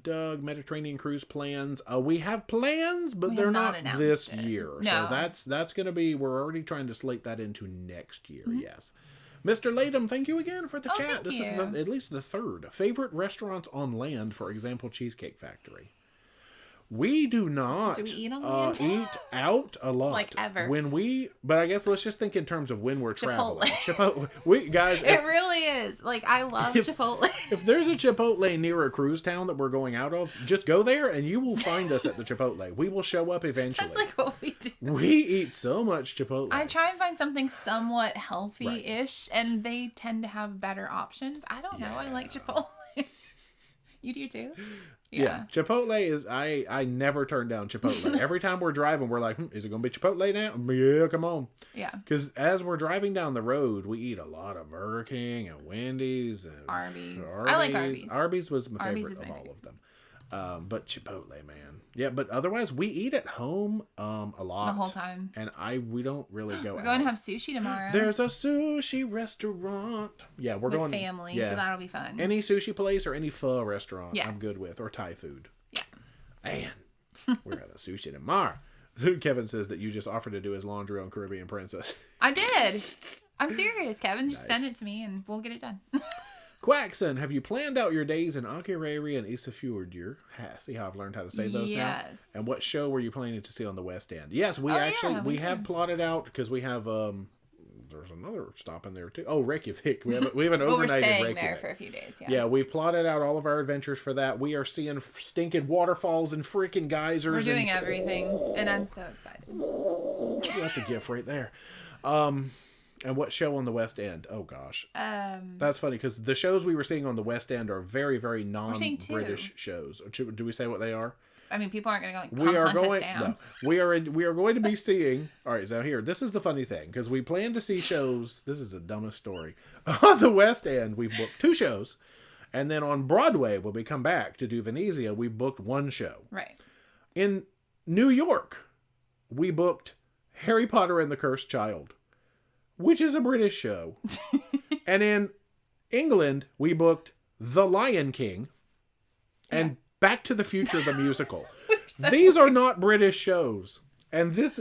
Doug, Mediterranean cruise plans. We have plans, but they're not this year. No. So that's going to be, we're already trying to slate that into next year. Mm-hmm. Yes. Mr. Latham, thank you again for the chat. This is at least the third. Favorite restaurants on land, for example, Cheesecake Factory. We do not we eat on land? Eat out a lot. Like ever. But I guess let's just think in terms of when we're traveling. Chipotle. Guys. It really is. Like, I love Chipotle. If there's a Chipotle near a cruise town that we're going out of, just go there and you will find us at the Chipotle. We will show up eventually. That's like what we do. We eat so much Chipotle. I try and find something somewhat healthy-ish, and they tend to have better options. I don't know. I like Chipotle. You do too? Yeah. Chipotle is, I never turn down Chipotle. Every time we're driving, we're like, is it going to be Chipotle now? Yeah, come on. Yeah. Because as we're driving down the road, we eat a lot of Burger King and Wendy's and Arby's. I like Arby's. Arby's was my favorite of all of them. But Chipotle, man. Yeah, but otherwise we eat at home a lot. The whole time. And we don't really go out. We're going to have sushi tomorrow. There's a sushi restaurant. Yeah, we're going. With family, so that'll be fun. Any sushi place or any pho restaurant I'm good with. Or Thai food. Yeah. Man, we're having sushi tomorrow. Kevin says that you just offered to do his laundry on Caribbean Princess. I did. I'm serious, Kevin. Just send it to me and we'll get it done. Quackson, have you planned out your days in Akureyri and Isafjordur? See how I've learned how to say those now? Yes. And what show were you planning to see on the West End? Yes, we have plotted out because we have there's another stop in there too. Oh, Reykjavik. We have an overnight we're staying in Reykjavik. there for a few days. Yeah, we've plotted out all of our adventures for that. We are seeing stinking waterfalls and freaking geysers. We're doing everything, and I'm so excited. That's a gift right there. And what show on the West End? Oh, gosh. That's funny because the shows we were seeing on the West End are very, very non-British shows. Do we say what they are? I mean, people aren't going to hunt us down. No, we are going to be seeing... All right, so here, this is the funny thing because we plan to see shows... This is the dumbest story. On the West End, we've booked 2 shows. And then on Broadway, when we come back to do Venezia, we booked 1 show. Right. In New York, we booked Harry Potter and the Cursed Child, which is a British show. And in England, we booked The Lion King and Back to the Future, the musical. These are not British shows. And this...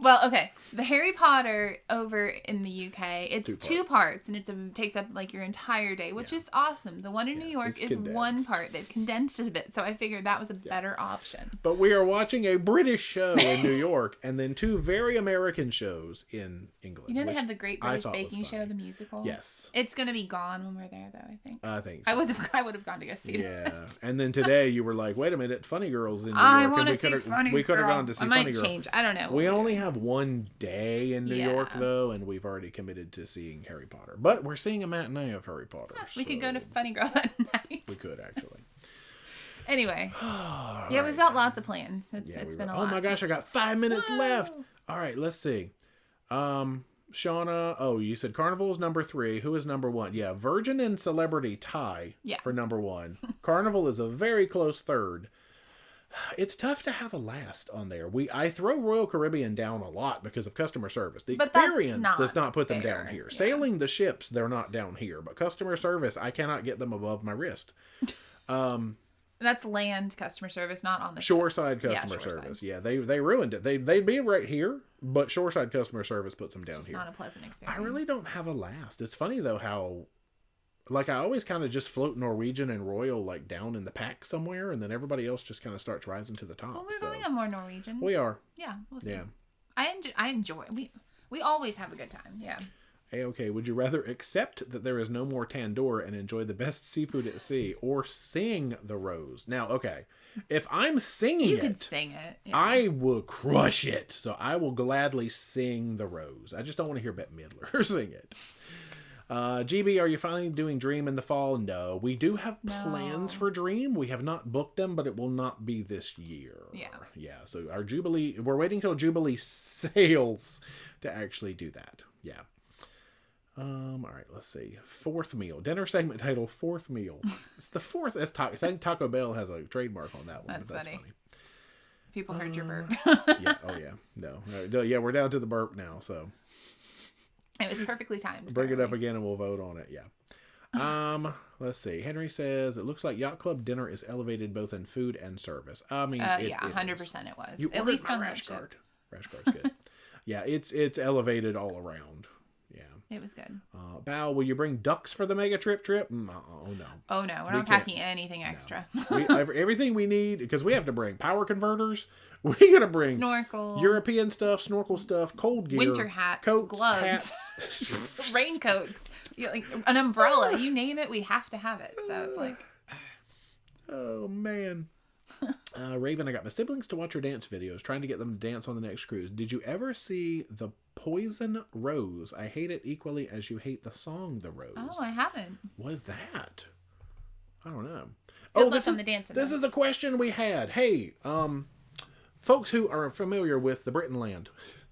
Well, okay. The Harry Potter over in the UK, it's 2 parts, and it takes up like your entire day, which is awesome. The one in New York is condensed. 1 part. They've condensed it a bit, so I figured that was a better option. But we are watching a British show in New York, and then 2 very American shows in England. You know they have the Great British Baking Show, the musical? Yes. It's going to be gone when we're there, though, I think. I think so. I would have gone to go see that. And then today you were like, wait a minute, Funny Girl's in New York. I want to see Funny Girl. We could have gone to see Funny Girl. I might change. I don't know. We only have 1 day in New York, though, and we've already committed to seeing Harry Potter. But we're seeing a matinee of Harry Potter. We could go to Funny Girl that night. We could, actually. Anyway. We've got lots of plans. It's been a lot. Oh my gosh, I got 5 minutes left. All right, let's see. Shauna, you said Carnival is number 3. Who is number 1? Yeah, Virgin and Celebrity tie for number 1. Carnival is a very close third. It's tough to have a last on there. I throw Royal Caribbean down a lot because of customer service. The experience does not put them down here. Yeah. Sailing the ships, they're not down here. But customer service, I cannot get them above my wrist. That's land customer service, not on the shoreside customer service. Yeah, they ruined it. They'd be right here, but shoreside customer service puts them down here. It's not a pleasant experience. I really don't have a last. It's funny though how... Like, I always kind of just float Norwegian and Royal, like, down in the pack somewhere, and then everybody else just kind of starts rising to the top. Well, we're going on more Norwegian. We are. Yeah, we'll see. Yeah. I enjoy it. We always have a good time, yeah. Hey, okay, would you rather accept that there is no more Tandoor and enjoy the best seafood at sea, or sing The Rose? Now, okay, if I'm singing You could sing it. Yeah. I will crush it, so I will gladly sing The Rose. I just don't want to hear Bette Midler sing it. GB, are you finally doing Dream in the fall? No. We do have plans for Dream. We have not booked them, but it will not be this year. Yeah. Yeah, so our Jubilee, we're waiting till Jubilee sales to actually do that. Yeah. All right, let's see. 4th meal. Dinner segment title, 4th meal. It's the 4th. I think Taco Bell has a trademark on that one. That's funny. People heard your burp. Yeah. Oh, yeah. No. Yeah, we're down to the burp now, so... It was perfectly timed. Bring it up again and we'll vote on it. Yeah. Let's see. Henry says, it looks like Yacht Club dinner is elevated both in food and service. I mean, 100% it was. At least on rash guard. Rash guard's good. Yeah, it's elevated all around. Yeah. It was good. Bao, will you bring ducks for the mega trip? Oh, no. Oh, no. We're not packing anything extra. No. Everything we need, because we have to bring power converters. We gotta bring snorkel, European stuff, snorkel stuff, cold gear, winter hats, coats, gloves, hats. raincoats, like an umbrella. You name it, we have to have it. So it's like, oh man. Raven, I got my siblings to watch your dance videos, trying to get them to dance on the next cruise. Did you ever see The Poison Rose? I hate it equally as you hate the song The Rose. Oh, I haven't. What is that? I don't know. This is a question we had. Hey, folks who are familiar with the Britain Land,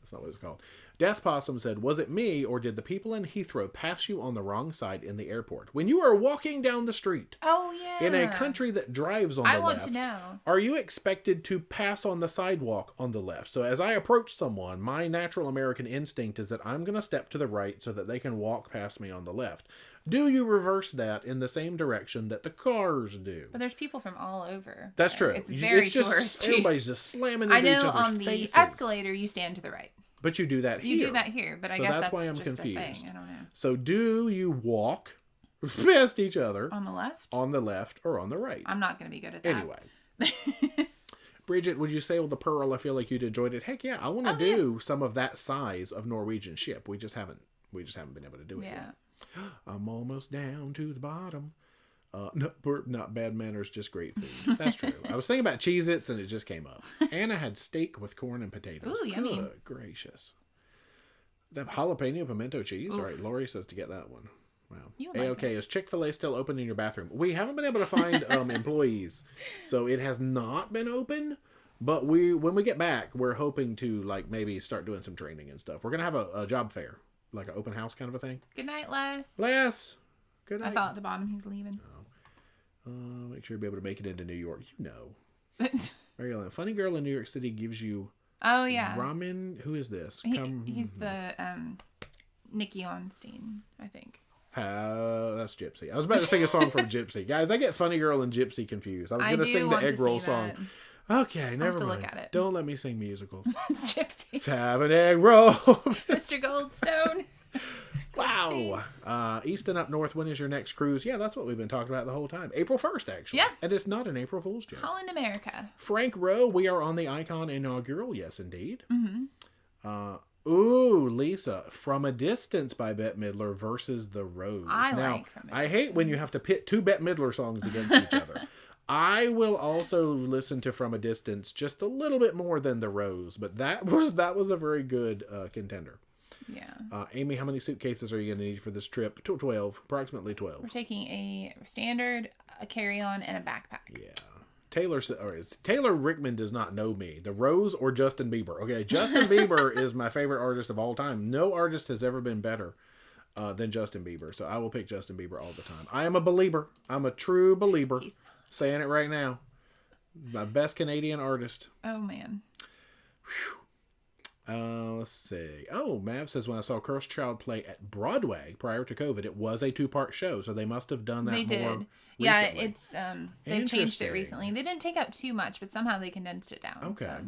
That's not what it's called. Death Possum said, was it me or did the people in Heathrow pass you on the wrong side in the airport? When you are walking down the street. Oh, yeah. In a country that drives on the left. I want to know. Are you expected to pass on the sidewalk on the left? So as I approach someone, my natural American instinct is that I'm going to step to the right so that they can walk past me on the left. Do you reverse that in the same direction that the cars do? But there's people from all over. That's true. It's very touristy. Everybody's just slamming into each other's faces. I know on the escalator you stand to the right. But you do that here. You do that here, but I guess that's why I'm just confused. A thing. I don't know. So do you walk past each other on the left? On the left or on the right? I'm not going to be good at that. Anyway. Bridget, would you sail the Pearl? I feel like you'd enjoyed it. Heck yeah, I want to do some of that size of Norwegian ship. We just haven't been able to do it yet. I'm almost down to the bottom. Not bad manners, just great food. That's true. I was thinking about Cheez-Its and it just came up. Anna had steak with corn and potatoes. Ooh, yummy. Good gracious. That jalapeno pimento cheese. All right, Lori says to get that one. Wow. A-OK, is Chick-fil-A still open in your bathroom? We haven't been able to find employees. So it has not been open. But when we get back, we're hoping to like maybe start doing some training and stuff. We're going to have a job fair. Like an open house kind of a thing. Good night, Les. Les. Good night. I saw at the bottom he's leaving. Make sure you'll be able to make it into New York. You know. Very well. Funny Girl in New York City gives you ramen. Who is this? He's the Nikki Onstein, I think. That's Gypsy. I was about to sing a song from Gypsy. Guys, I get Funny Girl and Gypsy confused. I was going to sing the egg roll song. Okay, never mind. Look at it. Don't let me sing musicals. It's Gypsy. Have an egg roll. Mr. Goldstone. Wow. East and up north, when is your next cruise? Yeah, that's what we've been talking about the whole time. April 1st, actually. Yeah. And it's not an April Fool's joke. Holland, America. Frank Rowe, we are on the Icon inaugural. Yes, indeed. Mm-hmm. Lisa, From a Distance by Bette Midler versus The Rose. I hate when you have to pit two Bette Midler songs against each other. I will also listen to From a Distance just a little bit more than The Rose, but that was a very good contender. Yeah. Amy, how many suitcases are you going to need for this trip? 12, approximately 12. We're taking a standard, a carry-on, and a backpack. Yeah. Taylor Rickman does not know me. The Rose or Justin Bieber? Okay, Justin Bieber is my favorite artist of all time. No artist has ever been better than Justin Bieber, so I will pick Justin Bieber all the time. I am a believer. I'm a true believer. Saying it right now. My best Canadian artist. Oh, man. Let's see. Oh, Mav says, when I saw Cursed Child play at Broadway prior to COVID, it was a 2-part show, so they must have done that more recently. Yeah, it's they changed it recently. They didn't take out too much, but somehow they condensed it down. Okay. So.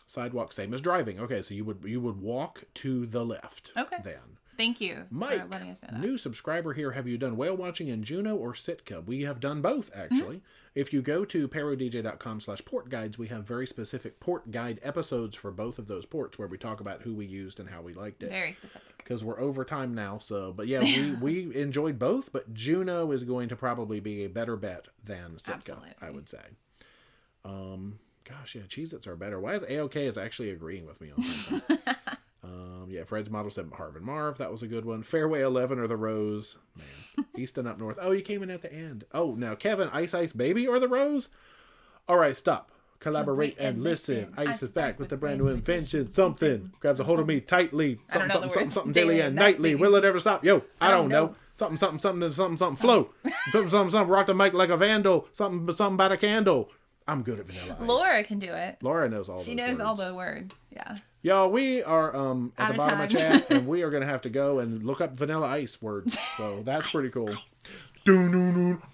Sidewalk, same as driving. Okay, so you would walk to the left. Okay. Then. Thank you Mike, for letting us know that. New subscriber here. Have you done whale watching in Juneau or Sitka? We have done both, actually. Mm-hmm. If you go to ParoDeeJay.com/port guides, we have very specific port guide episodes for both of those ports where we talk about who we used and how we liked it. Very specific. Because we're over time now. So, but yeah, we enjoyed both, but Juneau is going to probably be a better bet than Sitka, absolutely. I would say. Gosh, yeah, Cheez-Its are better. Why is A-OK is actually agreeing with me on something? Yeah, Fred's model said Harvin Marv. That was a good one. Fairway 11 or the Rose. Man. East and up north. Oh, you came in at the end. Oh, now Kevin, Ice Ice Baby or the Rose? All right, stop. Collaborate and listen. Ice is back with the brand new invention. Something grabs a hold of me tightly. Something daily and nightly. Will it ever stop? Yo, I don't know. Something flow. Something rock the mic like a vandal. Something about a candle. I'm good at Vanilla Ice. Laura can do it. Laura knows all those words. She knows all the words. Yeah. Y'all, we are at the bottom of chat, and we are going to have to go and look up Vanilla Ice words. So that's pretty cool.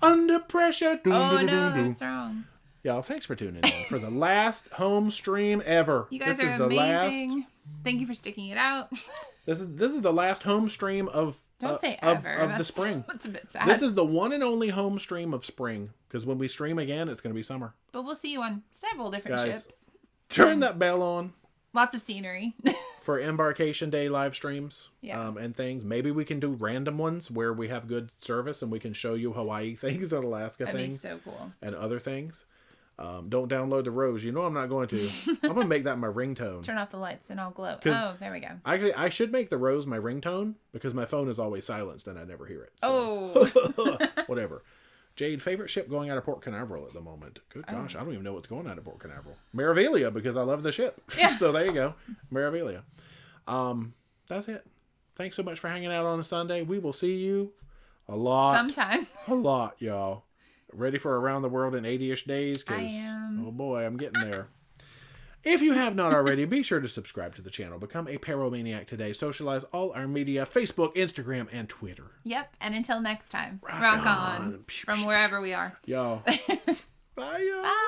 Under pressure. Oh, no, that's wrong. Y'all, thanks for tuning in for the last home stream ever. You guys are amazing. Thank you for sticking it out. This is the last home stream of Don't say ever. Of the spring. That's a bit sad. This is the one and only home stream of spring, because when we stream again, it's going to be summer. But we'll see you on several different ships. Turn that bell on. Lots of scenery. For Embarkation Day live streams and things. Maybe we can do random ones where we have good service and we can show you Hawaii things and Alaska things. That'd be so cool. And other things. Don't download the Rose. You know I'm not going to. I'm going to make that my ringtone. Turn off the lights and I'll glow. Oh, there we go. Actually, I should make the Rose my ringtone because my phone is always silenced and I never hear it. So. Oh. Whatever. Jade, favorite ship going out of Port Canaveral at the moment? Good gosh, I don't even know what's going out of Port Canaveral. Maravelia, because I love the ship. Yeah. So there you go. Maravelia. That's it. Thanks so much for hanging out on a Sunday. We will see you a lot. Sometime. A lot, y'all. Ready for Around the World in 80-ish days? I am. Oh boy, I'm getting there. If you have not already, be sure to subscribe to the channel. Become a Paromaniac today. Socialize all our media, Facebook, Instagram, and Twitter. Yep. And until next time, rock on. From wherever we are. Y'all. Bye, y'all. Bye.